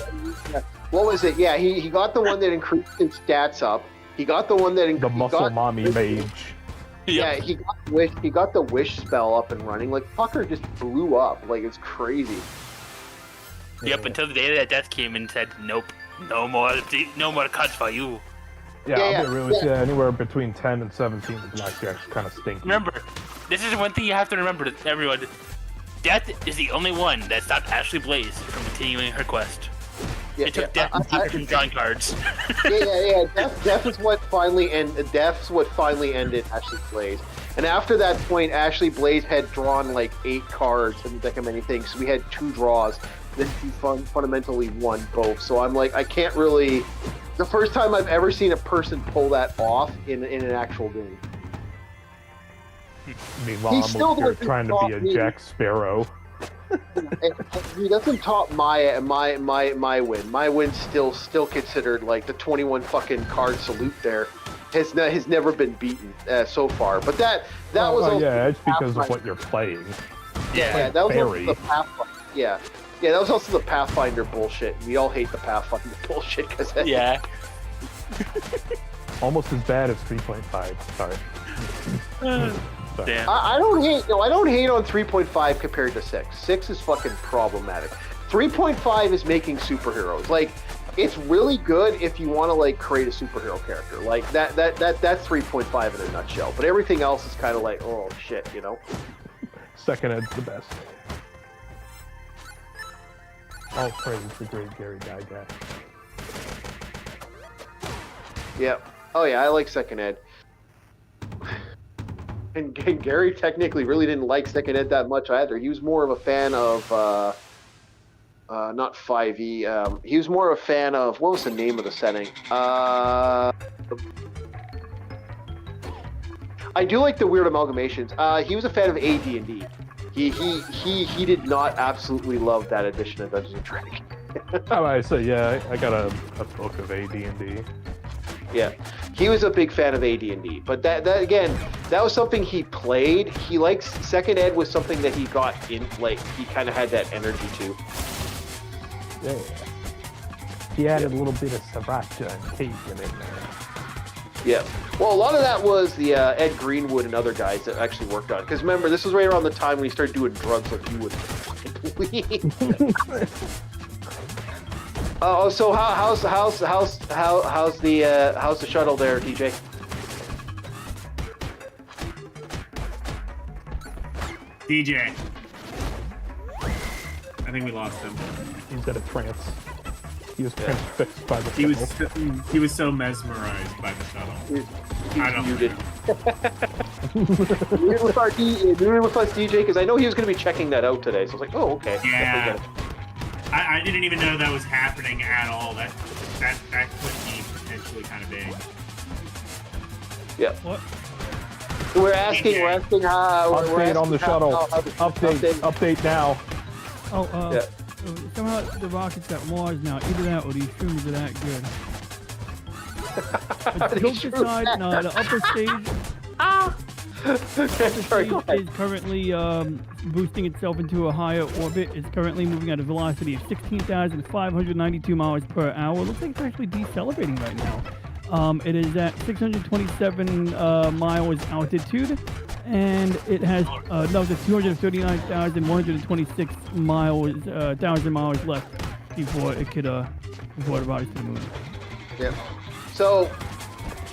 Yeah. What was it? Yeah, he got the one that increased his stats up. He got the one that the muscle mommy mage. Yeah, he got the wish spell up and running. Like, fucker just blew up. Like, it's crazy. Yep, until the day that death came and said, nope, no more cuts for you. Yeah, Yeah, I'll be real with you. Anywhere between 10 and 17 with blackjack kind of stinky. Remember, this is one thing you have to remember, everyone. Death is the only one that stopped Ashley Blaze from continuing her quest. Yeah, It took Death to keep her from drawing cards. yeah. Death is what finally ended Ashley Blaze. And after that point, Ashley Blaze had drawn like 8 cards in the deck of many things. So we had 2 draws. Then she fundamentally won both. So I'm like, I can't really. The first time I've ever seen a person pull that off in an actual game. Meanwhile, He's I'm still over here the trying to be a top Jack Sparrow. He doesn't top my win. My win's still considered like the 21 fucking card salute there. Has never been beaten so far. But that was also yeah, it's because of what you're playing. Yeah, that was also Fairy. the Pathfinder. Yeah, that was also the Pathfinder bullshit. We all hate the Pathfinder bullshit because Yeah. Almost as bad as 3.5. Sorry. Damn. I don't hate. No, I don't hate on 3.5 compared to 6. 6 is fucking problematic. 3.5 is making superheroes. Like, it's really good if you want to like create a superhero character. Like that's 3.5 in a nutshell. But everything else is kind of like, oh shit, you know. Second Ed's the best. All praise the great Gary Gygax. Yeah. Oh yeah, I like Second Ed. And Gary technically really didn't like Second Ed that much either. He was more of a fan of not 5e. He was more of a fan of, what was the name of the setting? I do like the weird amalgamations. He was a fan of AD&D. He did not absolutely love that edition of Dungeons and Dragons. Oh, I say yeah. I got a book of AD&D. Yeah, he was a big fan of AD&D, but that again, that was something he played. He likes Second Ed was something that he got in, like he kind of had that energy too. Yeah. He added a little bit of sriracha and cajun in there. Yeah. Well, a lot of that was the Ed Greenwood and other guys that actually worked on it. Because remember, this was right around the time when he started doing drugs like you would believe. Oh, so how's the shuttle there, DJ? DJ. I think we lost him. He's got a trance. He was transfixed by the shuttle. He was so mesmerized by the shuttle. I don't muted. Muted with us, DJ, because I know he was going to be checking that out today. So I was like, oh, okay. Yeah. I didn't even know that was happening at all. That could be potentially kind of big. Yeah. What? We're asking how. Update on the shuttle. Update now. Oh, Yeah. somehow the rockets got Mars now. Either that or these streamers are that good. But jokes aside, the upper stage. Sorry, go ahead. Is currently boosting itself into a higher orbit. It's currently moving at a velocity of 16,592 miles per hour. Looks like it's actually decelerating right now. It is at 627 miles altitude, and it has another 239,126 thousand miles left before it could before it rises to the moon. Yeah. So.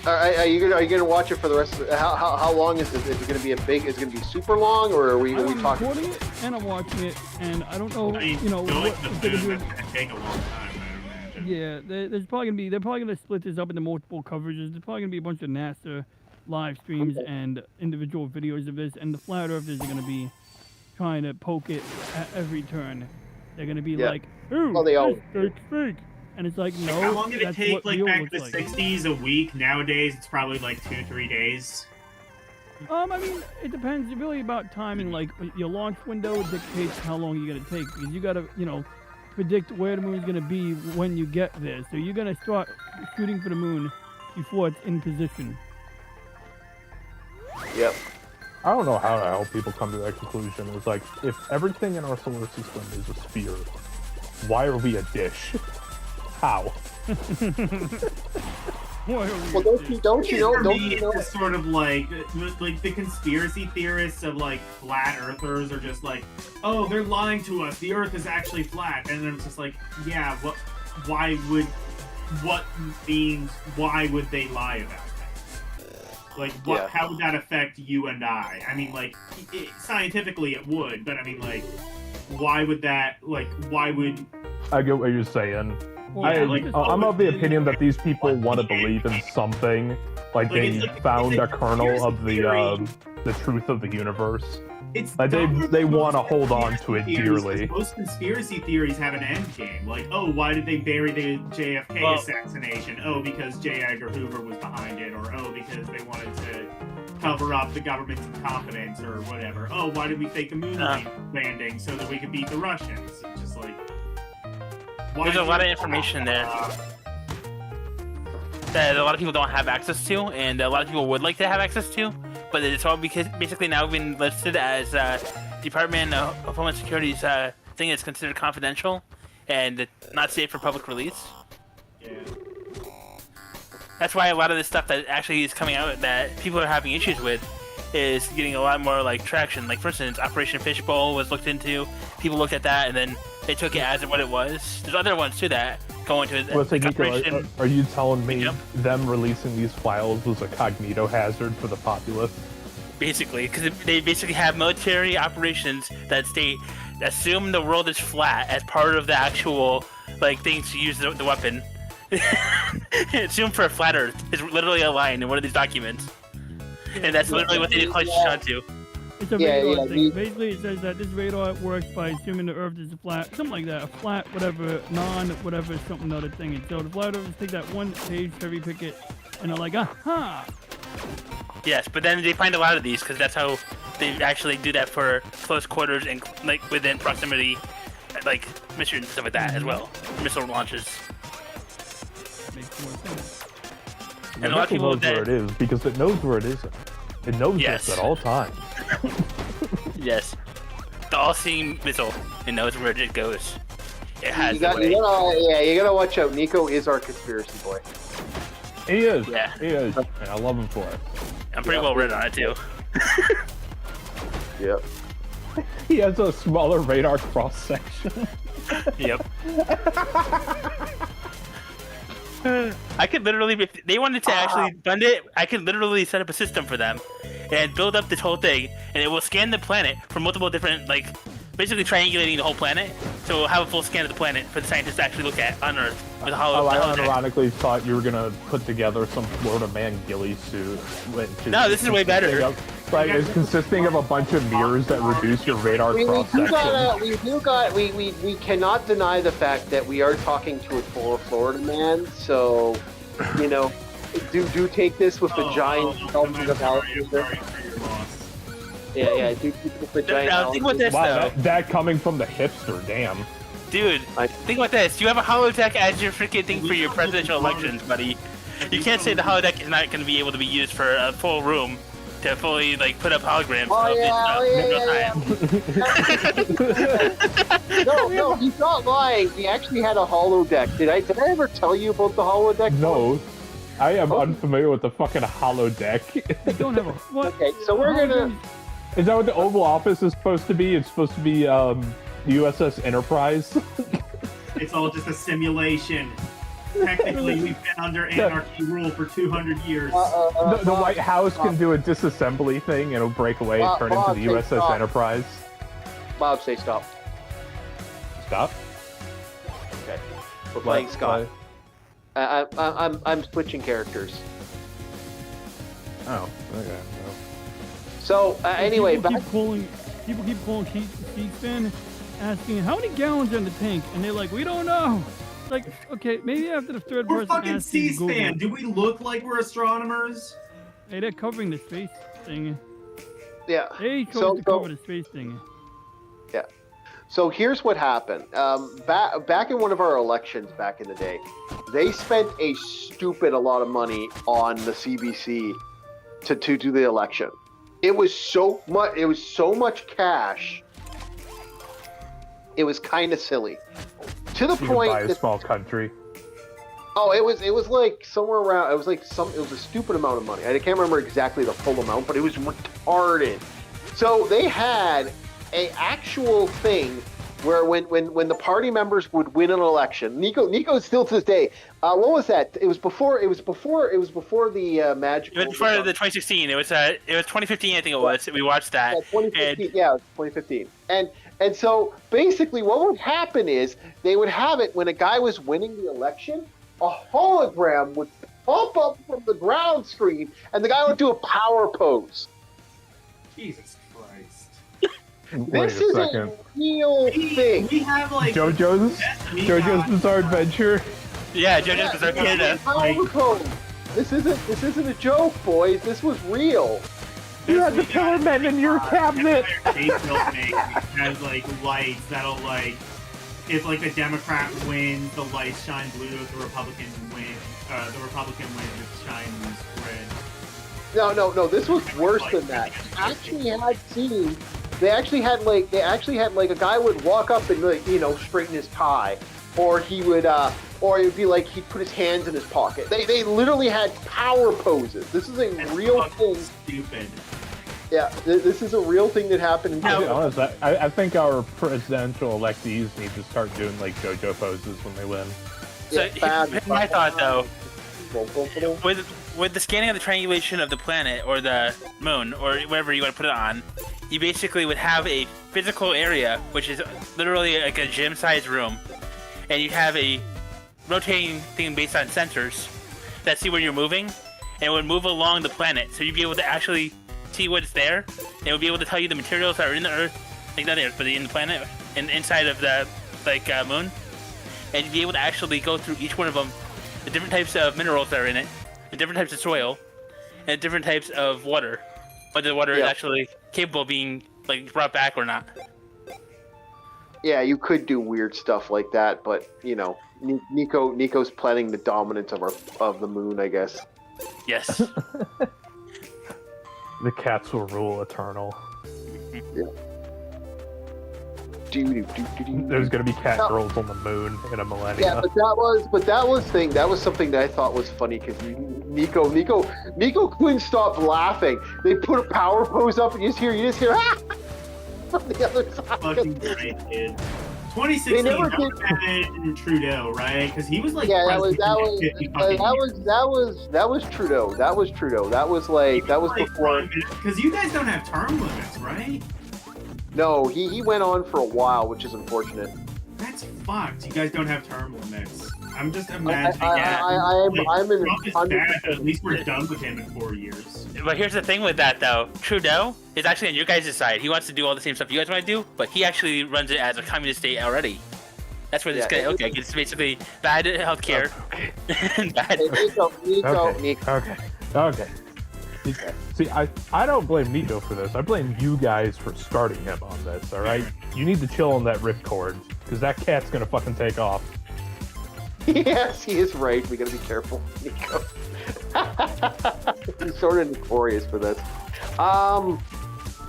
Are you gonna watch it for the rest of how long is it? Is it gonna be is it gonna be super long, or are we I'm talking? recording it and I'm watching it, and I don't know, I mean, you know, going what to if the they're gonna moon, do. that's gonna take a long time, I imagine. Yeah, they're probably gonna split this up into multiple coverages. There's probably gonna be a bunch of NASA live streams and individual videos of this, and the flat earthers are gonna be trying to poke it at every turn. They're gonna be like, "Ooh, Well, they all- fake, fake," and it's like, no, How long did it that's take, what like, real back in looks the like. 60s, a week? Nowadays, it's probably, like, 2-3 days. I mean, it depends. It's really about timing. Like, your launch window dictates how long you're gonna take, because you gotta, you know, predict where the moon's gonna be when you get there. So you're gonna start shooting for the moon before it's in position. Yep. I don't know how to help people come to that conclusion. It's like, if everything in our solar system is a sphere, why are we a dish? How? Well, don't you know? It's sort of like the conspiracy theorists of like flat earthers are just like, oh, they're lying to us. The Earth is actually flat, and then it's just like, yeah, why would they lie about that? Like, what? Yeah. How would that affect you and I? I mean, like, scientifically it would, but I mean, like, why would that? Like, why would? I get what you're saying. Well, I'm of the opinion that these people want to believe in something, like they found a kernel of the truth of the universe. It's Like they want to hold on to it dearly. Most conspiracy theories have an end game. Like, oh, why did they bury the JFK assassination? Oh, because J. Edgar Hoover was behind it, or oh, because they wanted to cover up the government's incompetence, or whatever. Oh, why did we fake a moon landing so that we could beat the Russians? It's just like, There's a lot of information there that a lot of people don't have access to, and a lot of people would like to have access to, but it's all because basically now been listed as Department of Homeland Security's thing that's considered confidential and not safe for public release. Yeah. That's why a lot of this stuff that actually is coming out that people are having issues with is getting a lot more like traction. Like, for instance, Operation Fishbowl was looked into. People looked at that and then they took it as what it was. There's other ones too that go into it. Well, so like Nico, Operation... are you telling me Yep. them releasing these files was a cognito hazard for the populace? Basically, because they basically have military operations that state assume the world is flat as part of the actual like things to use the weapon. Assume for a flat Earth is literally a line in one of these documents, and that's literally what they clutched onto. It's a radar thing. Basically, it says that this radar works by assuming the Earth is a flat, something like that, a flat, whatever, non-whatever, something other thing. And so the flat Earthers take that one page, cherry pick it, and they're like, aha! Yes, but then they find a lot of these because that's how they actually do that for close quarters and like within proximity, like missions and stuff like that as well, missile launches. That makes more sense. And a lot of people knows where it is because it knows where it isn't. It knows Yes. this at all times. Yes, the all-seeing missile. It knows where it goes. It has You the way. you gotta watch out. Nico is our conspiracy boy. He is. Yeah. He is. And I love him for it. I'm pretty well read on it too. Yep. He has a smaller radar cross section. Yep. I could literally, if they wanted to actually fund it, I could literally set up a system for them and build up this whole thing, and it will scan the planet for multiple different, like, basically triangulating the whole planet. So we'll have a full scan of the planet for the scientists to actually look at on Earth with a hollow. I ironically thought you were gonna put together some Florida man ghillie suit. No, this is way better. Like, it's consisting of a bunch of mirrors that reduce your radar cross section. We cannot deny the fact that we are talking to a Florida man, so, you know, do take this with the giant sculptures of Hellraiser. Yeah, do take it with the giant Now, think about this, Wow, though. that coming from the hipster, damn. Dude, think about this. You have a holodeck as your freaking thing for your presidential elections, buddy. You can't say the holodeck is not going to be able to be used for a full room to fully like put up holograms of this in real time. No, he's not lying. We actually had a holodeck. Did I ever tell you about the holodeck? No, I am unfamiliar with the fucking holodeck. I don't have a what? Okay, so we're gonna. Is that what the Oval Office is supposed to be? It's supposed to be USS Enterprise. It's all just a simulation. Technically, we've been under anarchy rule for 200 years. The White House can do a disassembly thing and it'll break away and turn into the USS Enterprise. Bob, say stop. Stop. Okay, we're playing Scott. I'm switching characters. Oh, okay. So anyway, people keep calling C-SPAN, asking how many gallons are in the tank, and they're like, we don't know. It's like, okay, maybe after the third We're person fucking asking C-SPAN. Google. Do we look like we're astronomers? Hey, they're covering the space thing. yeah. They chose to cover the space thing. Yeah. So here's what happened. Back in one of our elections back in the day, they spent a stupid a lot of money on the CBC to do the election. It was so much. It was so much cash. It was kind of silly, to the point by a that small country. oh, it was like somewhere around. It was like it was a stupid amount of money. I can't remember exactly the full amount, but it was retarded. So they had a actual thing where when the party members would win an election, Nico still to this day. What was that? It was before the magical. It was before the 2016. It was 2015, I think it was. We watched that. Yeah, 2015. Yeah, it was 2015. And so basically, what would happen is they would have it when a guy was winning the election, a hologram would pop up from the ground screen, and the guy would do a power pose. Jesus Christ. This is a real thing. We have like JoJo's Bizarre Adventure. Yeah, JoJo's Bizarre Canada. Power pose. This isn't a joke, boys. This was real. You had the Pillar Men in your cabinet. Has like lights that'll like, if like a Democrat wins, the lights shine blue. If the Republican wins, it shines red. No. This was worse than that. They actually had like a guy would walk up and like, straighten his tie, or he would or it'd be like he'd put his hands in his pocket. They literally had power poses. This is a real thing. Stupid. Yeah, this is a real thing that happened. To be honest, I think our presidential electees need to start doing like JoJo poses when they win. So Yeah, here's my thought though. With the scanning of the triangulation of the planet or the moon or wherever you want to put it on, you basically would have a physical area which is literally like a gym-sized room, and you have a rotating thing based on sensors that see where you're moving, and it would move along the planet, so you'd be able to actually see what's there, and it would be able to tell you the materials that are in the Earth, like not the Earth, but in the planet, and inside of the moon, and you'd be able to actually go through each one of them, the different types of minerals that are in it, the different types of soil, and different types of water, whether the water is actually capable of being like brought back or not. Yeah, you could do weird stuff like that, but Nico's planning the dominance of the moon, I guess. Yes. The cats will rule eternal. Yeah. There's gonna be cat girls on the moon in a millennia. Yeah, but that was something that I thought was funny because Nico couldn't stop laughing. They put a power pose up and you just hear ah! from the other side. Fucking great, kid. 2016, that was Trudeau, right? Because he was like, yeah, that was Trudeau. That was before. Because you guys don't have term limits, right? No, he went on for a while, which is unfortunate. That's fucked. You guys don't have term limits. I'm just imagining I'm in. Trump is bad, but at least we're done with him in 4 years. But here's the thing with that, though. Trudeau is actually on your guys' side. He wants to do all the same stuff you guys want to do, but he actually runs it as a communist state already. That's where this guy. Okay, it's basically bad healthcare. Bad. Okay. See, I don't blame Nico for this. I blame you guys for starting him on this. All right, you need to chill on that ripcord because that cat's gonna fucking take off. Yes, he is right. We gotta be careful, Nico. He's sort of notorious for this.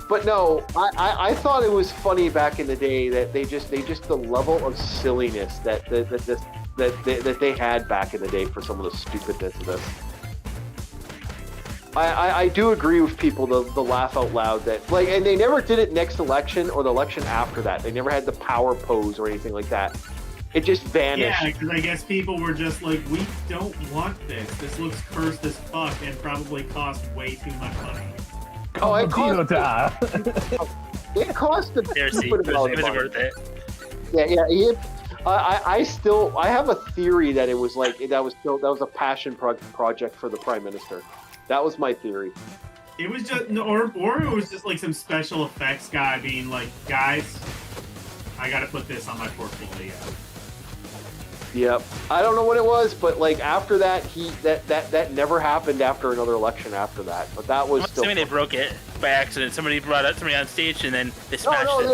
But no, I thought it was funny back in the day that they just the level of silliness that they had back in the day for some of the stupidness of this. I do agree with people the laugh out loud that like, and they never did it next election or the election after that. They never had the power pose or anything like that. It just vanished. Yeah, because I guess people were just like, we don't want this. This looks cursed as fuck and probably cost way too much money. Oh, it cost a Seriously, stupid amount it of was money. worth it. Yeah. I have a theory that it was like that was a passion project for the prime minister. That was my theory. It was just, or it was just like some special effects guy being like, guys, I gotta put this on my portfolio. Yep. I don't know what it was, but like after that, that never happened after another election after that. But that was I'm still. assuming they broke it by accident. Somebody brought up somebody on stage and then they smashed No, it.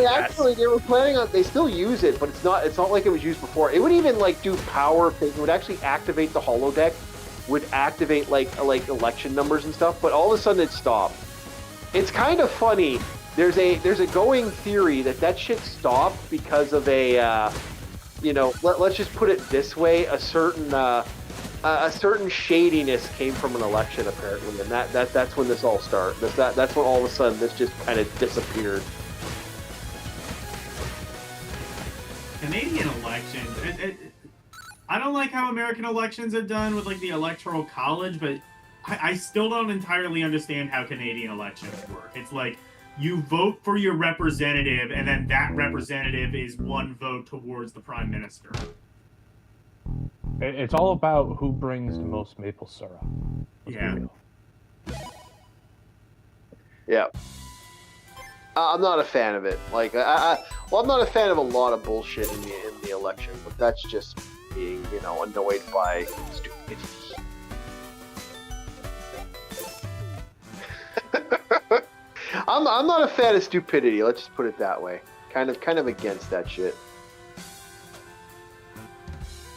they were planning on. They still use it, but it's not like it was used before. It would even like do power things. It would actually activate the holodeck, would activate like election numbers and stuff. But all of a sudden it stopped. It's kind of funny. There's a going theory that shit stopped because of a. Let's just put it this way: a certain shadiness came from an election apparently, and that's when this all started. That's when all of a sudden this just kind of disappeared. Canadian elections. I don't like how American elections are done with like the Electoral College, but I still don't entirely understand how Canadian elections work. It's like you vote for your representative, and then that representative is one vote towards the prime minister. It's all about who brings the most maple syrup. Let's be Yeah. real. Yeah. I'm not a fan of it. Like, I'm not a fan of a lot of bullshit in the election, but that's just being, annoyed by stupidity. I'm not a fan of stupidity. Let's just put it that way. Kind of against that shit.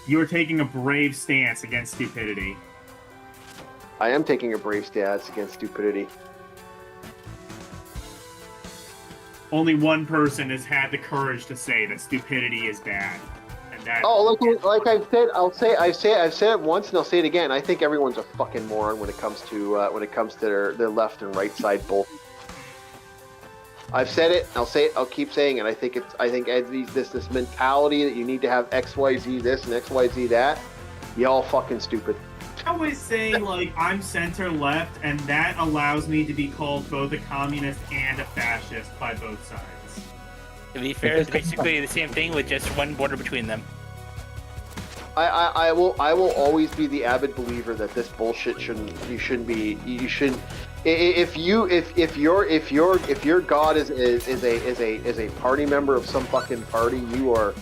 You're taking a brave stance against stupidity. I am taking a brave stance against stupidity. Only one person has had the courage to say that stupidity is bad, and that. Oh, like I've said, I've said it once, and I'll say it again. I think everyone's a fucking moron when it comes to their left and right side both. I've said it. I'll say it. I'll keep saying it. I think this mentality that you need to have XYZ this and XYZ that. Y'all fucking stupid. I always say, like, I'm center left, and that allows me to be called both a communist and a fascist by both sides. To be fair, it's basically the same thing with just one border between them. I will always be the avid believer that this bullshit you shouldn't. If your god is a party member of some fucking party, you are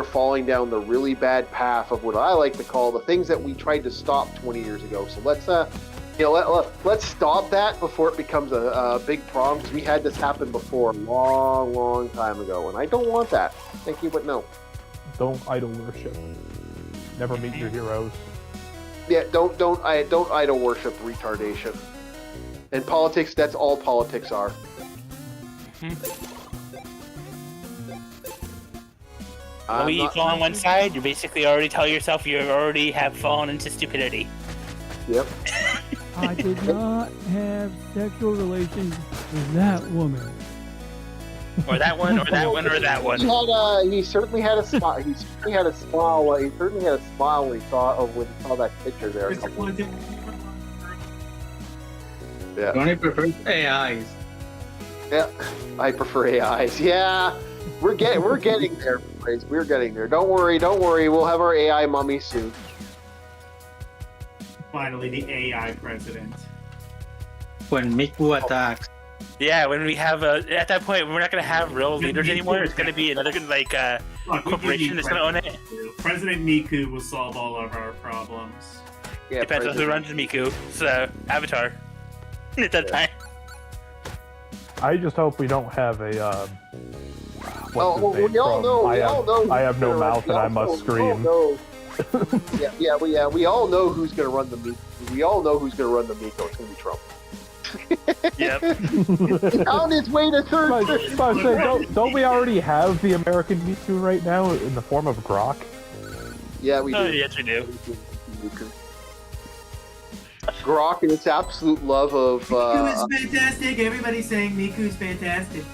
falling down the really bad path of what I like to call the things that we tried to stop 20 years ago. So let's stop that before it becomes a big problem, because we had this happen before a long time ago, and I don't want that. Thank you, but no. Don't idol worship. Never meet your heroes. Yeah, don't idol worship retardation. And politics, that's all politics are. When you fall on one side, you basically already tell yourself you already have fallen into stupidity. Yep. I did not have sexual relations with that woman. Or that one, or that one, or that one. He certainly had a smile. He certainly had a smile when he saw that picture there. Yeah. Ronnie prefers AIs. Yeah. I prefer AIs. Yeah. We're getting there, boys. We're getting there. Don't worry. We'll have our AI mummy soon. Finally, the AI president. When Miku attacks. Yeah, when we have at that point, we're not going to have real leaders anymore. It's going to be another corporation that's going to own it. President Miku will solve all of our problems. Yeah, Depends on who runs Miku. So, Avatar. At that time. I just hope we don't have a. We all know. I have no mouth and I must scream. We all know who's gonna run the Miko. We all know who's gonna run the Miko. It's gonna be Trump. Yep. On his way to third. Don't we already have the American Miku right now in the form of Grok? Yeah, we do. Yes, we do. Grok and its absolute love of. Miku is fantastic. Everybody's saying Miku's fantastic.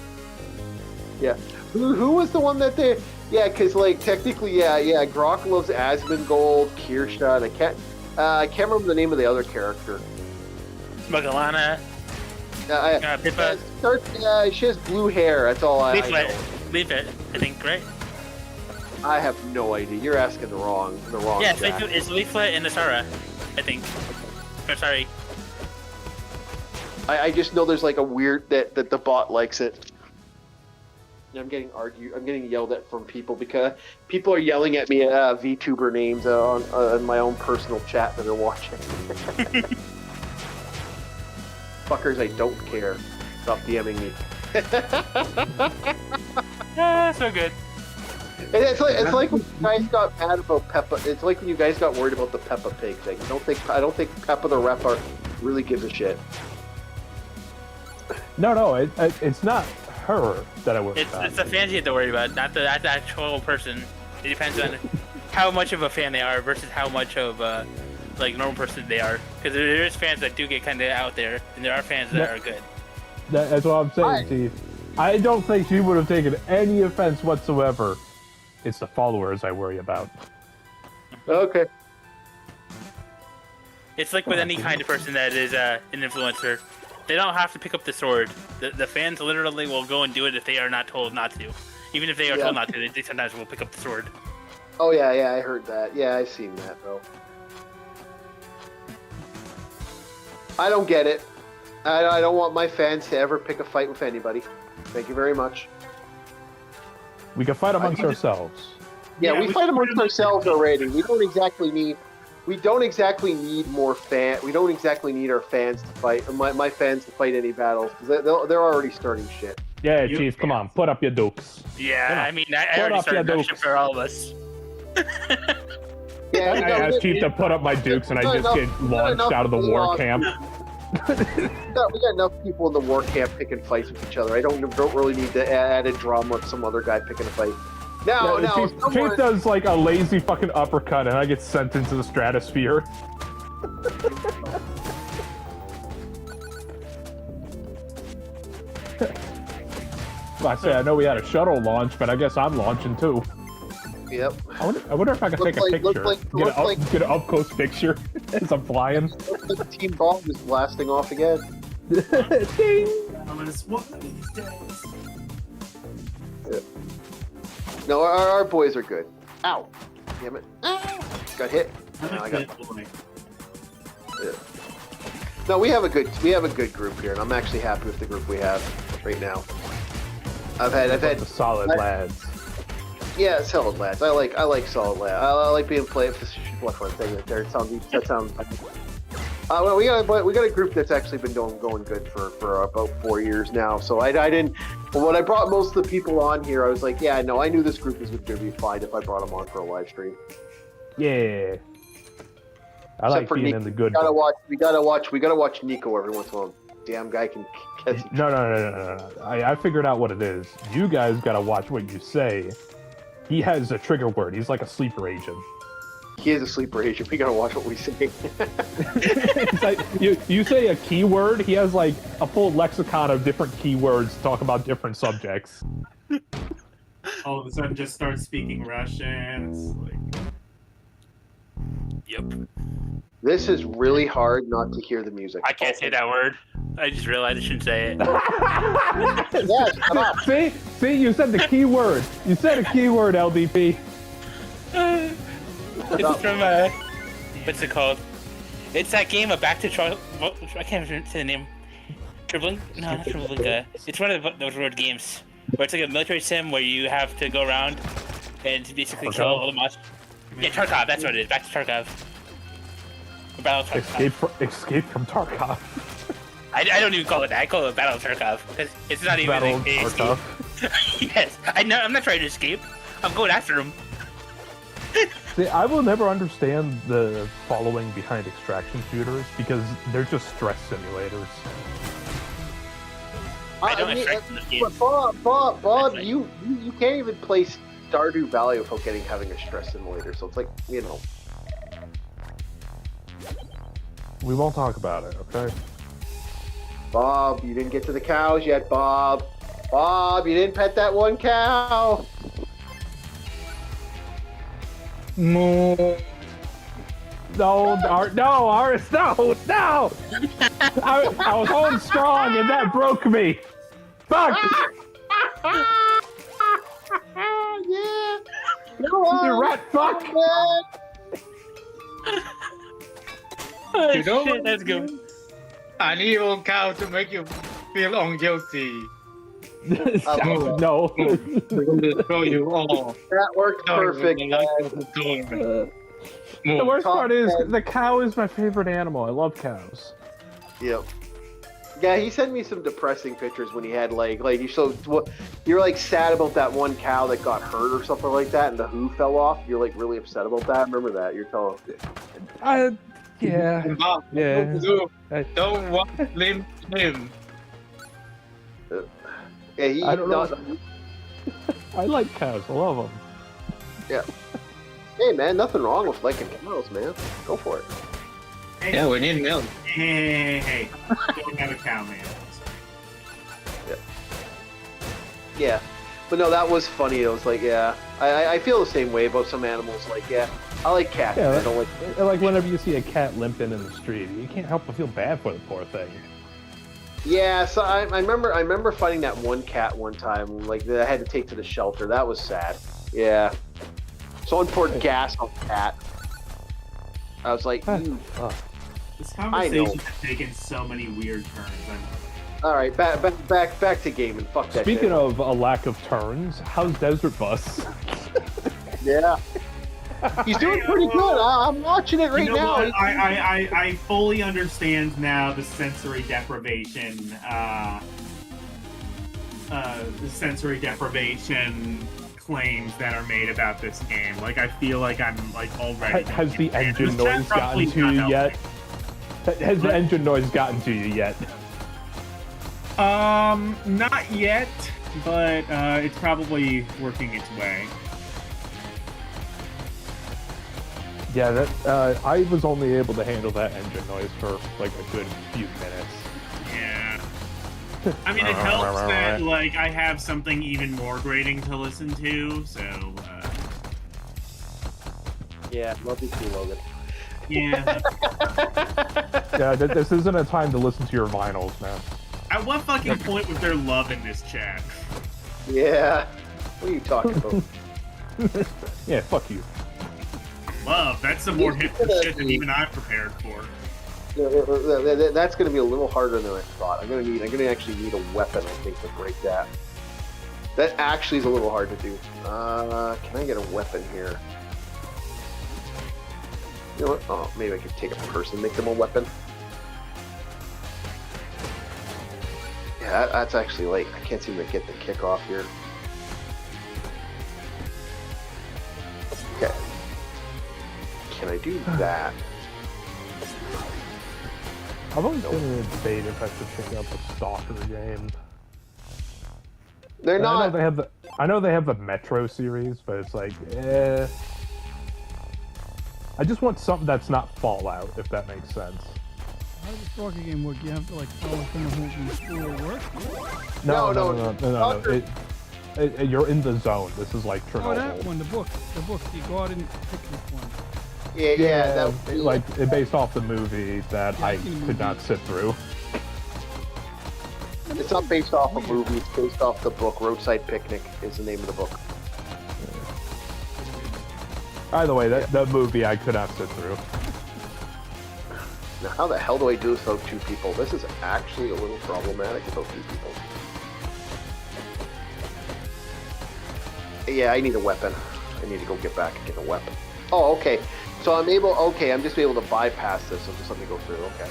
Yeah. Who was the one that they? Yeah, because like technically, yeah. Grok loves Asmongold, Kirstad. I can't remember the name of the other character. Smugalana. Pippa. She has blue hair. That's all I know. Leaflet, I think, right? I have no idea. You're asking the wrong. Yeah, Jack. it's Leaflet and Asara, I think. Oh, sorry. I just know there's like a weird that the bot likes it. I'm getting yelled at from people because people are yelling at me VTuber names on my own personal chat that are watching. Fuckers, I don't care. Stop DMing me. So good. It's like when you guys got mad about Peppa. It's like when you guys got worried about the Peppa Pig thing. I don't think Peppa the Rep really gives a shit. No, it's not her that I worry about. It's the fans you have to worry about, not the actual person. It depends on how much of a fan they are versus how much of like normal person they are. Because there is fans that do get kind of out there, and there are fans that are good. That's what I'm saying, Steve. I don't think she would have taken any offense whatsoever. It's the followers I worry about. Okay. It's like with any kind of person that is an influencer. They don't have to pick up the sword. The fans literally will go and do it if they are not told not to. Even if they are told not to, they sometimes will pick up the sword. Oh yeah, I heard that. Yeah, I've seen that though. I don't get it. I don't want my fans to ever pick a fight with anybody. Thank you very much. We can fight amongst ourselves. Yeah, we fight amongst ourselves already. We don't exactly need more fan. We don't exactly need our fans to fight. My fans to fight any battles because they're already starting shit. Yeah, Chief, come on, put up your dukes. Yeah, I mean, I already started that shit for all of us. Yeah, I asked Chief to put up my dukes, and I just get launched out of the war camp. We got enough people in the war camp picking fights with each other. I don't really need to add a drama with some other guy picking a fight. Now, Chief does like a lazy fucking uppercut, and I get sent into the stratosphere. Well, I know we had a shuttle launch, but I guess I'm launching too. Yep. I wonder if I can take a picture. Get an up-close picture as I'm flying. Looks like Team Bomb is blasting off again. Ding! I'm gonna swap these days. Yeah. No, our boys are good. Ow! Damn it! Got hit. I got. Yeah. No, we have a good group here, and I'm actually happy with the group we have right now. I've had solid lads. Yeah, solid lads. I like solid lads. I like being played. What's one thing right there? That sounds. Well, we got a group that's actually been going good for about 4 years now. So I didn't. When I brought most of the people on here, I was like, yeah, no, I knew this group was going to be fine if I brought them on for a live stream. Yeah. I like being in the good. We gotta watch Nico every once in a while. Damn guy can catch. No. I figured out what it is. You guys gotta watch what you say. He has a trigger word. He's like a sleeper agent. He is a sleeper agent. We gotta watch what we say. It's like you say a keyword, he has like a full lexicon of different keywords to talk about different subjects. All of a sudden, just start speaking Russian. It's like... Yep. This is really hard not to hear the music. I can't say that word. I just realized I shouldn't say it. Yes, come on. See, you said the key word. You said a keyword, LDP. It's from what's it called? It's that game of Back to Trouble. I can't remember the name. Treblinka? No, not Treblinka. It's one of those road games where it's like a military sim where you have to go around and basically kill all the monsters. Yeah, Tarkov. That's what it is. Back to Tarkov. Battle of Tarkov. Escape from Tarkov. I don't even call it that. I call it Battle of Tarkov because it's not even Battle like a of Tarkov. Yes, I'm not trying to escape. I'm going after him. See, I will never understand the following behind extraction shooters because they're just stress simulators. I don't mean, extract from this game. Bob, you can't even play Stardew Valley without having a stress simulator. So it's like, you know. We won't talk about it, okay? Bob, you didn't get to the cows yet, Bob. Bob, you didn't pet that one cow. Moo. No, Aris, no! I was holding strong and that broke me. Fuck! Yeah. Go on. You rat fuck! Oh, You know shit, what? that's good. An evil cow to make you feel unguilty. No. We're going to show you all. That worked perfect. The worst Top part is 10. the cow is my favorite animal. I love cows. Yep. Yeah, he sent me some depressing pictures when he had like you're like sad about that one cow that got hurt or something like that, and the hoof fell off. You're like really upset about that. Remember that? You're telling. Yeah. Don't want to blame him. Yeah, he. I don't know. I like cows. I love them. Yeah. Hey man, nothing wrong with liking cows, man. Go for it. Hey, Yeah, we need milk. hey. Don't have a cow, man. Yeah. But no, that was funny. It was like, yeah, I feel the same way about some animals. Like, yeah, I like cats. Yeah, I don't like. whenever you see a cat limping in the street, you can't help but feel bad for the poor thing. Yeah, so I remember finding that one cat one time, like that I had to take to the shelter. That was sad. Yeah. Someone poured gas on the cat. I was like, This I know. conversation has taken so many weird turns. all right, back to gaming. Fuck that. Speaking shit. of a lack of turns, how's Desert Bus? Yeah. He's doing pretty good. I'm watching it right You know now. what? I fully understand now the sensory deprivation. The sensory deprivation claims that are made about this game. Like I feel like I'm like already. Has the engine This chat noise probably gotten to not you yet? helping. Has the engine noise gotten to you yet? Not yet, but it's probably working its way. Yeah, that I was only able to handle that engine noise for like a good few minutes. Yeah. I mean, it helps that like I have something even more grating to listen to, so Yeah, love you too, Logan. yeah. Yeah, this isn't a time to listen to your vinyls, man. At what fucking point was there love in this chat? Yeah. What are you talking about? Yeah, fuck you. Love, that's some more hipster shit than even I'm prepared for. That's going to be a little harder than I thought. I'm going to actually need a weapon, I think, to break that. That actually is a little hard to do. Can I get a weapon here? You know what? Oh, maybe I could take a person, make them a weapon. Yeah, that's actually late. I can't seem to get the kick off here. Okay. Can I do that? I've always been in a debate if I should pick up a Stalker game. They're not. I know they have the Metro series, but it's like, I just want something that's not Fallout, if that makes sense. How does the Stalker game work? You have to like follow someone who's in school or work? No. You're in the zone. This is like Chernobyl. Oh, that one, the book, the garden picnic one. Yeah. It based off the movie that I could not sit through. It's not based off a movie. It's based off the book. Roadside Picnic is the name of the book. Either way, that movie I could not sit through. Now, how the hell do I do this without two people? This is actually a little problematic without two people. Yeah, I need a weapon. I need to go get back and get a weapon. Oh, okay. So I'm just able to bypass this, so just let me go through, okay.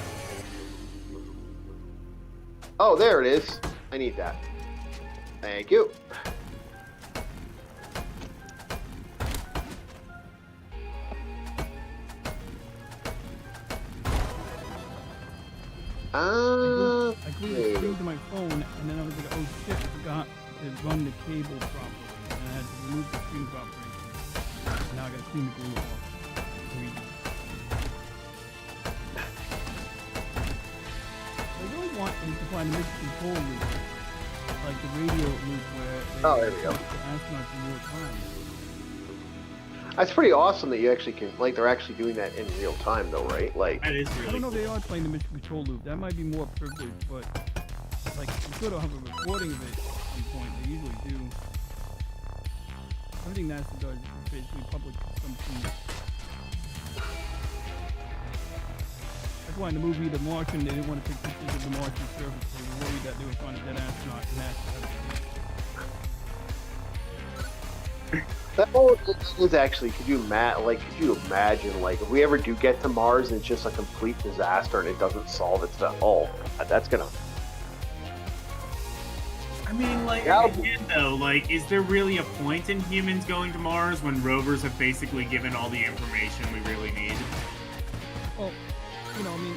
Oh, there it is. I need that. Thank you. I glued the screen to my phone, and then I was like, oh shit, I forgot to run the cable properly, and I had to remove the screen properly. And now I gotta clean the glue off. I really want them to find a mixed control loop, like the radio loop where they there we go. the astronauts in real time. That's pretty awesome that you actually can, like, they're actually doing that in real time, though, right? Like, That is I really don't know if cool. they are playing the mission control loop. That might be more privileged, but like you could have a recording of it at some point. They usually do. Everything NASA does is basically public consumption. That's why in the movie The Martian, they didn't want to take pictures of the Martian surface. They were worried that they would find a dead astronaut and NASA. that is actually, could you imagine, like, if we ever do get to Mars and it's just a complete disaster and it doesn't solve itself? Oh, that's gonna. I mean, like, Yeah. again, though, like, is there really a point in humans going to Mars when rovers have basically given all the information we really need? Well, you know, I mean,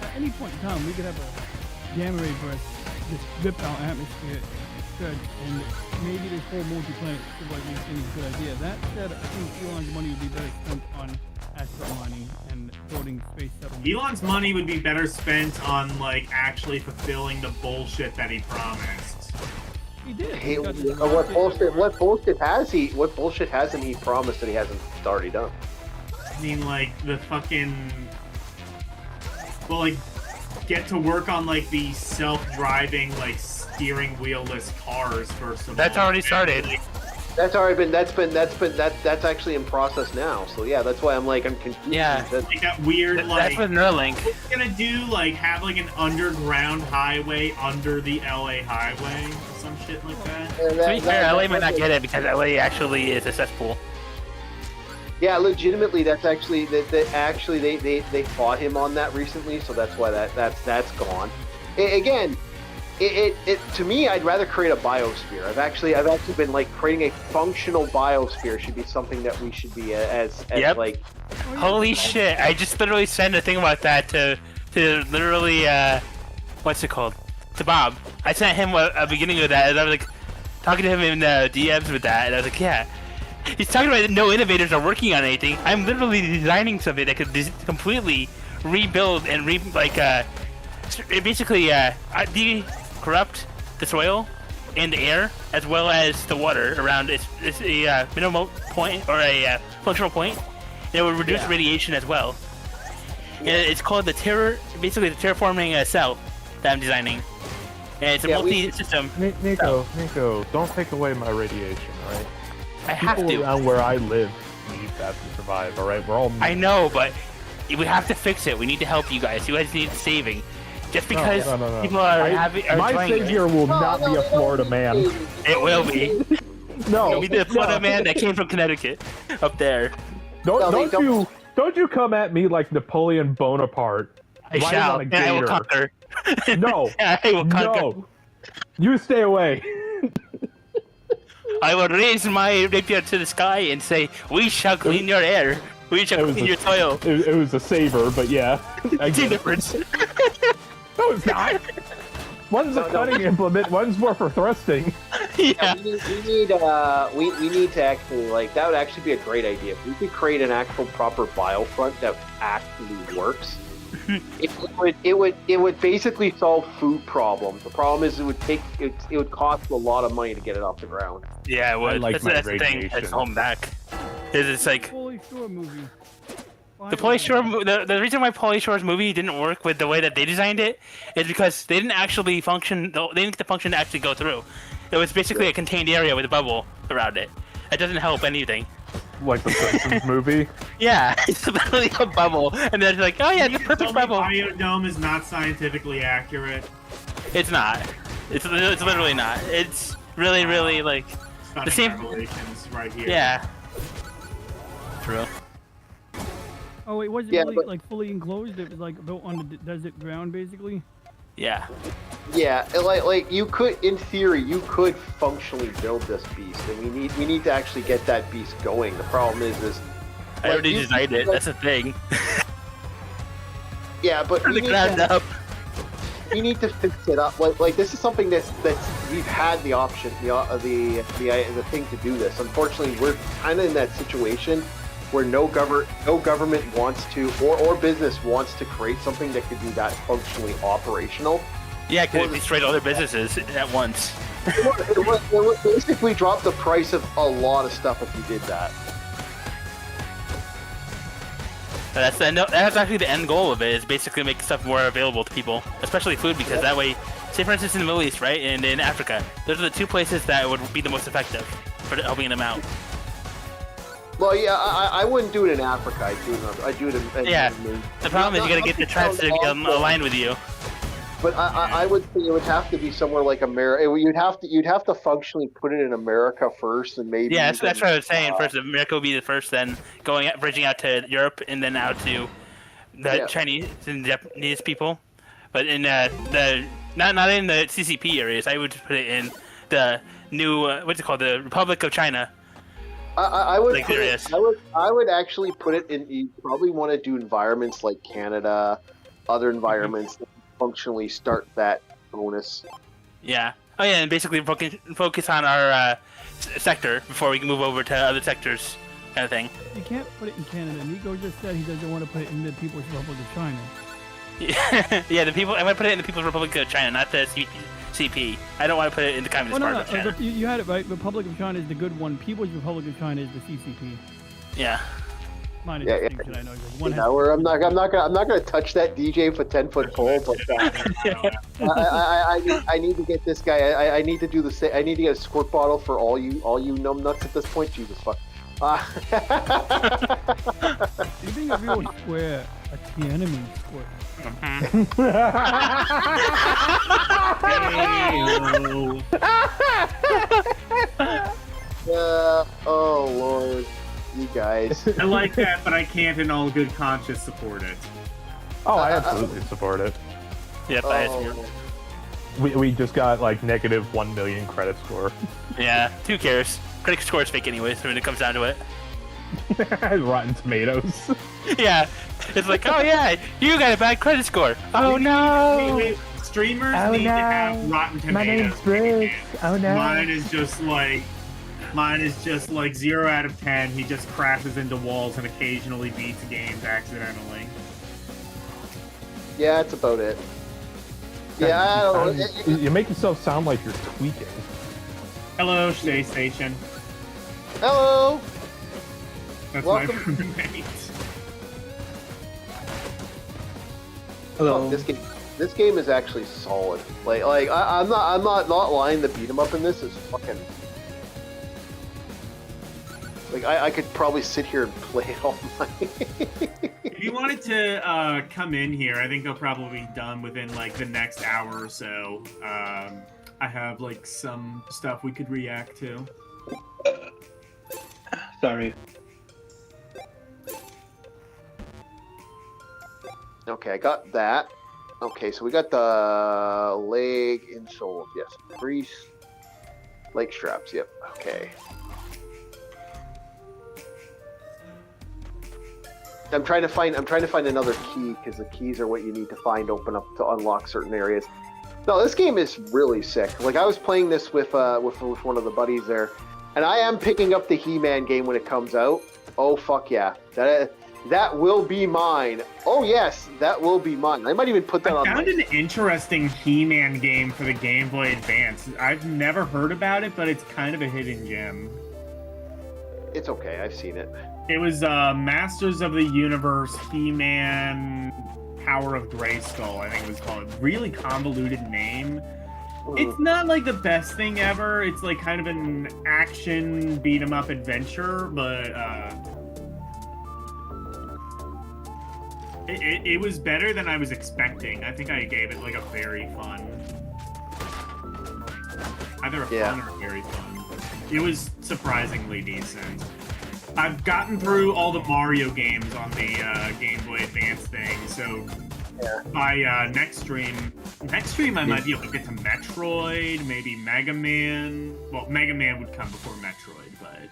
at any point in time, we could have a gamma ray burst just rip our atmosphere instead, and maybe this whole multi-planet civilization is a good idea. That said, I think Elon's money would be better spent on astronaut mining and building space settlements. Elon's money would be better spent on, like, actually fulfilling the bullshit that he promised. He did. Hey, He got the what bullshit? rocket- What bullshit hasn't he promised that he hasn't already done? I mean, like, the fucking... Well, like, get to work on, like, the self-driving, like, steering wheel-less cars first of all. That's already started. Like, That's already been. That's actually in process now. So yeah, that's why I'm confused. Yeah. like that weird, like... That's with Neuralink. It's gonna do, like, have, like, an underground highway under the LA highway or some shit like that. To be fair, LA might not get it because LA actually is a cesspool. Yeah, legitimately, that's actually they fought him on that recently, so that's why that's gone. Again, it to me, I'd rather create a biosphere. I've actually been like creating a functional biosphere should be something that we should be as Yep. like. Holy shit! I just literally sent a thing about that to literally what's it called? To Bob. I sent him a beginning of that, and I was like talking to him in DMs with that, and I was like, yeah. He's talking about no innovators are working on anything. I'm literally designing something that could completely rebuild and basically corrupt the soil and the air as well as the water around it's a minimal point or a functional point. And it would reduce radiation as well. And it's called the terraforming cell that I'm designing. And it's a multi-system. Nico, don't take away my radiation, alright? I have People to. around where I live need that to survive, alright? We're all... I know, but we have to fix it. We need to help you guys. You guys need saving. Just because No. people are My trying savior will not be a Florida man. it will be. No. It'll be the Florida man that came from Connecticut up there. Don't you come at me like Napoleon Bonaparte. I riding shall. on a And I will gator. conquer. No. I will conquer. No. You stay away. I will raise my rapier to the sky and say, "We shall clean your air. We shall clean your soil." It was a saber, but yeah. It's a difference. No, it's not. One's a cutting implement, one's more for thrusting. Yeah. We need to actually that would actually be a great idea if we could create an actual proper biofront that actually works. It would basically solve food problems. The problem is it would cost a lot of money to get it off the ground. Yeah, it would. like my That's the thing. radiation. That's holding back. Is it's like Pauly Shore movie. the Pauly Shore. The reason why Pauly Shore's movie didn't work with the way that they designed it is because they didn't actually function. They didn't get the function to actually go through. It was basically a contained area with a bubble around it. It doesn't help anything. Like the Simpsons movie. Yeah, it's literally a bubble, and they're like, "Oh yeah, it's a perfect bubble." Biodome is not scientifically accurate. It's not. It's literally not. It's really, really like Stunning the same. revelations right here. Yeah. True. Oh, it wasn't Yeah, really but- like fully enclosed. It was like built on the desert ground, basically. Yeah. Yeah, like you could, in theory, you could functionally build this beast, and we need to actually get that beast going. The problem is I already designed it. That's the thing. Yeah, but From the ground up. we need to fix it up. Like this is something that's we've had the option, the thing to do this. Unfortunately, we're kind of in that situation where no government wants to, or business wants to create something that could be that functionally operational. Yeah, because it destroyed all their businesses at once. It would basically drop the price of a lot of stuff if you did that. That's actually the end goal of it, is basically make stuff more available to people, especially food, because that way, say for instance in the Middle East, right, and in Africa, those are the two places that would be the most effective for helping them out. Well, yeah, I wouldn't do it in Africa. I'd do it in Yeah, the problem is you gotta get the tribes to align with you. But I would say it would have to be somewhere like America. You'd have to functionally put it in America first, and maybe. Yeah, that's what I was saying. First, America would be the first, then bridging out to Europe, and then out to the Chinese and Japanese people. But in the not in the CCP areas, I would put it in the new what's it called, the Republic of China. I would like put it, I would actually put it in. You probably want to do environments like Canada, other environments. That functionally start that bonus. Yeah. Oh yeah, and basically focus on our sector before we can move over to other sectors, kind of thing. You can't put it in Canada. Nico just said he doesn't want to put it in the People's Republic of China. Yeah, I want to put it in the People's Republic of China, not the CP. I don't want to put it in the Communist Party of China. You had it right. Republic of China is the good one. People's Republic of China is the CCP. Yeah. Mine is distinction, I know. One I'm not gonna touch that DJ for 10-foot pole, but I need to get this guy. I need to do the same. I need to get a squirt bottle for all you numbnuts at this point. Jesus fuck. Anything a real square, a Tiananmen square. Oh Lord. You guys. I like that, but I can't in all good conscience support it. Oh, I absolutely support it. Yep, We just got like negative 1 million credit score. Yeah, who cares? Critic score is fake anyways when it comes down to it. Rotten Tomatoes. Yeah, it's like, oh yeah, you got a bad credit score. Oh no! Wait. Streamers need to have Rotten Tomatoes. My name's Bruce. Oh no! Mine is just like 0 out of 10. He just crashes into walls and occasionally beats games accidentally. Yeah, that's about it. Yeah, I don't know. You make yourself sound like you're tweaking. Hello, Stay Station. Hello. That's Welcome. my roommate. Hello. This game is actually solid. Like I'm not lying. The beat 'em up in this is fucking. Like I could probably sit here and play it all night. If you wanted to come in here, I think they'll probably be done within like the next hour or so. I have like some stuff we could react to. Sorry. Okay, I got that. Okay, so we got the leg insole. Yes, grease, leg straps. Yep. Okay. I'm trying to find another key because the keys are what you need to find open up to unlock certain areas. No, this game is really sick. Like I was playing this with one of the buddies there, and I am picking up the He-Man game when it comes out. Oh fuck yeah, that will be mine. Oh yes, that will be mine. I might even put that on. I found an interesting He-Man game for the Game Boy Advance. I've never heard about it, but it's kind of a hidden gem. It's okay, I've seen it. It was Masters of the Universe He-Man Power of Grayskull, I think it was called. Really convoluted name. It's not like the best thing ever. It's like kind of an action beat 'em up adventure, but it was better than I was expecting. I think I gave it like a very fun. Either a fun or very fun. It was surprisingly decent. I've gotten through all the Mario games on the Game Boy Advance thing, so by next stream I might be able to get to Metroid, maybe Mega Man. Well, Mega Man would come before Metroid, but...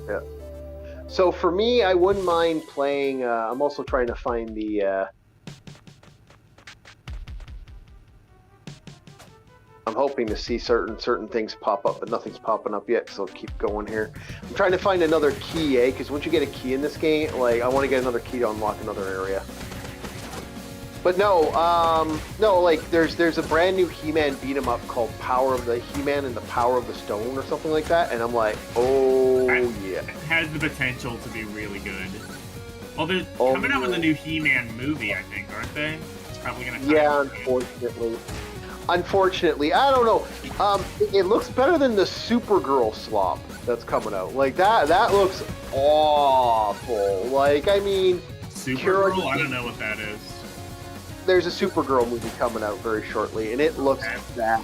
Yeah. So for me, I wouldn't mind playing... I'm also trying to find the hoping to see certain things pop up, but nothing's popping up yet, so I'll keep going here. I'm trying to find another key, because once you get a key in this game, like, I want to get another key to unlock another area. But no, like, there's a brand new He-Man beat-em-up called Power of the He-Man and the Power of the Stone or something like that, and I'm like, oh, yeah. It has the potential to be really good. Well, they're coming out with a new He-Man movie, I think, aren't they? It's probably going to Yeah, unfortunately. Unfortunately, I don't know. It looks better than the Supergirl slop that's coming out. Like, that looks awful. Like, I mean... Supergirl? I don't know what that is. There's a Supergirl movie coming out very shortly, and it looks bad.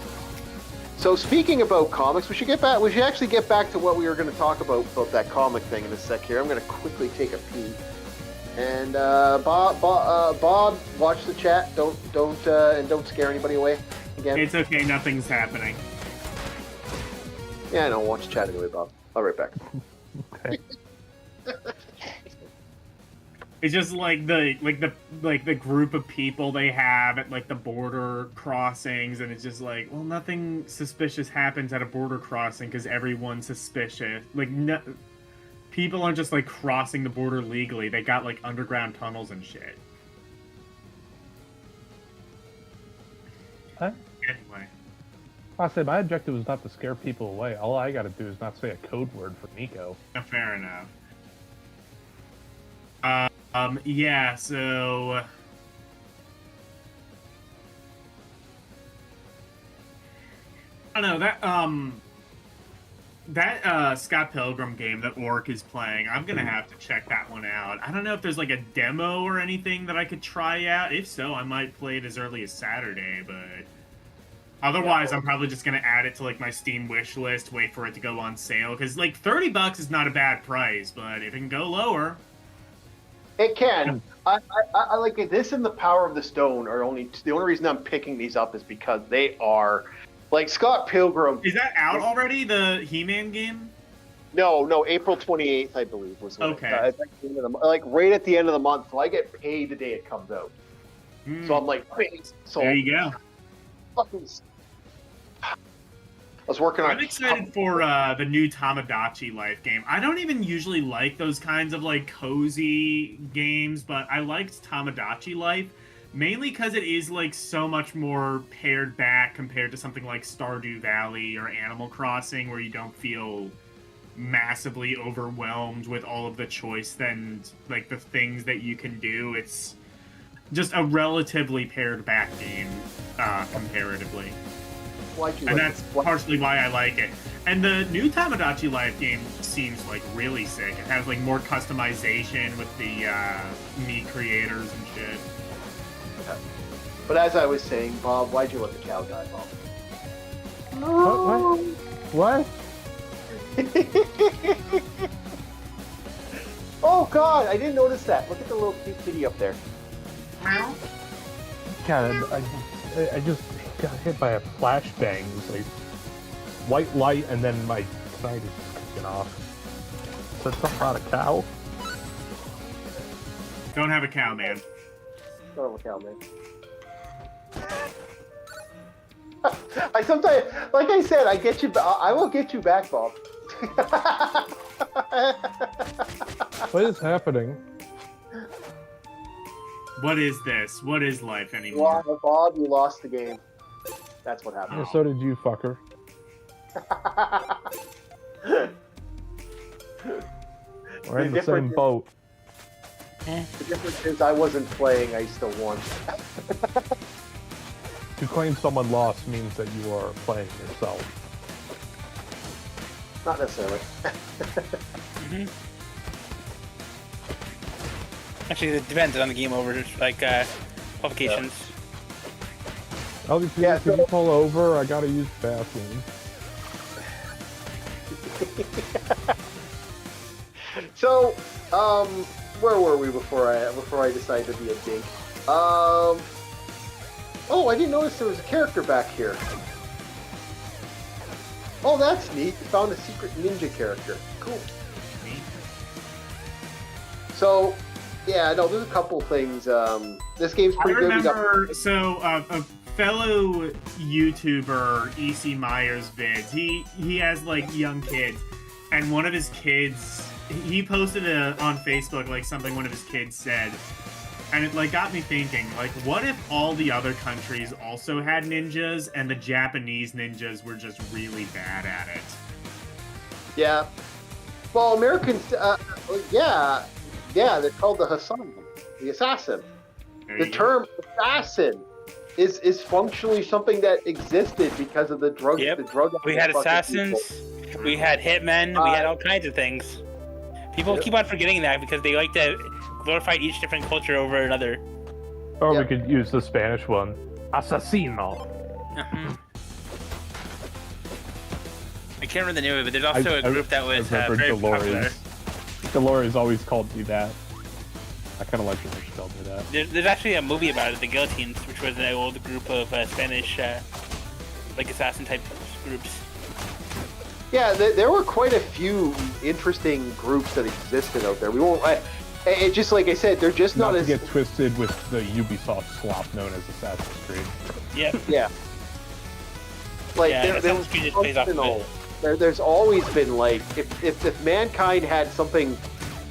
So speaking about comics, we should actually get back to what we were going to talk about that comic thing in a sec here. I'm going to quickly take a peek. And Bob, watch the chat. Don't scare anybody away again. It's okay, nothing's happening. Yeah, I know. Watch the chat anyway, Bob. I'll be right back. Okay. It's just like the group of people they have at like the border crossings, and it's just like, well, nothing suspicious happens at a border crossing because everyone's suspicious. Like, no, people aren't just like crossing the border legally. They got like underground tunnels and shit. Huh? Anyway, I said my objective was not to scare people away. All I got to do is not say a code word for Nico. fair enough. Yeah, so... I don't know, that Scott Pilgrim game that Orc is playing, I'm gonna have to check that one out. I don't know if there's like a demo or anything that I could try out. If so, I might play it as early as Saturday, but... Otherwise, I'm probably just gonna add it to like my Steam wish list, wait for it to go on sale, because like $30 is not a bad price, but if it can go lower... It can. I like it. This and the Power of the Stone are the only reason I'm picking these up is because they are like Scott Pilgrim. Is that out already? The He-Man game? No, April 28th, I believe was. Okay. It's like, like right at the end of the month, so I get paid the day it comes out. So I'm like, so there you go. Fucking. I was working on. I'm excited for the new Tamagotchi Life game. I don't even usually like those kinds of like cozy games, but I liked Tamagotchi Life mainly because it is like so much more pared back compared to something like Stardew Valley or Animal Crossing, where you don't feel massively overwhelmed with all of the choice and like the things that you can do. It's just a relatively pared back game comparatively. And that's partially why I like it. And the new Tamagotchi Life game seems like really sick. It has like more customization with the meat creators and shit. But as I was saying, Bob, why'd you let the cow die, Bob? What? Oh God, I didn't notice that. Look at the little cute kitty up there. God, I just got hit by a flashbang. It was like white light, and then my sight is kicking off. So it's not a cow. Don't have a cow, man. Don't have a cow, man. I sometimes, like I said, I will get you back, Bob. What is happening? What is this? What is life anymore? Well, Bob, you lost the game. That's what happened. Yeah, so did you, fucker. We're in the same boat. The difference is I wasn't playing, I still won. To claim someone lost means that you are playing yourself. Not necessarily. Actually, it depends on the game over, like, qualifications. LVP, Yeah, can you pull over? I gotta use the bathroom. So, where were we before I decided to be a dink? Oh, I didn't notice there was a character back here. Oh, that's neat. You found a secret ninja character. Cool. So, yeah, no, there's a couple things. This game's I pretty good. remember, so fellow YouTuber EC Myers vids. He has like young kids, and one of his kids he posted on Facebook like something one of his kids said, and it like got me thinking like, what if all the other countries also had ninjas and the Japanese ninjas were just really bad at it? Yeah. Well, Americans, yeah, they're called the Hassan, the assassin. The term assassin is functionally something that existed because of the drug. Yep. The drug. We had assassins, we had hitmen, we had all kinds of things. People keep on forgetting that because they like to glorify each different culture over another. Or we could use the Spanish one, asesino. I can't remember the name of it, but there's also a group that was very popular. Dolores always called me that. I kind of like when she called me that. There's actually a movie about it, The Guillotines, which was an old group of Spanish, like assassin type groups. Yeah, there were quite a few interesting groups that existed out there. We won't. It just like I said, they're just not as to get twisted with the Ubisoft slop known as Assassin's Creed. Yeah. Yeah. Like Assassin's Creed just plays off of it. There's always been like if mankind had something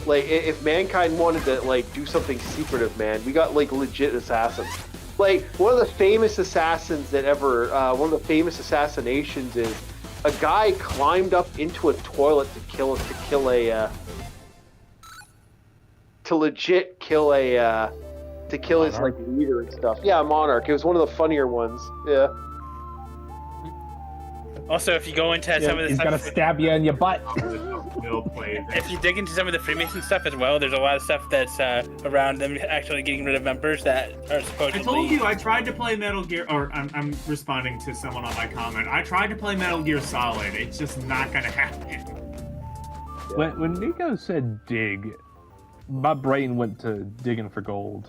like if mankind wanted to like do something secretive, man, we got like legit assassins. Like one of the famous assassins that ever one of the famous assassinations is a guy climbed up into a toilet to kill his like leader and stuff. Yeah, Monarch. It was one of the funnier ones. Yeah. Also, if you go into some of the he's stuff, gonna stab you in your butt. if you dig into some of the Freemason stuff as well, there's a lot of stuff that's around them actually getting rid of members that are supposedly. I told you I tried to play Metal Gear, or I'm responding to someone on my comment. I tried to play Metal Gear Solid. It's just not gonna happen. When Nico said dig, my brain went to digging for gold.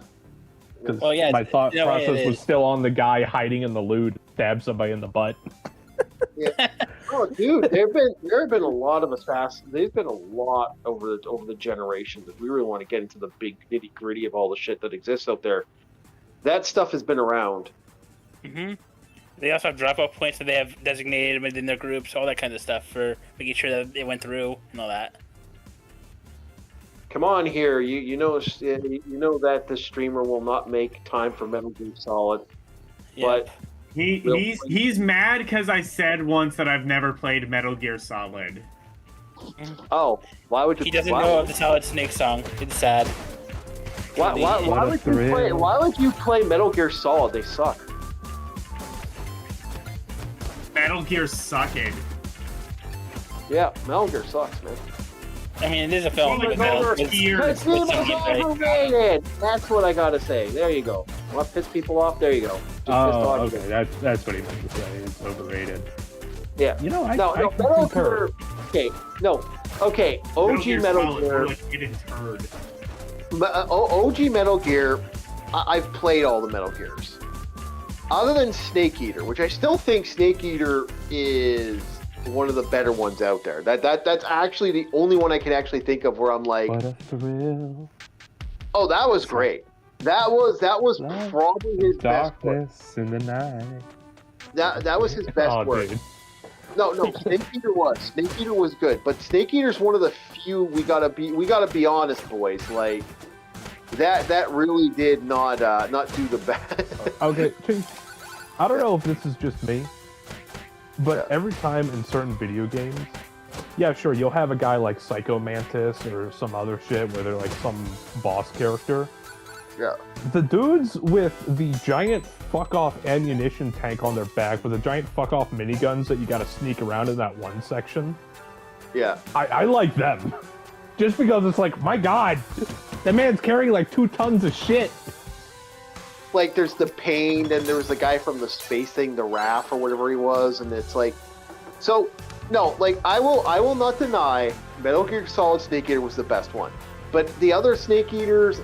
Because my thought process was still on the guy hiding in the loot, stab somebody in the butt. Yeah. Oh, dude, there have been a lot of assassins. There's been a lot over the generations. If we really want to get into the big nitty gritty of all the shit that exists out there, that stuff has been around. Mm-hmm. They also have drop-off points that they have designated within their groups, all that kind of stuff for making sure that it went through and all that. Come on here, you know that the streamer will not make time for Metal Gear Solid, but. He's mad because I said once that I've never played Metal Gear Solid. Oh, why would you? He doesn't know of the Solid Snake song. It's sad. Why would you play Metal Gear Solid? They suck. Metal Gear sucked. Yeah, Metal Gear sucks, man. I mean, it is a film. It's overrated. That's what I gotta say. There you go. Want to piss people off? There you go. Okay. That's what he meant to say. It's overrated. Yeah. You know, I Metal Gear. Okay. OG Metal Gear. OG Metal Gear. I've played all the Metal Gears, other than Snake Eater, which I still think Snake Eater is one of the better ones out there. That's actually the only one I can actually think of where I'm like, what a thrill. Oh, that was great. That was probably his best work. Darkness in the night. That was his best work. Dude. No, Snake Eater was good, but Snake Eater's one of the few we gotta be honest, boys. Like that really did not do the best. Okay, I don't know if this is just me, but every time in certain video games, yeah, sure, you'll have a guy like Psycho Mantis or some other shit where they're like some boss character. Yeah. The dudes with the giant fuck-off ammunition tank on their back with the giant fuck-off miniguns that you gotta sneak around in that one section. Yeah. I like them. Just because it's like, my god, that man's carrying like 2 tons of shit. Like, there's the Pain, and there was the guy from the space thing, the Raph or whatever he was, and it's like... So, no, like, I will not deny Metal Gear Solid Snake Eater was the best one. But the other Snake Eaters,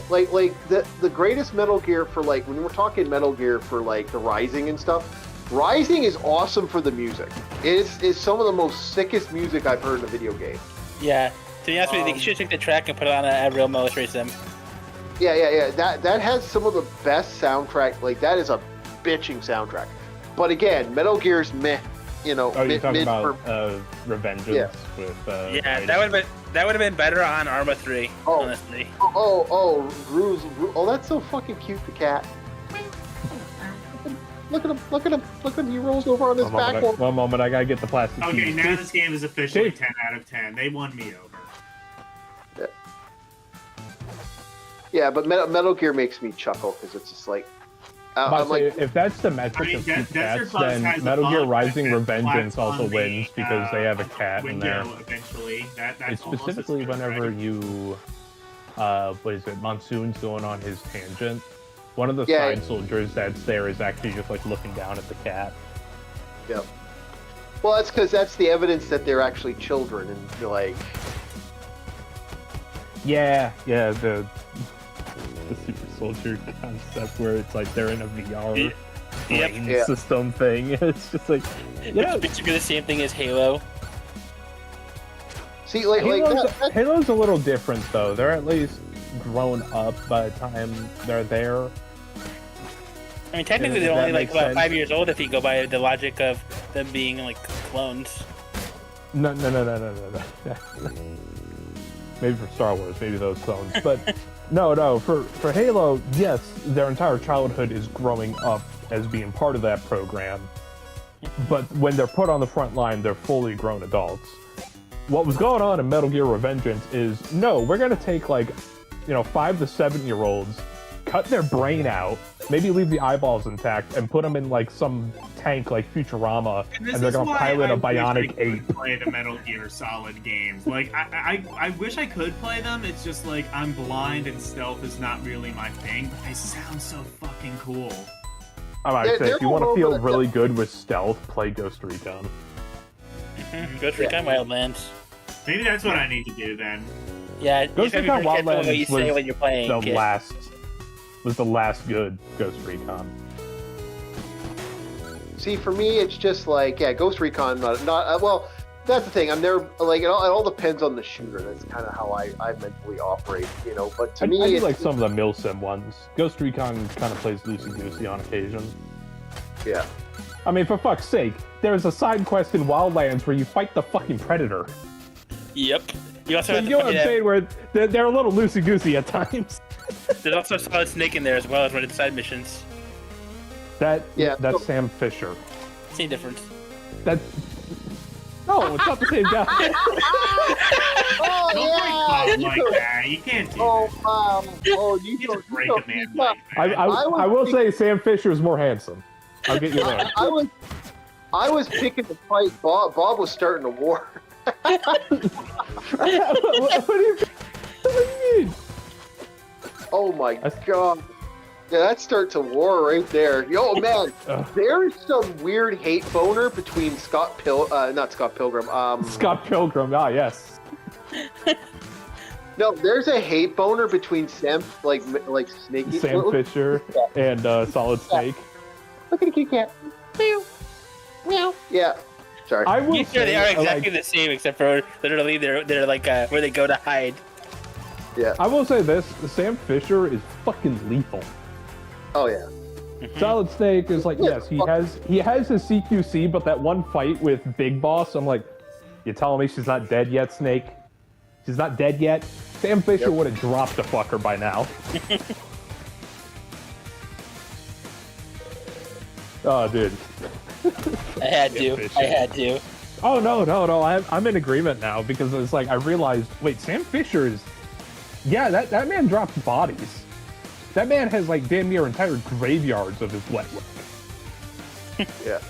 like the greatest Metal Gear for, like, when we're talking Metal Gear for, like, the Rising and stuff, Rising is awesome for the music. It's some of the most sickest music I've heard in a video game. Yeah. To be honest with you, they should take the track and put it on a real military sim. Yeah. That has some of the best soundtrack. Like, that is a bitching soundtrack. But again, Metal Gear's meh. You know, Oh, you're talking about for- Revengeance Yeah. with Yeah, Raiden. that would have been better on Arma 3, Oh. honestly. Oh, that's so fucking cute, the cat. Look at him, he rolls over on his back. One moment, I gotta get the plastic Okay, keys. now this game is officially Chief. 10 out of 10. They won me over. Yeah, but Metal Gear makes me chuckle because it's just like, But I'm like, if that's the metric I mean, of cute Desert cats, Bus then has a Metal Gear bug Rising that Revengeance flaps also on the, wins because they have a on the cat in there. window Eventually, that's It's almost as specifically good as whenever Dragon. you, what is it, Monsoon's going on his tangent. One of the Yeah. side soldiers that's there is actually just like looking down at the cat. yeah. Well, that's because that's the evidence that they're actually children, and you're like, Yeah, the super soldier concept where it's like they're in a VR Yep. brain Yeah. system thing. It's just like, yeah, It's basically the same thing as Halo. see, like that, Halo's a little different though. They're at least grown up by the time they're there. I mean, technically Yeah, they're that only like makes about sense. 5 years old if you go by the logic of them being like clones. No. Maybe for Star Wars, maybe those clones, but no. For Halo, yes, their entire childhood is growing up as being part of that program. But when they're put on the front line, they're fully grown adults. What was going on in Metal Gear Revengeance is no, we're gonna take like, 5 to 7-year-olds, cut their brain out, maybe leave the eyeballs intact, and put them in like some tank like Futurama, and this they're is gonna why pilot I a wish I bionic could ape. Play the Metal Gear Solid games. Like I wish I could play them. It's just like I'm blind and stealth is not really my thing. But they sound so fucking cool. I'd say they're if you want all to feel over the- really good with stealth, play Ghost Recon. Ghost Recon Wildlands. Maybe that's what I need to do then. Yeah, Ghost you gotta Recon be very careful what you Wildlands say was when you're playing. the kid. last good Ghost Recon. see, for me, it's just like, yeah, Ghost Recon, well, that's the thing. I'm never like it all depends on the shooter. That's kind of how I mentally operate, But to I me, do it's like some of the Milsim ones. Ghost Recon kind of plays loosey-goosey on occasion. yeah. I mean, for fuck's sake, there's a side quest in Wildlands where you fight the fucking Predator. Yep. You also So have you to know what I'm saying? Where they're a little loosey-goosey at times. There's also a Solid Snake in there as well as one of the side missions. That's so- Sam Fisher. Same difference. That's no, it's not the same guy. Oh Don't yeah, break you Bob go- like that. You can't do oh that. wow, oh you You go, just break you a go, man you like that. I will say Sam Fisher is more handsome. I'll get you there. I was picking to fight Bob. Bob was starting a war. what do you mean? Oh my god. Yeah, that starts a war right there. Yo, man, there's some weird hate boner between not Scott Pilgrim. Scott Pilgrim, yes. No, there's a hate boner between Sam, like Snakey. Sam Fisher and Solid Snake. Look at the kitty cat. Meow. Meow. Yeah. Sorry. I will You sure they are say, exactly the same, except for literally they're like where they go to hide. Yeah. I will say this: Sam Fisher is fucking lethal. Oh yeah. Solid Snake is like, yes, he has his CQC, but that one fight with Big Boss, I'm like, you telling me she's not dead yet, Snake? She's not dead yet? Sam Fisher would have dropped the fucker by now. Oh, dude. I had to. Fisher. I had to. Oh, no. I'm in agreement now because it's like, I realized, wait, Sam Fisher is... Yeah, that man drops bodies. That man has like damn near entire graveyards of his wet work. Yeah.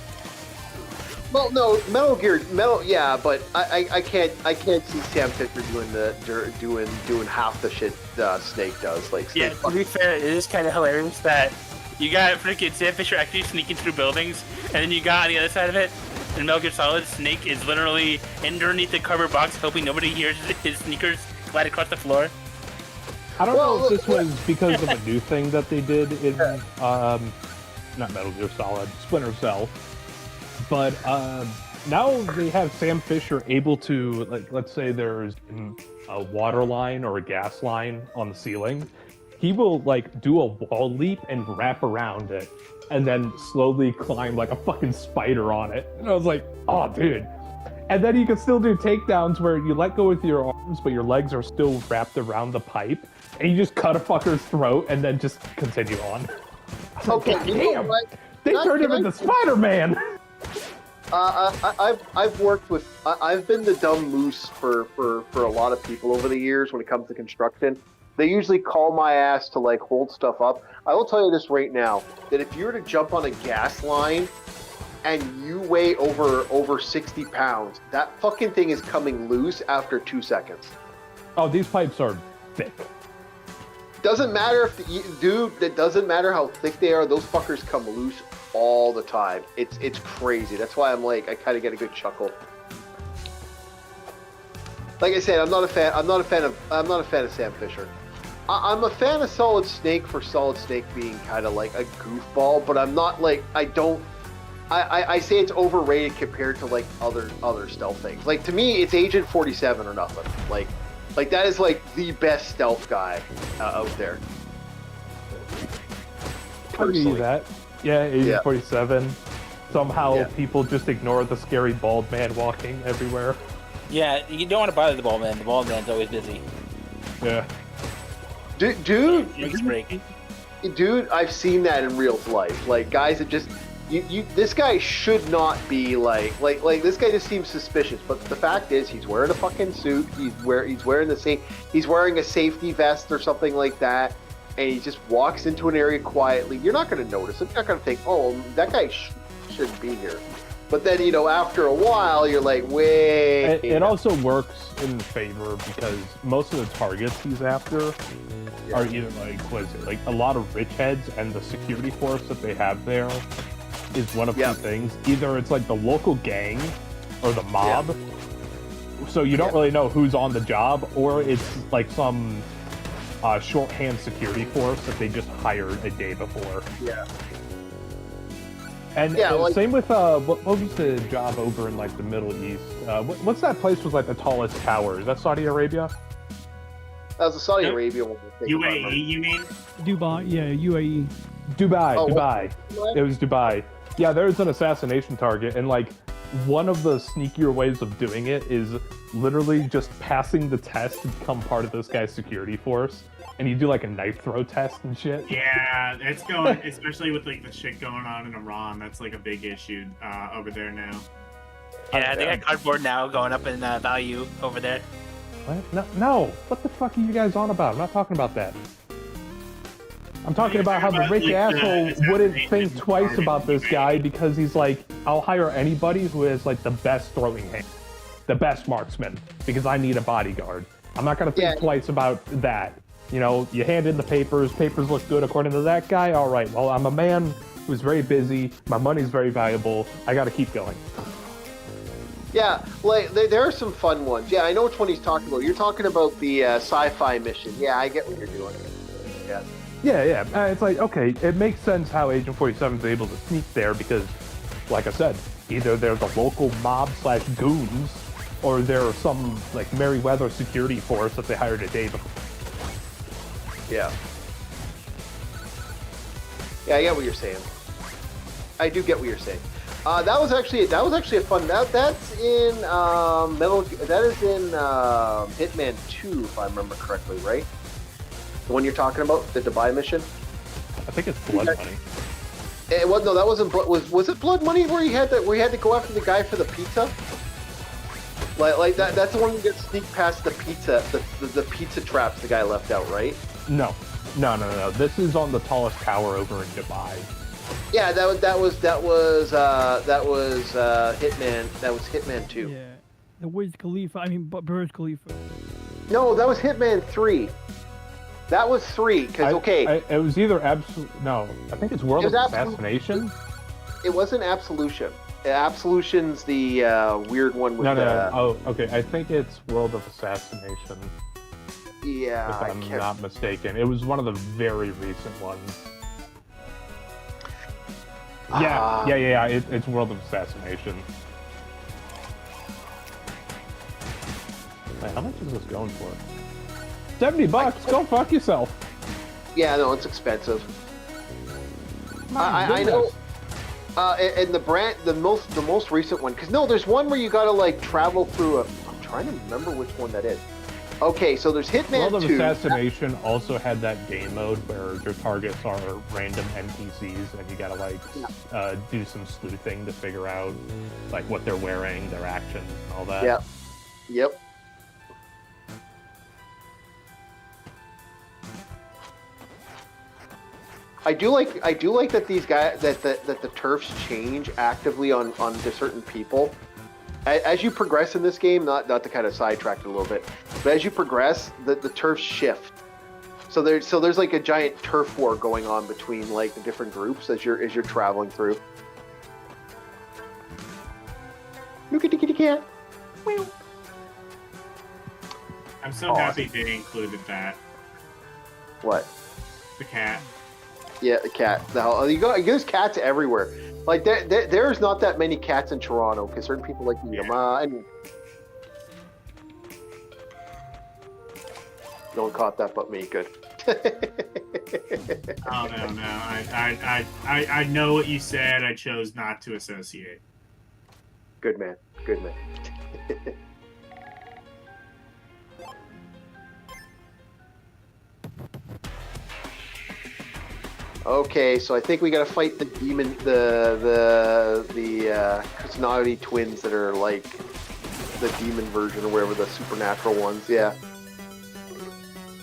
Well, no, yeah, but I can't see Sam Fisher doing half the shit Snake does. Like, Yeah, Snake, to be fair, it is kind of hilarious that you got freaking Sam Fisher actually sneaking through buildings, and then you got on the other side of it, in Metal Gear Solid, Snake is literally underneath the cardboard box, hoping nobody hears his sneakers glide across the floor. I don't know Well, if this was because of a new thing that they did in, not Metal Gear Solid, Splinter Cell, but now they have Sam Fisher able to, like, let's say there's a water line or a gas line on the ceiling. he will like do a wall leap and wrap around it, and then slowly climb like a fucking spider on it. And I was like, oh, dude. And then you can still do takedowns where you let go with your arms, but your legs are still wrapped around the pipe, and you just cut a fucker's throat and then just continue on. Okay, God you know damn, what? they turned him into Spider-Man. I've worked with. I've been the dumb moose for a lot of people over the years when it comes to construction. They usually call my ass to like hold stuff up. I will tell you this right now: that if you were to jump on a gas line and you weigh over 60 pounds, that fucking thing is coming loose after 2 seconds. Oh, these pipes are thick. Doesn't matter if dude. It doesn't matter how thick they are. Those fuckers come loose all the time. It's crazy. That's why I'm like, I kind of get a good chuckle. Like I said, I'm not a fan of Sam Fisher. I'm a fan of Solid Snake for Solid Snake being kind of like a goofball, but I'm not like, I say it's overrated compared to like other stealth things. Like to me, it's Agent 47 or nothing. Like that is like the best stealth guy out there. I'll give you that. Yeah, Agent 47. Somehow Yeah. people just ignore the scary bald man walking everywhere. Yeah, you don't want to bother the bald man. The bald man's always busy. Yeah. Dude, Break. dude, I've seen that in real life. Like guys that just this guy should not be like this guy just seems suspicious. But the fact is, he's wearing a fucking suit. He's wearing a safety vest or something like that, and he just walks into an area quietly. You're not going to notice him. You're not going to think, oh, that guy shouldn't be here. But then, after a while, you're like, wait. It also works in favor because most of the targets he's after are either like a lot of rich heads, and the security force that they have there is one of two things. Either it's like the local gang or the mob. So you don't really know who's on the job, or it's like some shorthand security force that they just hired a day before. Yeah. And same with what was the job over in like the Middle East? What's that place with like the tallest tower? Is that Saudi Arabia? That was the Saudi Arabia one. UAE, you mean? Dubai, yeah, UAE. Dubai. It was Dubai. Yeah, there's an assassination target, and like one of the sneakier ways of doing it is literally just passing the test to become part of this guy's security force. And you do like a knife throw test and shit. Yeah, it's going, especially with like the shit going on in Iran. That's like a big issue over there now. Yeah, they got cardboard now going up in value over there. What? No. What the fuck are you guys on about? I'm not talking about that. I'm talking about how the rich asshole wouldn't think twice about this guy because he's like, I'll hire anybody who has like the best throwing hand, the best marksman, because I need a bodyguard. I'm not gonna think twice about that. You hand in the papers look good according to that guy. All right, well, I'm a man who's very busy. My money's very valuable. I got to keep going. Yeah, like there are some fun ones. Yeah, I know which one he's talking about. You're talking about the sci-fi mission. Yeah, I get what you're doing. Yeah. Yeah. It's like, okay, it makes sense how Agent 47 is able to sneak there because, like I said, either they're the local mob/goons or they're some like Merryweather security force that they hired a day before. Yeah, I get what you're saying. I do get what you're saying. That was actually a fun. That's in Hitman 2, if I remember correctly, right? The one you're talking about, the Dubai mission. I think it's Blood Money. It was no, that wasn't. Was it Blood Money where you had to go after the guy for the pizza? Like that. That's the one you get sneak past the pizza, the pizza traps the guy left out, right? No. This is on the tallest tower over in Dubai. Yeah, that was Hitman. That was Hitman 2. Yeah, the Wiz Khalifa. I mean, Burj Khalifa. No, that was Hitman 3. That was 3. Because it was either No, I think it's World of Assassination. It wasn't Absolution. Absolution's the weird one with No. Oh, okay. I think it's World of Assassination. Yeah, if I'm not mistaken. It was one of the very recent ones. Yeah. It's World of Assassination. Wait, how much is this going for? $70. Go fuck yourself. Yeah, no, it's expensive. My I know. goodness. And the most recent one, because no, there's one where you gotta like travel through a. I'm trying to remember which one that is. Okay, so there's Hitman World of 2. Assassination also had that game mode where your targets are random NPCs, and you gotta like do some sleuthing to figure out like what they're wearing, their actions, and all that. Yep. Yep. I do like that these guys that the turfs change actively on to certain people. As you progress in this game, not to kind of sidetrack it a little bit, but as you progress, the turfs shift. So there's like a giant turf war going on between like the different groups as you're traveling through. Look at the kitty cat. Meow. I'm so happy they included that. What? The cat. Yeah, the cat. There's cats everywhere. Like there's not that many cats in Toronto because certain people like to eat them. And no one caught that but me. Good. Oh no! I know what you said. I chose not to associate. Good man. Good man. Okay, so I think we gotta fight the demon, the Kusanagi twins that are like the demon version or whatever, the supernatural ones. Yeah,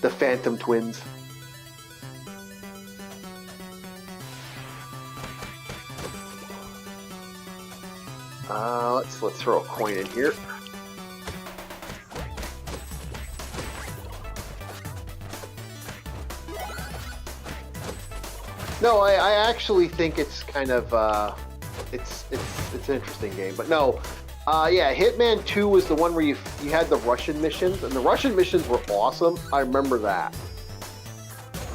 the Phantom twins. Let's throw a coin in here. No, I actually think it's kind of it's an interesting game, but no, yeah, Hitman 2 was the one where you had the Russian missions, and the Russian missions were awesome. I remember that,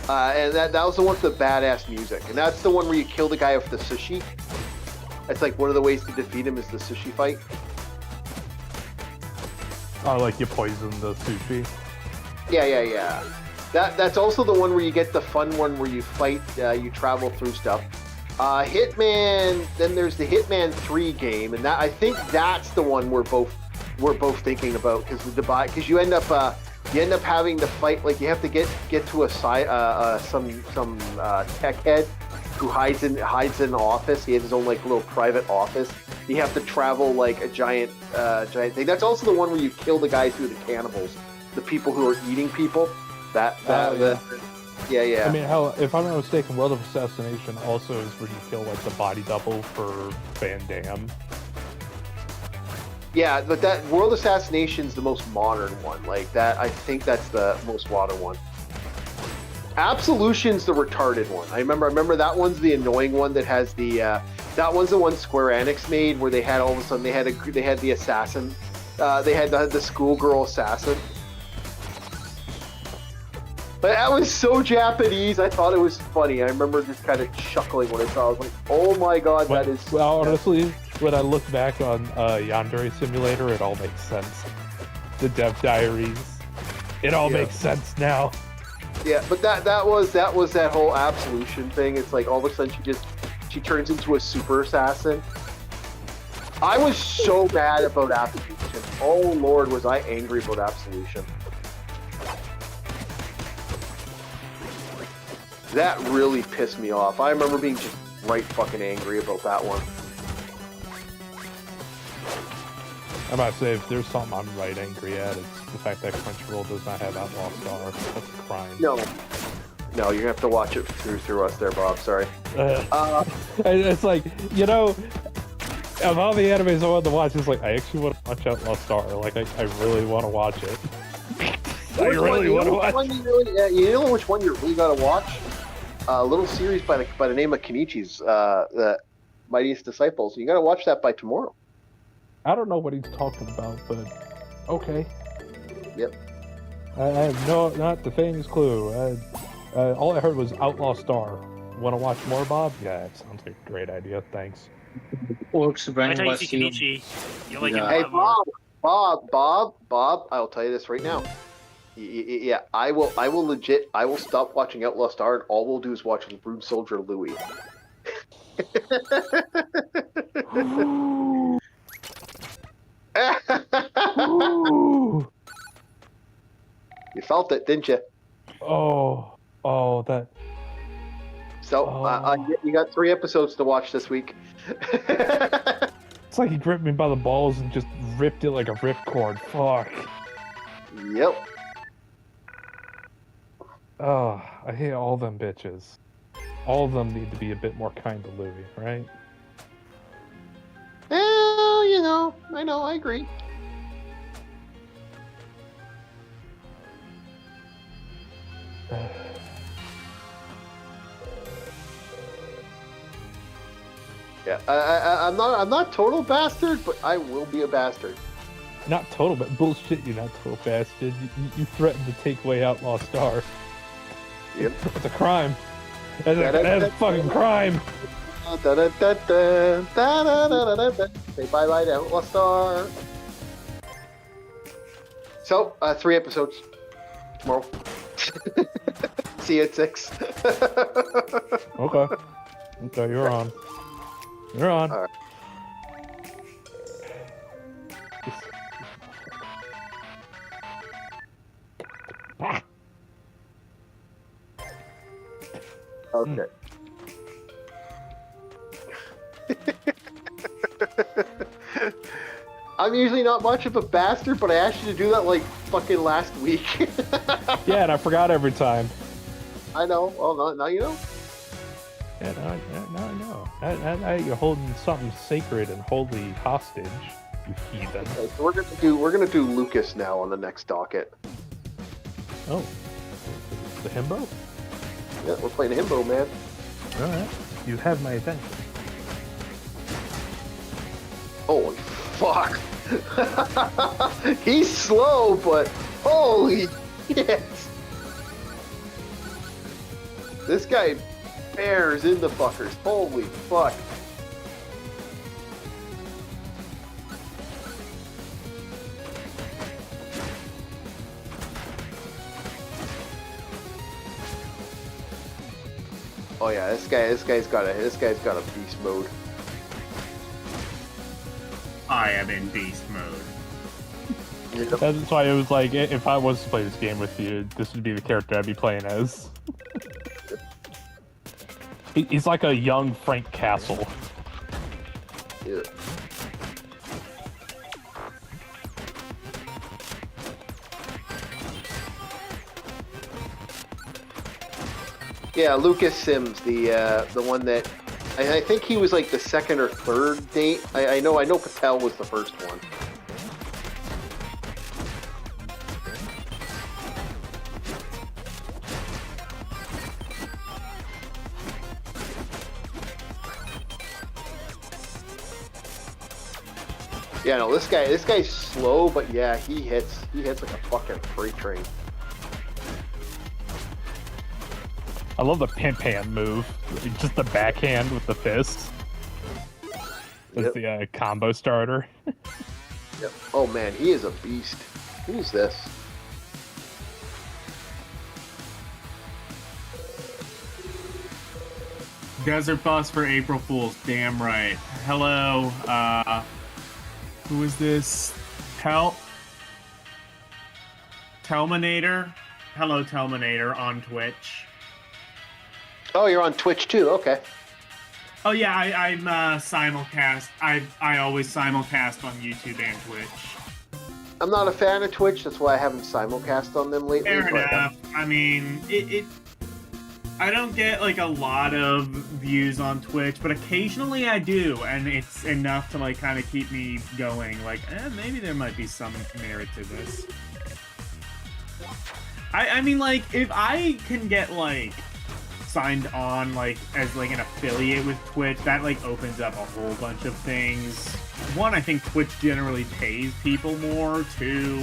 and that was the one with the badass music, and that's the one where you kill the guy with the sushi. That's like one of the ways to defeat him is the sushi fight. Oh, like you poison the sushi. Yeah. That's also the one where you get the fun one where you fight, you travel through stuff. Hitman. Then there's the Hitman 3 game, and I think that's the one we're both thinking about because you end up having to fight, like you have to get to some tech head who hides in an office. He has his own like little private office. You have to travel like a giant thing. That's also the one where you kill the guys who are the cannibals, the people who are eating people. Yeah. I mean, hell, if I'm not mistaken, World of Assassination also is where you kill like the body double for Van Damme. Yeah, but that World Assassination's the most modern one. Like that, I think that's the most modern one. Absolution's the retarded one. I remember that one's the annoying one that has the. That one's the one Square Enix made where they had all of a sudden they had the assassin. They had the schoolgirl assassin. But that was so Japanese, I thought it was funny. I remember just kind of chuckling when I saw it. I was like, oh my god, that is... Well, honestly, when I look back on Yandere Simulator, it all makes sense. The Dev Diaries. It all makes sense now. Yeah, but that was that whole Absolution thing. It's like all of a sudden she turns into a super assassin. I was so mad about Absolution. Oh lord, was I angry about Absolution. That really pissed me off. I remember being just right fucking angry about that one. I'm about to say, if there's something I'm right angry at, it's the fact that Crunchyroll does not have Outlaw Star. That's a crime. No, you're gonna have to watch it through us there, Bob. Sorry. It's like, you know, of all the animes I want to watch, it's like, I actually want to watch Outlaw Star. Like, I really want to watch it. I really want to watch it. You know which one you really gotta watch? A little series by the name of Kenichi's, the Mightiest Disciples. You gotta watch that by tomorrow. I don't know what he's talking about, but okay. Yep. I have not the faintest clue. All I heard was Outlaw Star. Want to watch more, Bob? Yeah, it sounds like a great idea. Thanks. Works when I tell you, was see you. Kenichi, you'll like Yeah. him a Hey, lot more. Bob, I'll tell you this right now. Yeah, I will legit. I will stop watching Outlaw Star, and all we'll do is watch Brood Soldier Louis. Ooh. You felt it, didn't you? Oh, that. So you got 3 episodes to watch this week. It's like he gripped me by the balls and just ripped it like a ripcord. Fuck. Yep. Oh, I hate all them bitches. All of them need to be a bit more kind to Louis, right? Well, you know, I agree. Yeah, I'm not total bastard, but I will be a bastard. Not total, but bullshit. You're not total bastard. You threatened to take away Outlaw Star. Yep. It's a crime. That's a fucking crime. Say bye-bye to Outlaw Star. So, 3 episodes tomorrow. See you at 6. Okay. Okay, you're on. You're on. All right. Okay. I'm usually not much of a bastard, but I asked you to do that like fucking last week. Yeah, and I forgot every time. I know. Well, now you know. Yeah, now I know. Now you're holding something sacred and holy hostage, you heathen. Okay, so we're gonna do Lucas now on the next docket. Oh, the himbo? Yeah, we're playing Himbo, man. All right, you have my attention. Holy fuck! He's slow, but holy shit! This guy bears in the fuckers. Holy fuck! Oh yeah, this guy's got a beast mode. I am in beast mode. That's why it was like, if I was to play this game with you, this would be the character I'd be playing as. He's like a young Frank Castle. Yeah. Yeah, Lucas Sims, the one that I think he was like the second or third date. I know Patel was the first one. Yeah, no, this guy's slow, but yeah, he hits like a fucking freight train. I love the pimp hand move. Just the backhand with the fist. That's the combo starter. Yep. Oh man, he is a beast. Who's this? Desert Bus for April Fools, damn right. Hello, who is this? Telminator? Hello, Telminator on Twitch. Oh, you're on Twitch too. Okay. Oh yeah, I'm simulcast. I always simulcast on YouTube and Twitch. I'm not a fan of Twitch. That's why I haven't simulcast on them lately. Fair but, enough. I mean, I don't get like a lot of views on Twitch, but occasionally I do, and it's enough to like kind of keep me going. Like, maybe there might be some merit to this. I mean, like, if I can get like signed on like as like an affiliate with Twitch, that like opens up a whole bunch of things. One, I think Twitch generally pays people more. Two,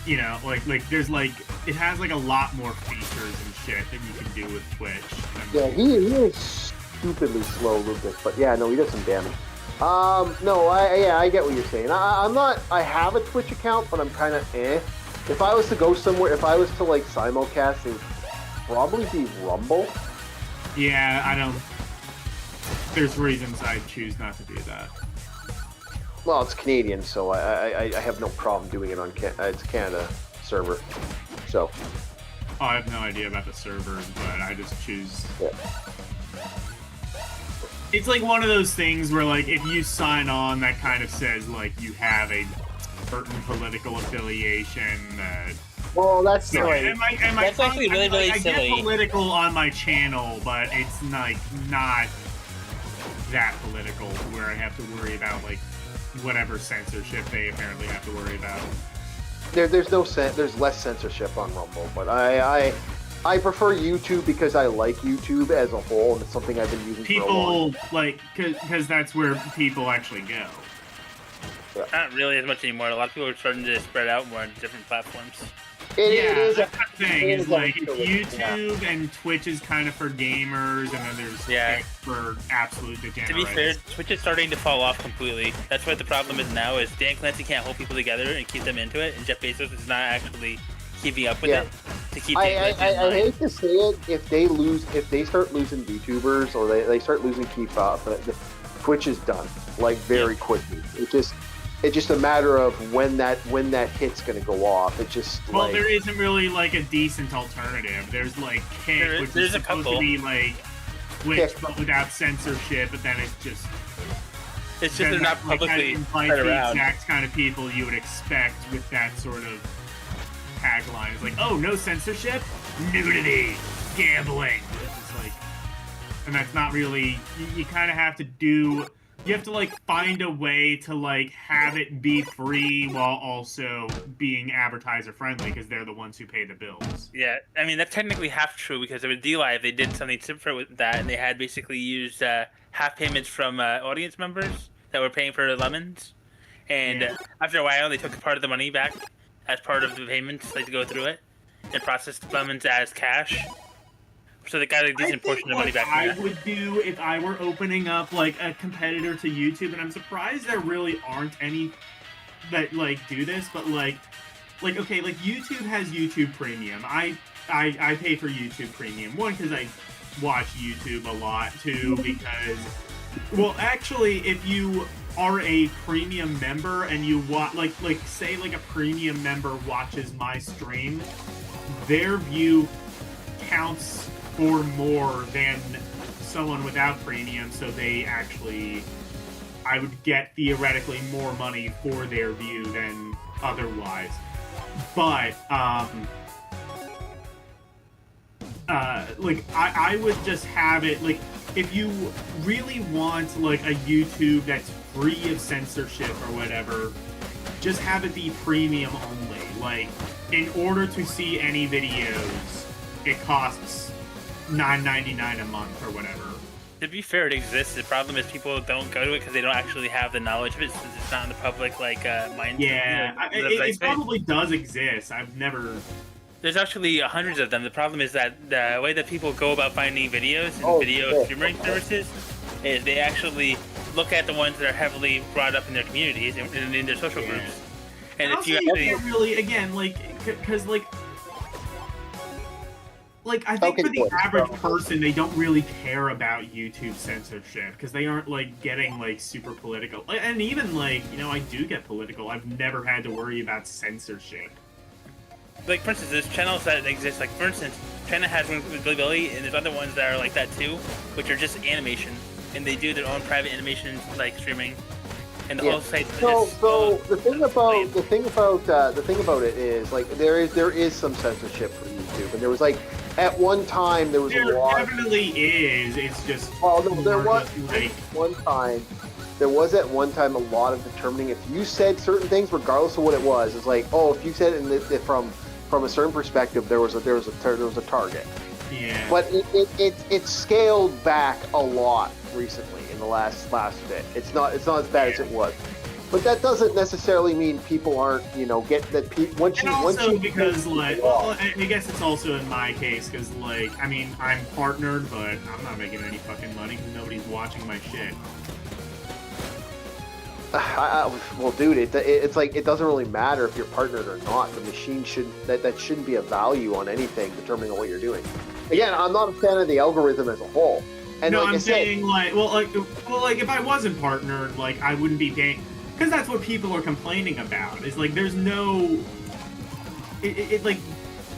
you know, like there's like it has like a lot more features and shit that you can do with Twitch. Yeah, he is stupidly slow, Lucas, but yeah, no, he does some damage. No, I get what you're saying. I'm not. I have a Twitch account, but I'm kind of eh. If I was to go somewhere, if I was to like simulcast, it would probably be Rumble. Yeah, I don't. There's reasons I choose not to do that. Well, it's Canadian, so I have no problem doing it on it's a Canada server. So. Oh, I have no idea about the servers, but I just choose. Yeah. It's like one of those things where, like, if you sign on, that kind of says, like, you have a certain political affiliation. Well, that's That's actually really, really I silly. get political on my channel, but it's, like, not that political where I have to worry about, like, whatever censorship they apparently have to worry about. There's less censorship on Rumble, but I prefer YouTube because I like YouTube as a whole, and it's something I've been using for a long time. People, like, because that's where people actually go. Not really as much anymore. A lot of people are starting to spread out more on different platforms. It is that's the thing. Is like actually, YouTube and Twitch is kind of for gamers, and then there's Twitch for absolute degenerates. To be fair, Twitch is starting to fall off completely. That's what the problem is now. Is Dan Clancy can't hold people together and keep them into it, and Jeff Bezos is not actually keeping up with it to keep. I hate to say it, if they start losing VTubers or they start losing keep up, Twitch is done like very quickly. It's just a matter of when that hit's going to go off. It's just well, there isn't really like a decent alternative. There's like Kick, which is supposed to be like Twitch but without censorship, but then it's just they're not publicly like the exact kind of people you would expect with that sort of tagline. It's like, oh, no censorship, nudity, gambling. It's just like, and that's not really. You kind of have to do. You have to, like, find a way to, like, have it be free while also being advertiser-friendly, because they're the ones who pay the bills. Yeah, I mean, that's technically half true, because with D-Live, they did something similar with that, and they had basically used half payments from audience members that were paying for lemons, and after a while, they took part of the money back as part of the payments, like, to go through it, and processed lemons as cash. So they got a decent portion of money back. I would do if I were opening up like a competitor to YouTube, and I'm surprised there really aren't any that like do this. But like okay, like YouTube has YouTube Premium. I pay for YouTube Premium. One, because I watch YouTube a lot. Two, because well, actually, if you are a premium member and you watch like say like a premium member watches my stream, their view counts for more than someone without premium, so they actually, I would get theoretically more money for their view than otherwise. But, like, I would just have it, like, if you really want, like, a YouTube that's free of censorship or whatever, just have it be premium only. Like, in order to see any videos, it costs $9.99 a month or whatever. To be fair, it exists. The problem is people don't go to it because they don't actually have the knowledge of it, since it's not in the public mind. Yeah, it probably does exist. I've never. There's actually hundreds of them. The problem is that the way that people go about finding videos and video streaming services is they actually look at the ones that are heavily brought up in their communities and in their social groups. And if you actually really, again, like, because like, I think for the average person, they don't really care about YouTube censorship because they aren't, like, getting, like, super political. And even, like, you know, I do get political. I've never had to worry about censorship. Like, for instance, there's channels that exist. Like, for instance, China has one with Billy, and there's other ones that are like that too, which are just animation. And they do their own private animation, like, streaming. And the whole site is so the thing about it is, like, there is some censorship for YouTube, and there was, like, at one time there was a lot. There definitely is. It's just. Well, no, there was like one time. There was at one time a lot of determining if you said certain things, regardless of what it was. It's like, oh, if you said it from a certain perspective, there was a target. Yeah. But it's scaled back a lot recently in the last bit. It's not as bad as it was. But that doesn't necessarily mean people aren't, you know, because, like, well, I guess it's also in my case, because, like, I mean, I'm partnered, but I'm not making any fucking money because nobody's watching my shit. Well, dude, it's like it doesn't really matter if you're partnered or not. The machine that shouldn't be a value on anything determining on what you're doing. Again, I'm not a fan of the algorithm as a whole. And no, like I'm saying like if I wasn't partnered, like I wouldn't be paying, because that's what people are complaining about. Is like there's no, it like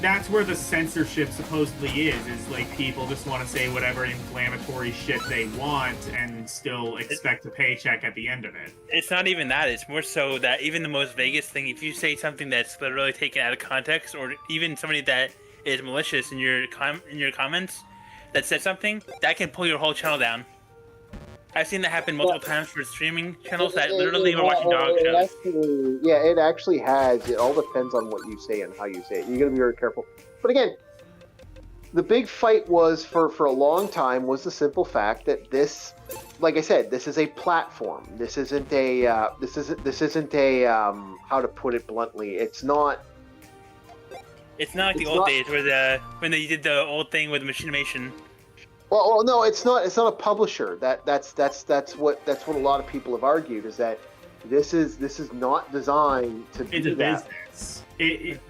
that's where the censorship supposedly is like people just want to say whatever inflammatory shit they want and still expect a paycheck at the end of it. It's not even that. It's more so that even the most vaguest thing, if you say something that's literally taken out of context, or even somebody that is malicious in your comments that said something, that can pull your whole channel down. I've seen that happen multiple times for streaming channels that literally are watching dog shows. It actually has. It all depends on what you say and how you say it. You got to be very careful. But again, the big fight was for a long time was the simple fact that this, like I said, this is a platform. This isn't a how to put it bluntly. It's not. It's not like the old days where when they did the old thing with machinimation. Well, no, it's not. It's not a publisher. That's what a lot of people have argued is that this is not designed to be that. Business. It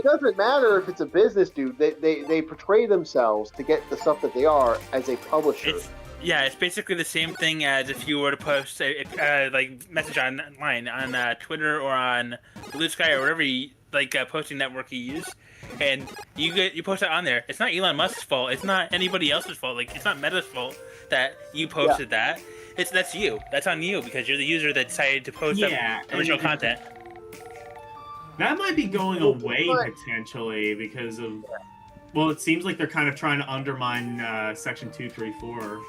doesn't matter if it's a business, dude. They portray themselves to get the stuff that they are as a publisher. It's basically the same thing as if you were to post like message online on Twitter or on Blue Sky or whatever posting network you use. And you post it on there. It's not Elon Musk's fault. It's not anybody else's fault. Like, it's not Meta's fault that you posted that. That's you. That's on you because you're the user that decided to post original content. That might be going away potentially because of. Well, it seems like they're kind of trying to undermine Section 234.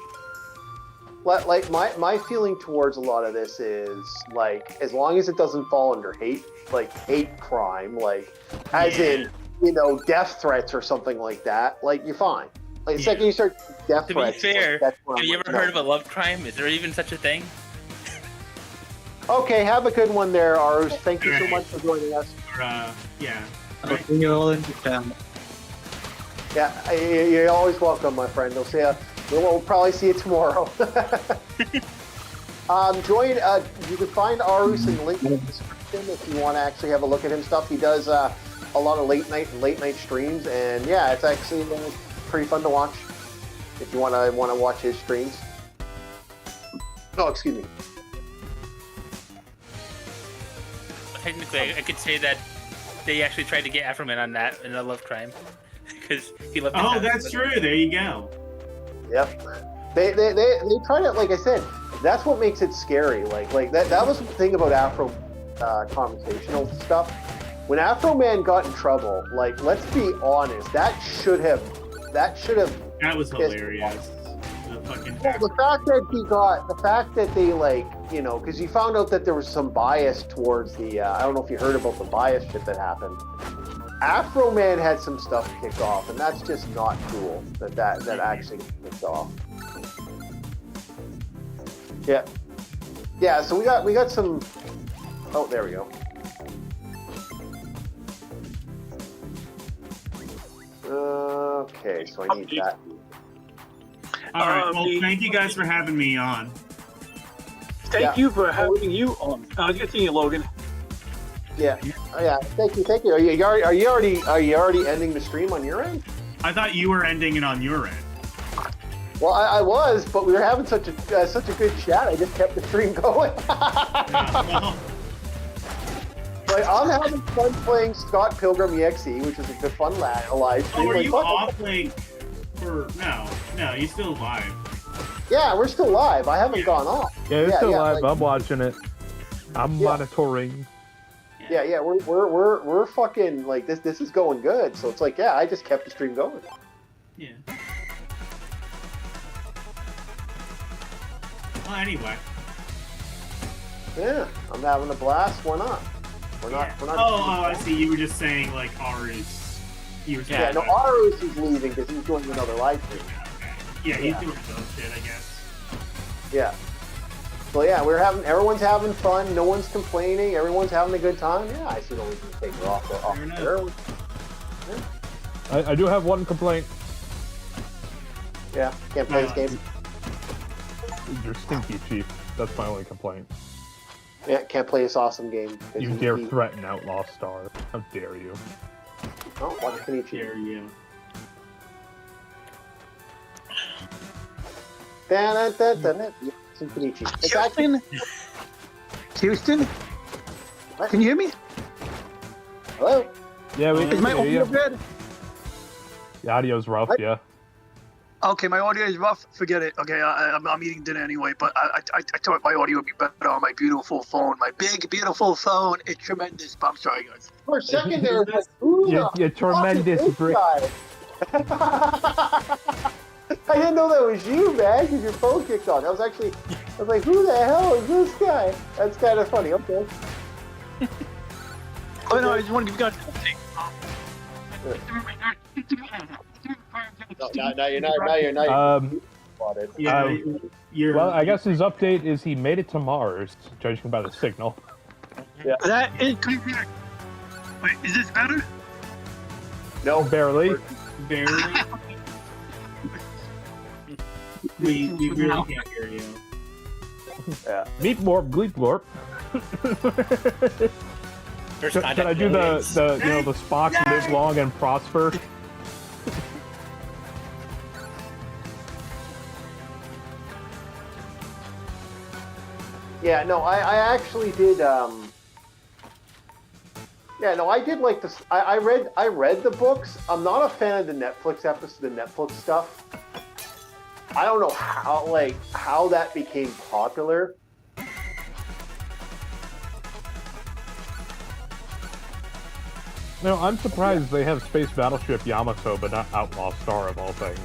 Like my feeling towards a lot of this is like as long as it doesn't fall under hate crime, like as in. Death threats or something like that, like you're fine. Like the second you start death threats. To be fair, have you ever heard of a love crime? Is there even such a thing? Okay, have a good one there, Arus. Thank you so much for joining us. I'll bring you all into town. Yeah, you're always welcome, my friend. We'll probably see you tomorrow. You can find Arus in the link in the description if you want to actually have a look at his stuff. He does a lot of late night streams, and yeah, it's actually pretty fun to watch if you want to watch his streams. Oh, excuse me. Technically, I could say that they actually tried to get Afroman on that in a love crime because he loved. Oh, that's true. There you go. Yep. They try to, like I said, that's what makes it scary. Like that was the thing about Afro conversational stuff. When Afro Man got in trouble, like let's be honest, that was hilarious. The fact that they because you found out that there was some bias towards the I don't know if you heard about the bias shit that happened. Afro Man had some stuff kicked off, and that's just not cool that actually kicked off. Yeah. So we got some. Oh, there we go. Okay, so I need that. All right. Well, thank you guys for having me on. Thank you for having you on. Good seeing you, Logan. Yeah. Thank you. Are you already ending the stream on your end? I thought you were ending it on your end. Well, I was, but we were having such a good chat. I just kept the stream going. Like, I'm having fun playing Scott Pilgrim EXE, which is a good fun live stream. Oh, are you off No, you're still live. Yeah, we're still live. I haven't gone off. Yeah, it's still live. I'm watching it. I'm monitoring. Yeah, we're fucking like this is going good. So it's like, I just kept the stream going. Yeah. Well, anyway. Yeah, I'm having a blast. Why not? We're not. Oh, I see. You were just saying like Arus. No, Arus is leaving because he's doing another live stream. Okay. Yeah, he's doing his own shit, I guess. Yeah. So yeah, everyone's having fun. No one's complaining. Everyone's having a good time. Yeah, I see no reason to take her off there. I do have one complaint. Yeah, can't play this game. You're stinky, Chief. That's my only complaint. Yeah, can't play this awesome game. 'cause You dare threaten Outlaw Star. How dare you? Oh, watch Kenichi. Dare you? Some Kenichi. It's actually... Houston? What? Can you hear me? Hello? Yeah, we Is my can hear audio you. bad? The audio's rough, yeah. Okay, my audio is rough. Forget it. Okay, I'm eating dinner anyway, but I thought my audio would be better on my beautiful phone. My big, beautiful phone. It's tremendous. But I'm sorry, guys. For a second there, it's like, who You're the tremendous, fuck is this Brick. guy? I didn't know that was you, man, because your phone kicked on. I was like, who the hell is this guy? That's kind of funny. Okay. Oh no, I just wanted to give you guys No, now you're not. Yeah, you're. Well, I guess his update is he made it to Mars, judging by the signal. Yeah. that is correct. Wait, is this better? No, Barely. Barely. we really can't hear you. Meep blorp, gleep blorp. Can I do the the Spock live long and prosper? Yeah, no, I actually did. Yeah, no, I did like this. I read the books. I'm not a fan of the Netflix episode, the Netflix stuff. I don't know how that became popular. No, I'm surprised they have Space Battleship Yamato, but not Outlaw Star of all things.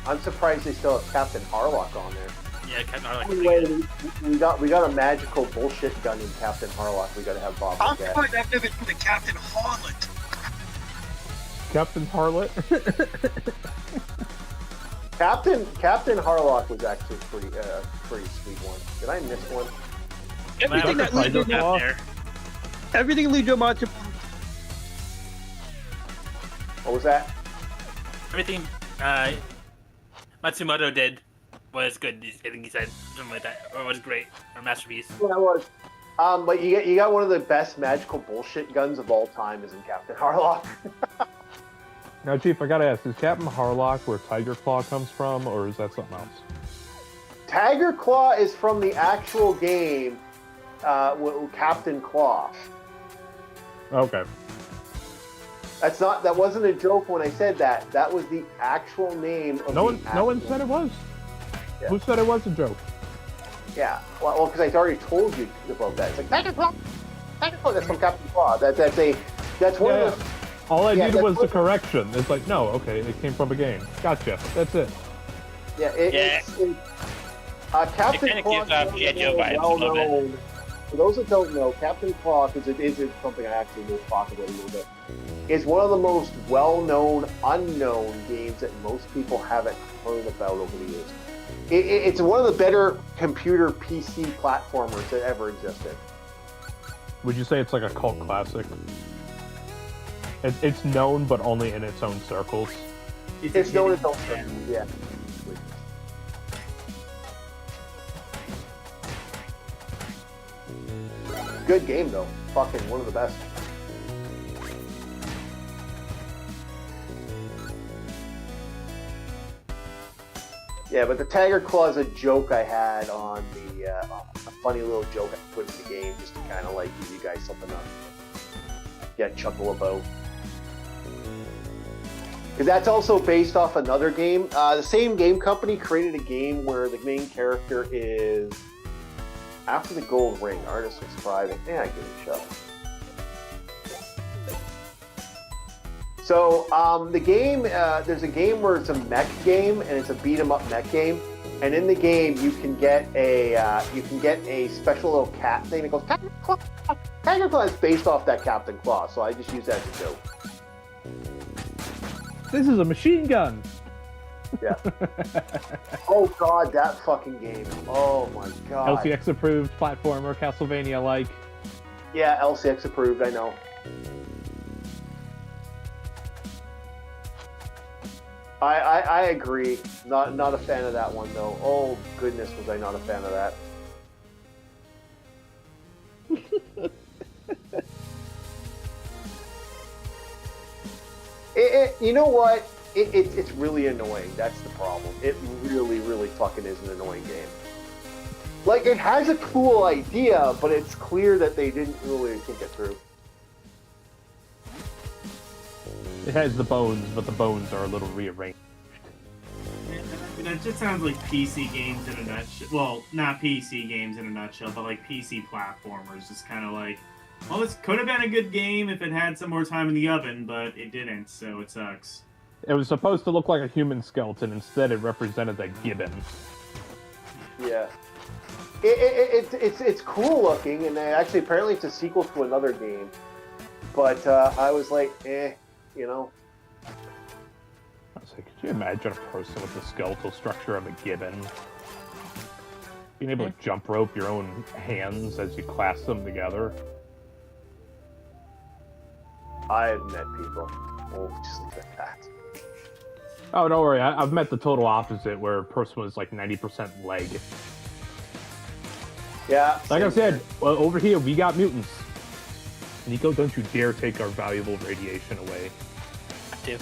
I'm surprised they still have Captain Harlock on there. Yeah, Captain Harlock. Anyway, we got a magical bullshit gun in Captain Harlock. We got to have Bob I'm look at. surprised I've never seen the Captain Harlot. Captain Harlot? Captain Harlock was actually a pretty sweet one. Did I miss one? Everything that leads Tiger Claw? everything leads your mind to What was that? Everything Matsumoto did was good. I think he said something like that, or was great, or masterpiece. Yeah, it was. But you got one of the best magical bullshit guns of all time is in Captain Harlock. Now, Chief, I gotta ask, is Captain Harlock where Tiger Claw comes from, or is that something else? Tiger Claw is from the actual game, Captain Claw. Okay. That wasn't a joke when I said that. That was the actual name of No one said it was. Yeah. Who said it was a joke? Yeah, well, because I already told you about that. It's like Tiger Claw. That's from Captain Claw. That's one Yeah, of the. All I Yeah, needed that's was the what- correction. It's like, no, okay, it came from a game. Gotcha. That's it. Yeah, Yeah. Captain kinda Claw gives off G.I. Joe vibes a little bit. known. For those that don't know, Captain Claw, because it is something I actually will talk about a little bit, is one of the most well-known, unknown games that most people haven't heard about over the years. It's one of the better computer PC platformers that ever existed. Would you say it's like a cult classic? It's known, but only in its own circles. It's known as yeah. Good game though. Fucking one of the best. Yeah, but the Tiger Claw is a joke I had on the a funny little joke I put in the game just to kind of like give you guys something to chuckle about. Because that's also based off another game. The same game company created a game where the main character is after the gold ring. Artist was thriving. Yeah, I give it a shot. So the game, there's a game where it's a mech game and it's a beat 'em up mech game. And in the game, you can get a special little cat thing that goes Tiger Claw. Tiger Claw is based off that Captain Claw, so I just use that as a joke. This is a machine gun. Yeah. Oh god, that fucking game. Oh my god. LCX approved platformer, Castlevania like. Yeah, LCX approved. I know. I agree. Not a fan of that one though. Oh goodness, was I not a fan of that. You know what? It's really annoying. That's the problem. It really, really fucking is an annoying game. Like, it has a cool idea, but it's clear that they didn't really think it through. It has the bones, but the bones are a little rearranged. That just sounds like PC games in a nutshell. Well, not PC games in a nutshell, but like PC platformers. Just kind of like, well, this could have been a good game if it had some more time in the oven, but it didn't, so it sucks. It was supposed to look like a human skeleton. Instead, it represented a gibbon. Yeah. It's cool looking, and actually apparently it's a sequel to another game. But I was like, you know. I was like, could you imagine a person with the skeletal structure of a gibbon? Being able to jump rope your own hands as you clasp them together? I've met people just like that. Oh, don't worry. I've met the total opposite, where a person was like 90% leg. Yeah. Like I said, well, over here we got mutants. Nico, don't you dare take our valuable radiation away. I do.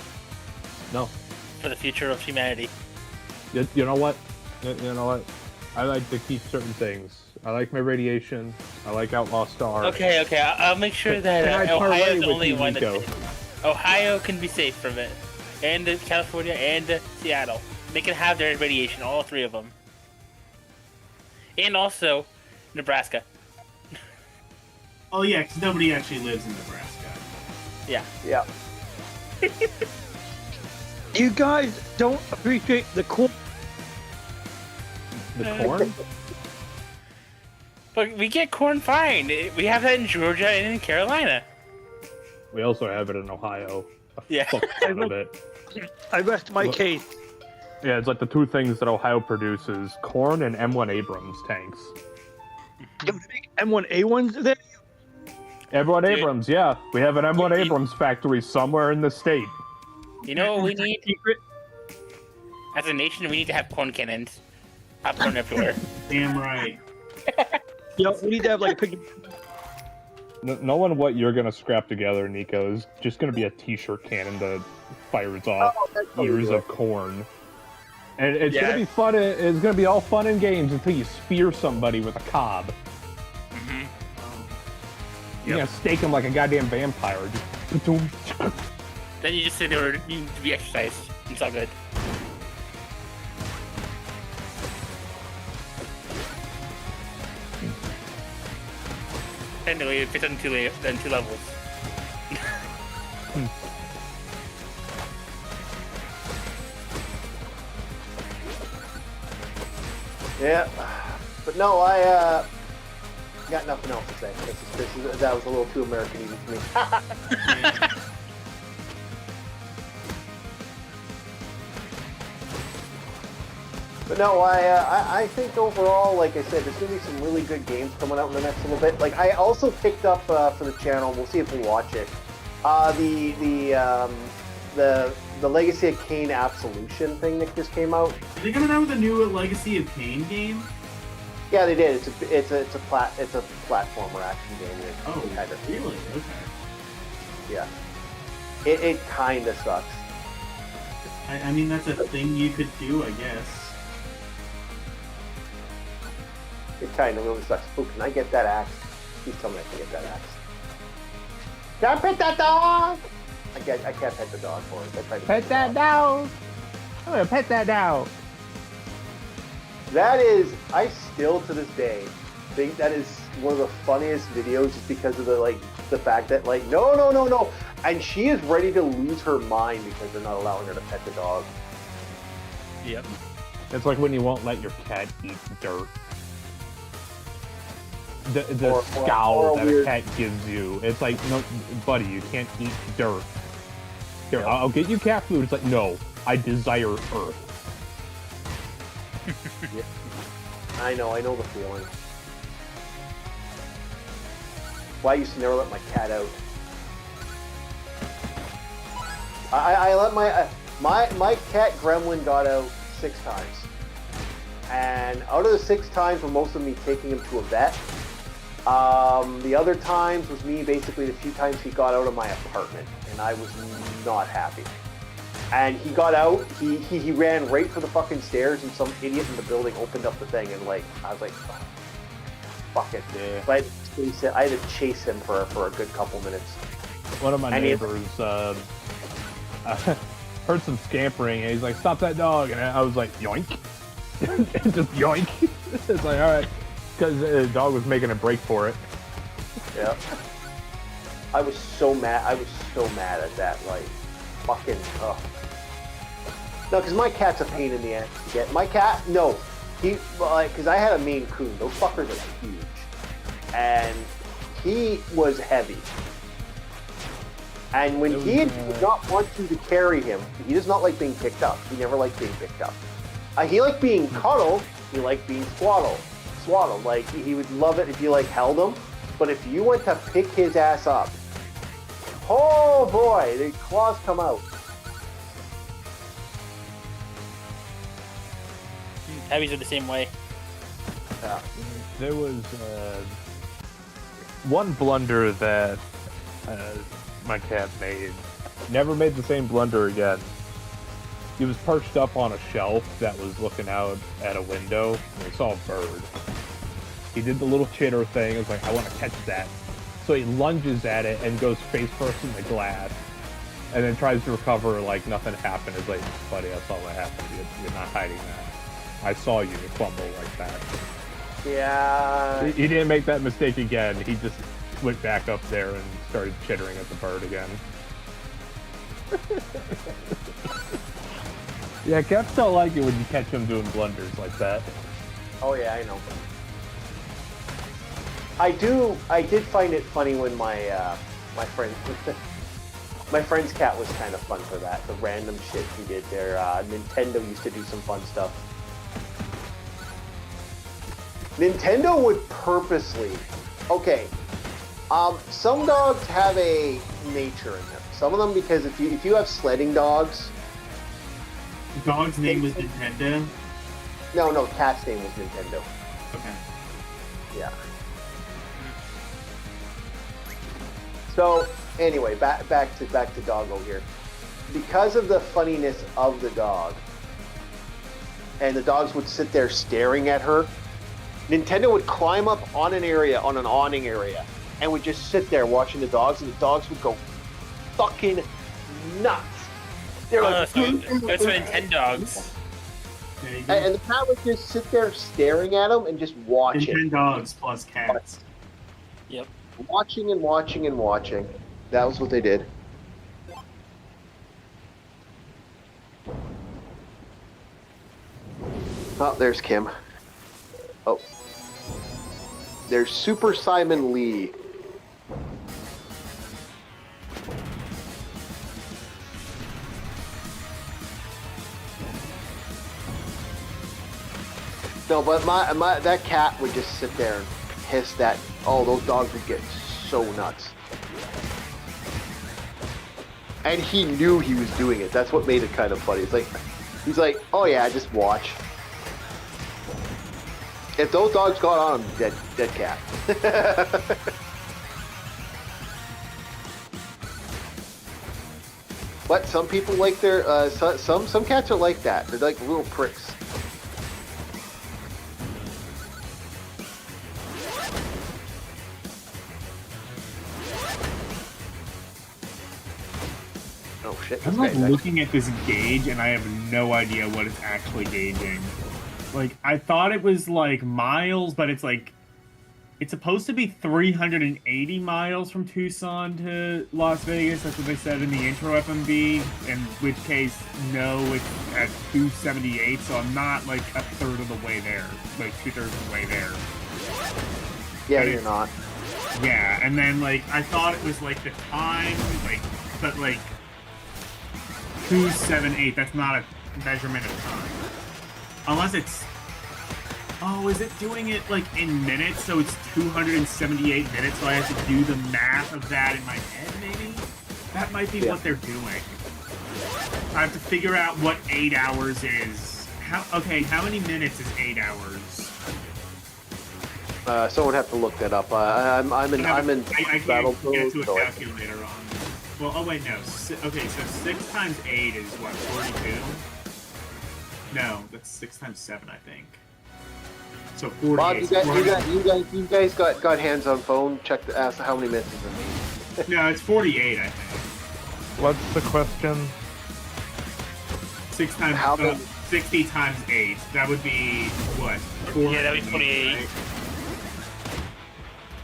No. For the future of humanity. You know what? You know what? I like to keep certain things. I like my radiation. I like Outlaw Star. Okay. I'll make sure that Ohio is the only one Nico. Ohio can be safe from it. And California and Seattle. They can have their radiation, all three of them. And also Nebraska. Oh yeah, because nobody actually lives in Nebraska. Yeah. Yeah. You guys don't appreciate the corn. The corn? But we get corn fine. We have that in Georgia and in Carolina. We also have it in Ohio. Yeah. Fuck ton of it. I rest my case. Yeah, it's like the two things that Ohio produces: corn and M1 Abrams tanks. You have to make M1A1s there? M1 Dude. Abrams, yeah. We have an M1 Abrams factory somewhere in the state. You know what we need? Secret? As a nation, we need to have corn cannons. Popcorn everywhere. Damn right. Yeah, we need to have like a picture. Knowing what you're gonna scrap together, Nico, is just gonna be a t-shirt cannon that fires off ears of corn. And it's gonna be fun. It's gonna be all fun and games until you spear somebody with a cob. Mm-hmm. You're gonna stake him like a goddamn vampire. Just boom. Then you just sit there, you need to be exercised. It's all good. Anyway, it fits on two levels. Yeah. But no, I got nothing else to say. That was a little too American even for me. But no, I think overall, like I said, there's gonna be some really good games coming out in the next little bit. Like I also picked up for the channel. We'll see if we watch it. The Legacy of Kain Absolution thing that just came out. Are they gonna know the new Legacy of Kain game? Yeah, they did. It's a platformer action game. Oh, kind of. really? Okay. Yeah. It kind of sucks. I mean, that's a thing you could do, I guess. It kind of really sucks. Oh, can I get that axe? Please tell me I can get that axe. Can I pet that dog? I can't pet the dog for it. I tried to Pet that dog. I'm gonna pet that dog. That is, I still to this day think that is one of the funniest videos, just because of the fact that no, and she is ready to lose her mind because they're not allowing her to pet the dog. Yep. It's like when you won't let your cat eat dirt. The scowl that a cat gives you. It's like, no, buddy, you can't eat dirt. Here, I'll get you cat food. It's like, no, I desire earth. I know the feeling. Why I used to never let my cat out. I let my cat Gremlin got out 6 times, and out of the 6 times were most of me taking him to a vet, The other times was me basically the few times he got out of my apartment, and I was not happy. And he got out, he ran right for the fucking stairs, and some idiot in the building opened up the thing, and like, I was like, oh, fuck it. Yeah. So I had to chase him for a good couple minutes. One of my neighbors heard some scampering, and he's like, "Stop that dog!" And I was like, "Yoink!" Just yoink. It's like, all right, because the dog was making a break for it. Yeah. I was so mad. I was so mad at that. Like, fucking. Ugh. No, because my cat's a pain in the ass to get. My cat, no, because I had a Maine Coon. Those fuckers are huge, and he was heavy. And when he did not want you to carry him, he does not like being picked up. He never liked being picked up. He liked being cuddled. He liked being swaddled. Like, he would love it if you, like, held him. But if you went to pick his ass up, oh boy, the claws come out. Tabbies are the same way. Yeah. There was one blunder that my cat made. Never made the same blunder again. He was perched up on a shelf that was looking out at a window, and he saw a bird. He did the little chitter thing. I was like, I want to catch that. So he lunges at it and goes face first in the glass, and then tries to recover like nothing happened. It's like, buddy, I saw what happened. You're not hiding that. I saw you fumble like that. Yeah. He didn't make that mistake again. He just went back up there and started chittering at the bird again. Yeah, cats don't like it when you catch them doing blunders like that. Oh yeah, I know. I did find it funny when my friend's cat was kind of fun for that. The random shit he did there. Nintendo used to do some fun stuff. Nintendo would purposely. Okay. Some dogs have a nature in them. Some of them, because if you have sledding dogs. The dog's name was Nintendo? No, cat's name was Nintendo. Okay. Yeah. So anyway, back to Doggo here. Because of the funniness of the dog, and the dogs would sit there staring at her, Nintendo would climb up on an awning area, and would just sit there watching the dogs, and the dogs would go fucking nuts. They're like, that's for Nintendogs. And the cat would just sit there staring at them and just watch it. Nintendogs plus cats. Yep. Watching and watching and watching. That was what they did. Oh, there's Kim. Oh. There's Super Simon Lee. No, but my that cat would just sit there and hiss that. Oh, those dogs would get so nuts. And he knew he was doing it. That's what made it kind of funny. It's like, he's like, oh yeah, just watch. If those dogs got on him, dead cat. But some people like their some cats are like that. They're like little pricks. Oh shit! I'm like looking at this gauge and I have no idea what it's actually gauging. Like, I thought it was like miles, but it's like, it's supposed to be 380 miles from Tucson to Las Vegas. That's what they said in the intro FMV, in which case, no, it's at 278, so I'm not like a third of the way there, like 2/3 of the way there. Yeah, you're not. Yeah, and then like, I thought it was like the time, like, but like, 278, that's not a measurement of time. Unless it's... Oh, is it doing it, like, in minutes? So it's 278 minutes, so I have to do the math of that in my head, maybe? That might be what they're doing. I have to figure out what 8 hours is. How many minutes is 8 hours? Someone have to look that up. I'm in I battle can't get to a mode. calculator on. Well, oh wait, no. Okay, so 6 times 8 is what, 42? No, that's 6 times 7, I think. So 48. Bob, you guys got hands on phone. Ask how many minutes is it? No, it's 48, I think. What's the question? 6 times. How many- 60 times 8. That would be what? Yeah, that'd be 48. Right?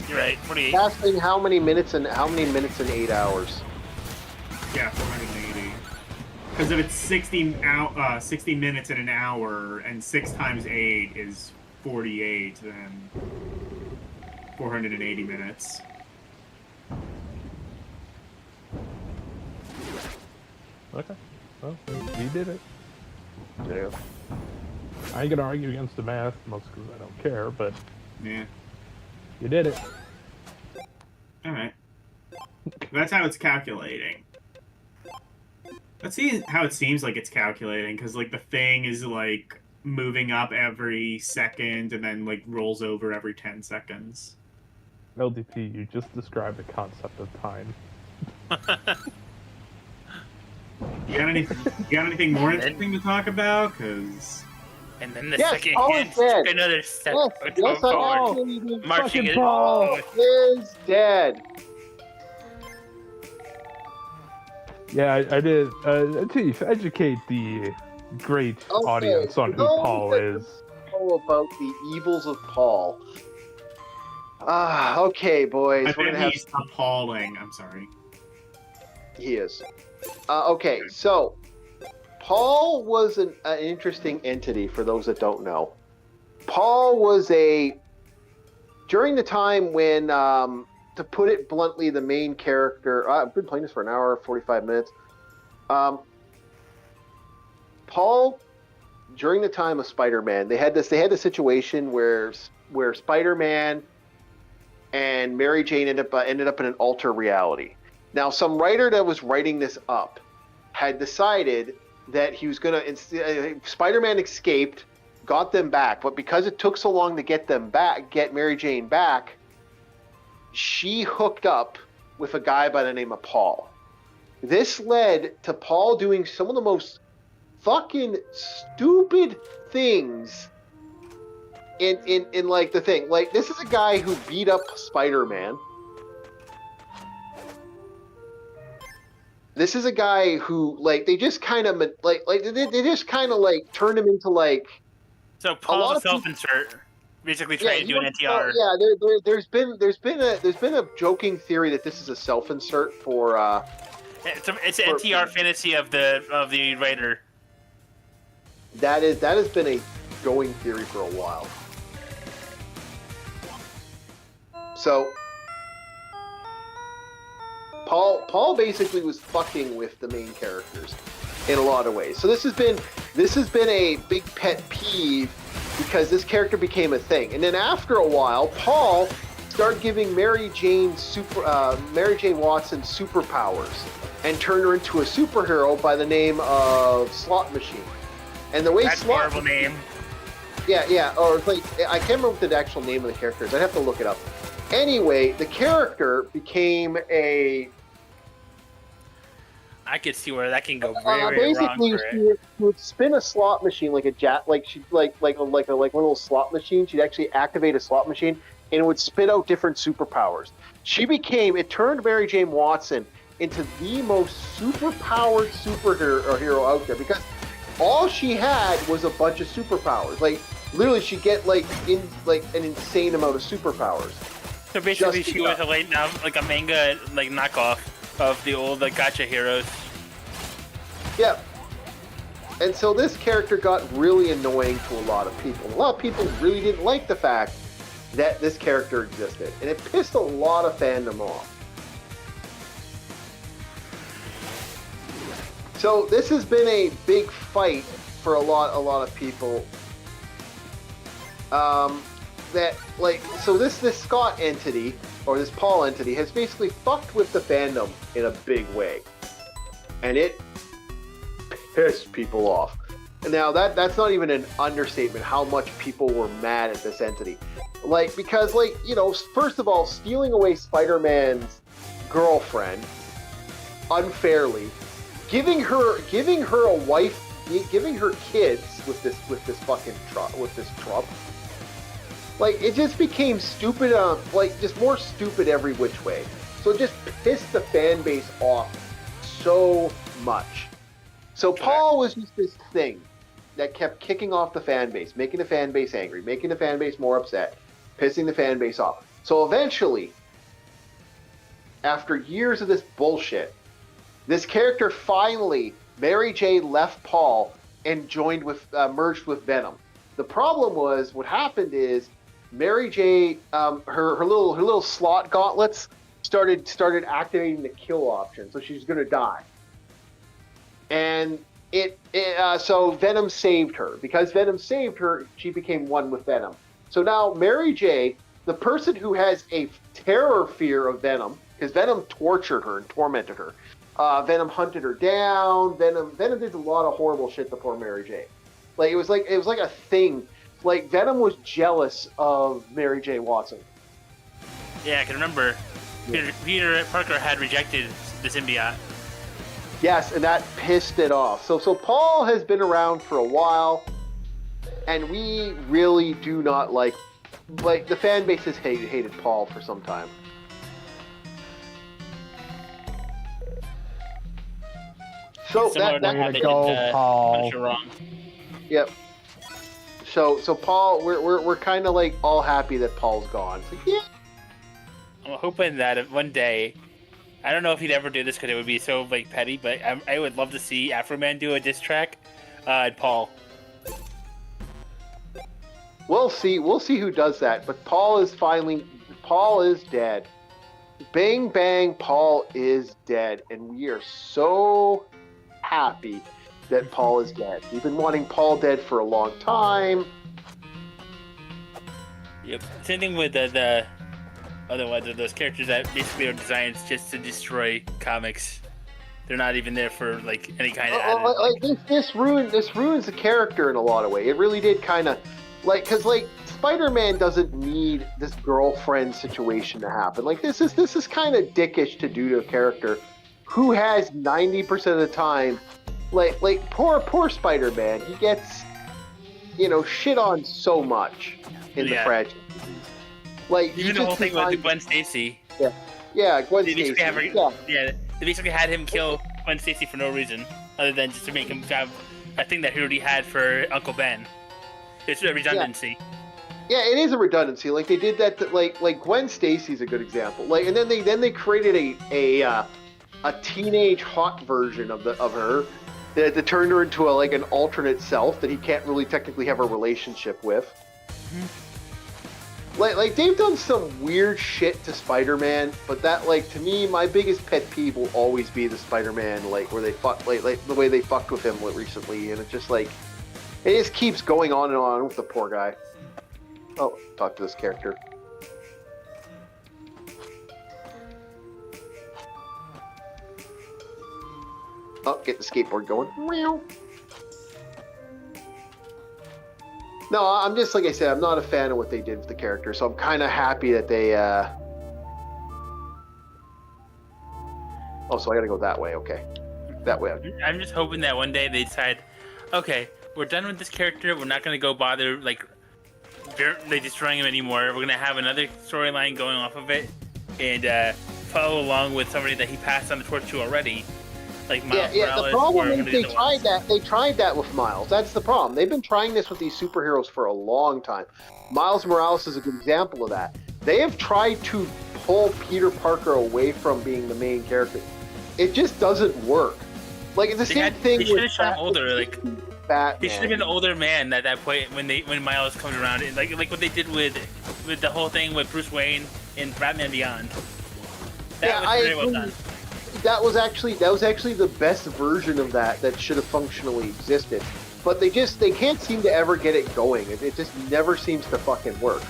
You're right, 48. Asking how many minutes in 8 hours. Yeah, 480. Because if it's 60 minutes in an hour, and 6 times 8 is 48, then 480 minutes. Okay. Well, you did it. Yeah. I ain't gonna argue against the math, mostly because I don't care, but Yeah. you did it. Alright. That's how it's calculating. Let's see how it seems like it's calculating, because, like, the thing is, like, moving up every second and then, like, rolls over every 10 seconds. LDP, you just described the concept of time. You got anything more interesting to talk about? Because... And then the Yes, second Paul hand is dead. took another step Yes, I forward, actually did. marching it. Paul is dead. Yeah, I did. Chief, educate the great Okay, audience on who those Paul that is. Know about the evils of Paul. Okay, boys. I We're bet gonna have. he's appalling. I'm sorry. He is. Okay, so Paul was an interesting entity for those that don't know. Paul was during the time when, to put it bluntly, the main character. I've been playing this for an hour, 45 minutes. Paul, during the time of Spider-Man, they had the situation where Spider-Man and Mary Jane ended up in an alter reality. Now, some writer that was writing this up had decided that he was going to... Spider-Man escaped, got them back, but because it took so long to get Mary Jane back, she hooked up with a guy by the name of Paul. This led to Paul doing some of the most fucking stupid things in like the thing. Like, this is a guy who beat up Spider-Man. This is a guy who, like, they just kind of they just kind of like turned him into like. So Paul's a self-insert, basically trying to do an NTR. There's been a joking theory that this is a self-insert for. It's an NTR fantasy of the writer. That has been a going theory for a while. So Paul basically was fucking with the main characters in a lot of ways. So this has been a big pet peeve because this character became a thing. And then after a while, Paul started giving Mary Jane Watson superpowers and turned her into a superhero by the name of Slot Machine. And the way That's a horrible name. Yeah, or like, I can't remember what the actual name of the character is. I'd have to look it up. Anyway, the character became a... I could see where that can go very, very wrong. Basically, she would spin a slot machine like one of those slot machines. She'd actually activate a slot machine, and it would spit out different superpowers. It turned Mary Jane Watson into the most superpowered superhero out there because all she had was a bunch of superpowers. Like, literally, she'd get an insane amount of superpowers. So basically, she was a manga knockoff of the old gacha heroes. Yeah. And so this character got really annoying to a lot of people. A lot of people really didn't like the fact that this character existed, and it pissed a lot of fandom off. So this has been a big fight for a lot of people. This Scott entity, or this Paul entity, has basically fucked with the fandom in a big way. And it pissed people off. Now that's not even an understatement how much people were mad at this entity. Like, because, like, you know, first of all, stealing away Spider-Man's girlfriend unfairly, giving her a wife, giving her kids with this Trump. Like, it just became stupid, like, just more stupid every which way. So it just pissed the fan base off so much. So Paul was just this thing that kept kicking off the fan base, making the fan base angry, making the fan base more upset, pissing the fan base off. So eventually, after years of this bullshit, this character finally, Mary J. left Paul and merged with Venom. The problem was, what happened is, Mary J. Her little slot gauntlets started activating the kill option, so she's gonna die. And so Venom saved her. Because Venom saved her, she became one with Venom. So now Mary J., the person who has a terror fear of Venom, because Venom tortured her and tormented her. Venom hunted her down. Venom did a lot of horrible shit to poor Mary J. Like it was like a thing. Like Venom was jealous of Mary J. Watson. Yeah, I can remember. Peter Parker had rejected the symbiote. Yes, and that pissed it off. So Paul has been around for a while, and we really do not like the fan base has hated Paul for some time. So Similar to how they did Paul. Punisher wrong. Yep. So Paul, we're kind of like all happy that Paul's gone. It's like, yeah. I'm hoping that one day, I don't know if he'd ever do this because it would be so like petty, but I would love to see Afro Man do a diss track, and Paul. We'll see who does that. But Paul is dead. Bang bang, Paul is dead, and we are so happy that Paul is dead. We've been wanting Paul dead for a long time. Yep. Same thing with the other ones of those characters that basically are designed just to destroy comics. They're not even there for like any kind of added. This ruins the character in a lot of ways. It really did kind of because Spider-Man doesn't need this girlfriend situation to happen. Like this is kind of dickish to do to a character who has 90% of the time. Like poor Spider-Man, he gets shit on so much in the franchise. Like even the whole thing with Gwen Stacy. Yeah, Gwen Stacy. They basically had him kill Gwen Stacy for no reason, other than just to make him have a thing that he already had for Uncle Ben. It's a redundancy. Yeah, it is a redundancy. Like they did that. Like Gwen Stacy's a good example. Like, and then they created a teenage hot version of her that turned her into an alternate self that he can't really technically have a relationship with. Mm-hmm. Like they've done some weird shit to Spider-Man, but that to me, my biggest pet peeve will always be the Spider-Man where they fuck like the way they fucked with him recently, and it's just it just keeps going on and on with the poor guy. Oh, talk to this character. Oh, get the skateboard going. No, I'm just, like I said, I'm not a fan of what they did with the character, so I'm kind of happy that they, Oh, so I gotta go that way, okay. That way. I'm just hoping that one day they decide, okay, we're done with this character, we're not gonna go bother, destroying him anymore, we're gonna have another storyline going off of it, and, follow along with somebody that he passed on the torch to already. Like Miles Morales, the problem is they tried that with Miles. That's the problem. They've been trying this with these superheroes for a long time. Miles Morales is a good example of that. They have tried to pull Peter Parker away from being the main character. It just doesn't work. It's the same thing. They should have shown him older. Batman. He should have been an older man at that point when Miles comes around. Like what they did with the whole thing with Bruce Wayne in Batman Beyond. That was very well done. That was actually the best version of that should have functionally existed. But they can't seem to ever get it going. It just never seems to fucking work.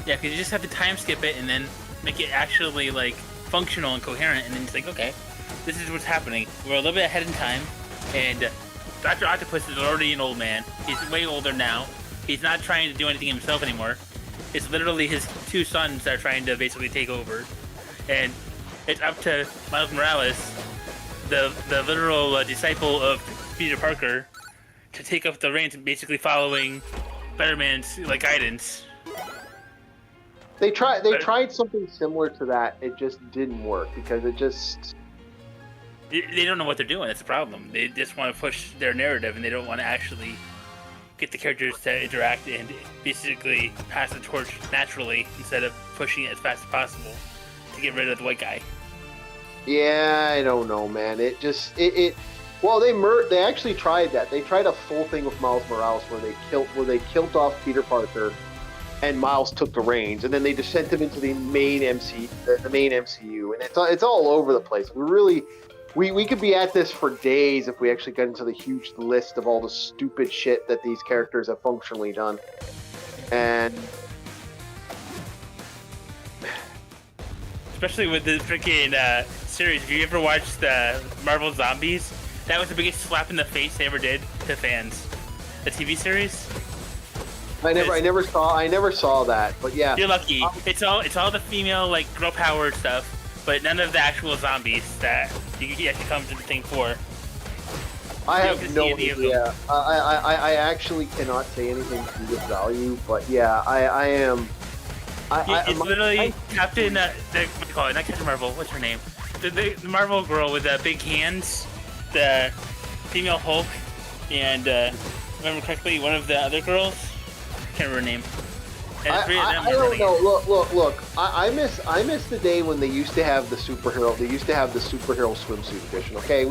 Yeah, because you just have to time skip it and then make it actually functional and coherent, and then it's okay, this is what's happening. We're a little bit ahead in time, and Dr. Octopus is already an old man. He's way older now. He's not trying to do anything himself anymore. It's literally his 2 sons that are trying to basically take over. And it's up to Miles Morales, the literal disciple of Peter Parker, to take up the reins and basically following Spider-Man's guidance. They tried something similar to that. It just didn't work because it just. They don't know what they're doing. That's the problem. They just want to push their narrative, and they don't want to actually get the characters to interact and basically pass the torch naturally instead of pushing it as fast as possible to get rid of the white guy. Yeah, I don't know, man. It just Well, they actually tried that. They tried a full thing with Miles Morales where they killed off Peter Parker, and Miles took the reins, and then they just sent him into the main MCU, and it's all over the place. We could be at this for days if we actually got into the huge list of all the stupid shit that these characters have functionally done. And especially with the freaking series, if you ever watched Marvel Zombies, that was the biggest slap in the face they ever did to fans. The TV series. I never saw that, but yeah. You're lucky. It's all the female girl power stuff, but none of the actual zombies that you actually come to the thing for. I have no idea. I actually cannot say anything to this value, but yeah, I am. It's literally Captain. What do you call it? Not Captain Marvel. What's her name? The Marvel girl with the big hands. The female Hulk, and if I remember correctly, one of the other girls. Can't remember her name. I don't know. Look. I miss the day when they used to have the superhero. They used to have the superhero swimsuit edition. Okay,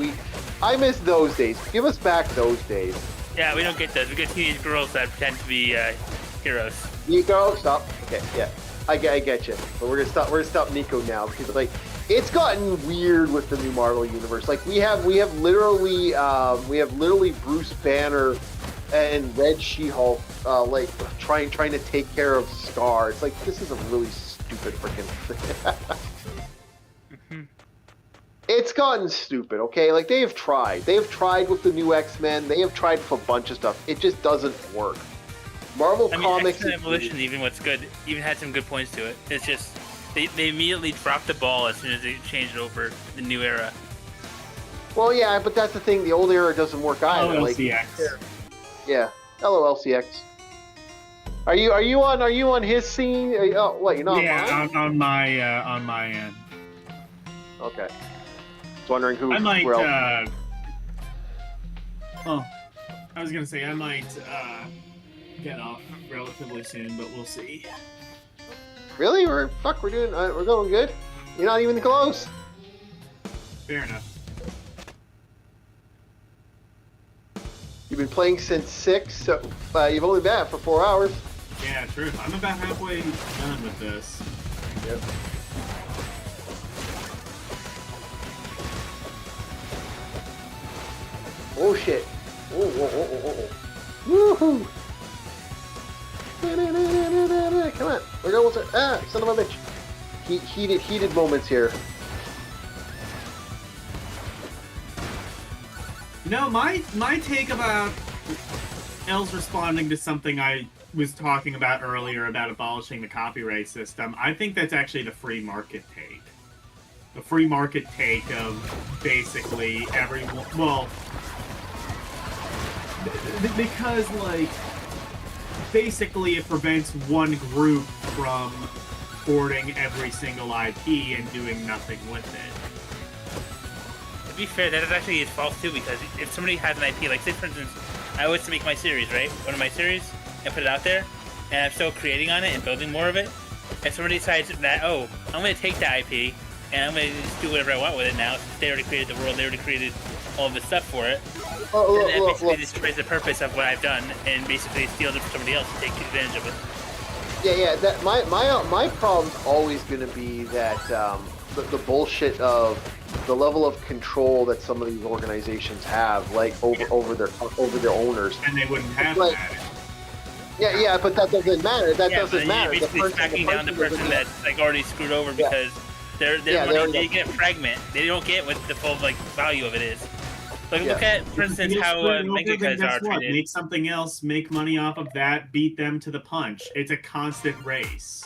I miss those days. Give us back those days. Yeah, we don't get those. We get teenage girls that pretend to be heroes. Nico, stop. Okay, yeah, I get you. But we're gonna stop Nico now because it's gotten weird with the new Marvel universe. We have literally Bruce Banner and Red She-Hulk trying to take care of Scar. It's this is a really stupid freaking thing. It's gotten stupid, okay? They've tried with the new X-Men. They have tried with a bunch of stuff. It just doesn't work. Marvel Comics X-Men Evolution even had some good points to it. It's just they immediately dropped the ball as soon as they changed over the new era. Well, yeah, but that's the thing. The old era doesn't work either. LCX. Yeah. Hello, LCX. Are you on his scene? Oh, what? You're not. Yeah, on my end. Okay. Just wondering who. I might. Where else? Well, I was gonna say I might get off relatively soon, but we'll see. Really? We're going good. You're not even close. Fair enough. You've been playing since 6, so you've only been at it for 4 hours. Yeah, true. I'm about halfway done with this. Yep. Oh shit. Oh. Woohoo! Come on. We're going to... son of a bitch. Heated moments here. My take about Els responding to something I was talking about earlier about abolishing the copyright system, I think that's actually the free market take. The free market take of basically everyone... Well... Because, basically it prevents one group from hoarding every single IP and doing nothing with it. To be fair, that is actually his fault too, because if somebody has an IP, say for instance, I always make my series, right? One of my series, and put it out there, and I'm still creating on it and building more of it. If somebody decides that, I'm going to take the IP, and I'm going to just do whatever I want with it now, since they already created the world, they already created all the stuff for it, then that basically destroys the purpose of what I've done, and basically steals it from somebody else to take advantage of it. Yeah. That my problem's always going to be that the bullshit of the level of control that some of these organizations have, over their owners. And they wouldn't have that. Yeah, but that doesn't matter. That doesn't matter. You're basically smacking down the person that's already screwed over because their money, they get fragment. They don't get what the full value of it is. Like, look at, for instance, If you how screw it over, Mega then guys guess are what? treated. Make something else, make money off of that, beat them to the punch. It's a constant race.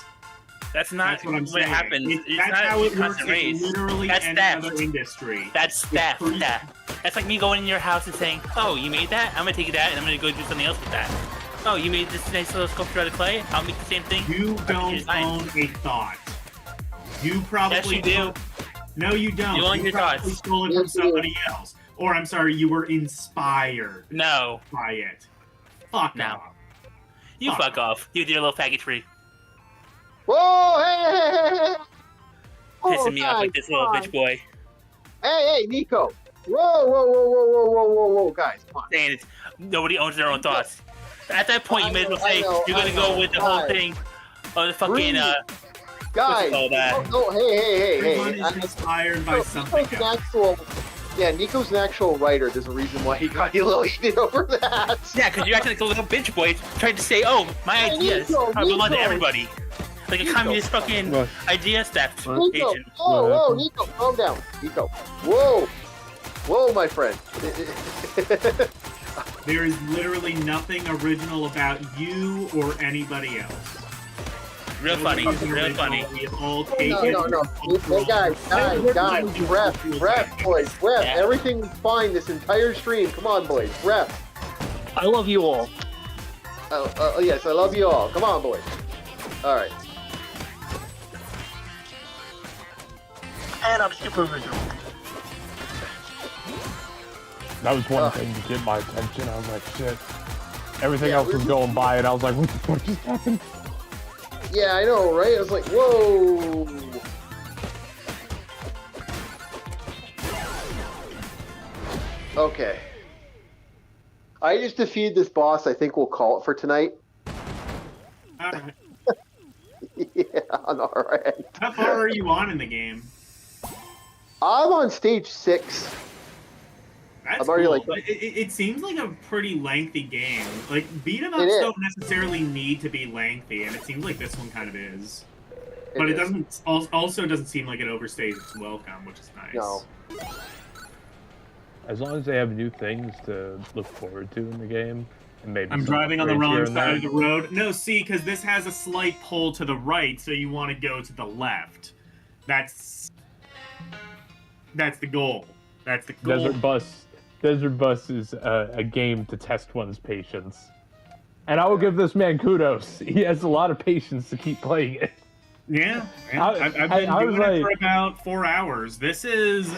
That's not That's what I'm saying. happens. It's That's not how a it works constant in race. literally That's any theft. other industry. That's theft. pretty- Yeah. That's like me going in your house and saying, "Oh, you made that? I'm gonna take that and I'm gonna go do something else with that." Oh, you made this nice little sculpture out of clay? I'll make the same thing. You don't design. own a thought. You probably Yes, you do. No, you don't. You own your probably thoughts. stole it from somebody else. Or I'm sorry, you were inspired No. by it. Fuck No. off. You fuck off. You with your little faggot tree. Whoa! Hey! Pissing me off like this little bitch boy. Hey, Nico! Whoa, guys, come on. Saying it's, nobody owns their own thoughts. At that point, you may as well I say know, you're gonna go with the whole thing of the fucking, Breathe. what's Guys, it called, hey. Everyone is inspired by something else. Nico's an actual writer. There's a reason why he got a little heated over that. Yeah, because you're acting like a little bitch boy trying to say, oh, my Hey, ideas Nico, belong to Nico. everybody. Like a Nico. communist fucking What? idea theft Nico, agent. whoa, Nico, calm down. Nico, whoa, my friend. There is literally nothing original about you or anybody else. Real funny, Nobody's real original. funny. We have all taken No. Hey, guys, ref, boys, ref. Yeah. Everything's fine this entire stream. Come on, boys, ref. I love you all. Yes, I love you all. Come on, boys. All right. And I'm super original. That was one thing to get my attention. I was like, shit. Everything else was going by, and I was like, what the fuck just happened? Yeah, I know, right? I was like, whoa. Okay. I just defeated this boss. I think we'll call it for tonight. Alright. Yeah, on our end. How far are you on in the game? I'm on stage 6. That's I'm already cool. like- But it seems like a pretty lengthy game. Like, beat 'em It ups is. don't necessarily need to be lengthy, and it seems like this one kind of is. But is. it doesn't. Also, doesn't seem like it overstays its welcome, which is nice. No. As long as they have new things to look forward to in the game, and maybe I'm some driving on the upgrades here wrong and side of there. the road. No, see, because this has a slight pull to the right, so you want to go to the left. That's the goal. That's the goal. Desert Bus is a game to test one's patience. And I will give this man kudos. He has a lot of patience to keep playing it. Yeah, I've been I was doing it like- for about 4 hours. This is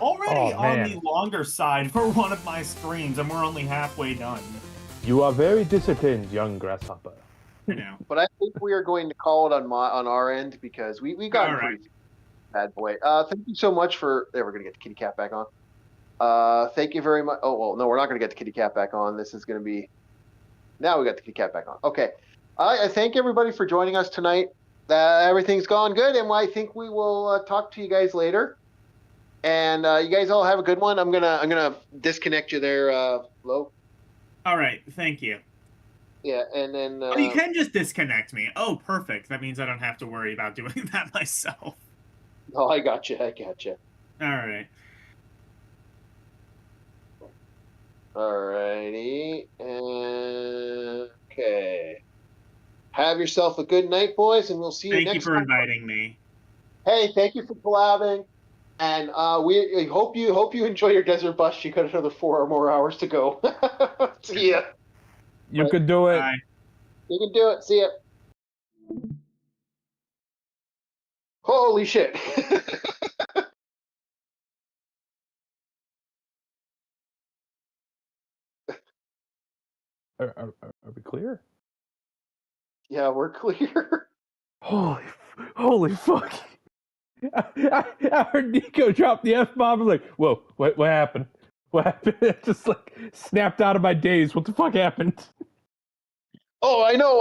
already Oh, on man. the longer side for one of my streams, and we're only halfway done. You are very disciplined, young grasshopper. You know. But I think we are going to call it on our end because we got All a right. pretty bad boy. Thank you so much for. There, we're gonna get the kitty cat back on. Thank you very much. Oh well, no, we're not gonna get the kitty cat back on. This is gonna be. Now we got the kitty cat back on. Okay. I thank everybody for joining us tonight. Everything's gone good, and I think we will talk to you guys later. And you guys all have a good one. I'm gonna disconnect you there, Lo. All right, thank you. Yeah, and then. Oh, you can just disconnect me. Oh, perfect. That means I don't have to worry about doing that myself. Oh, I got you. All right. Alrighty. Okay. Have yourself a good night, boys, and we'll see you Thank you next for time. inviting me. Hey, thank you for collabing. And we hope you enjoy your desert bus. You got another 4 or more hours to go. See ya. You could do it. Bye. You can do it. See ya. Holy shit. Are we clear? Yeah, we're clear. Holy fuck! I heard Nico drop the F bomb. I was like, whoa, what happened? What happened? It just like snapped out of my daze. What the fuck happened? Oh, I know.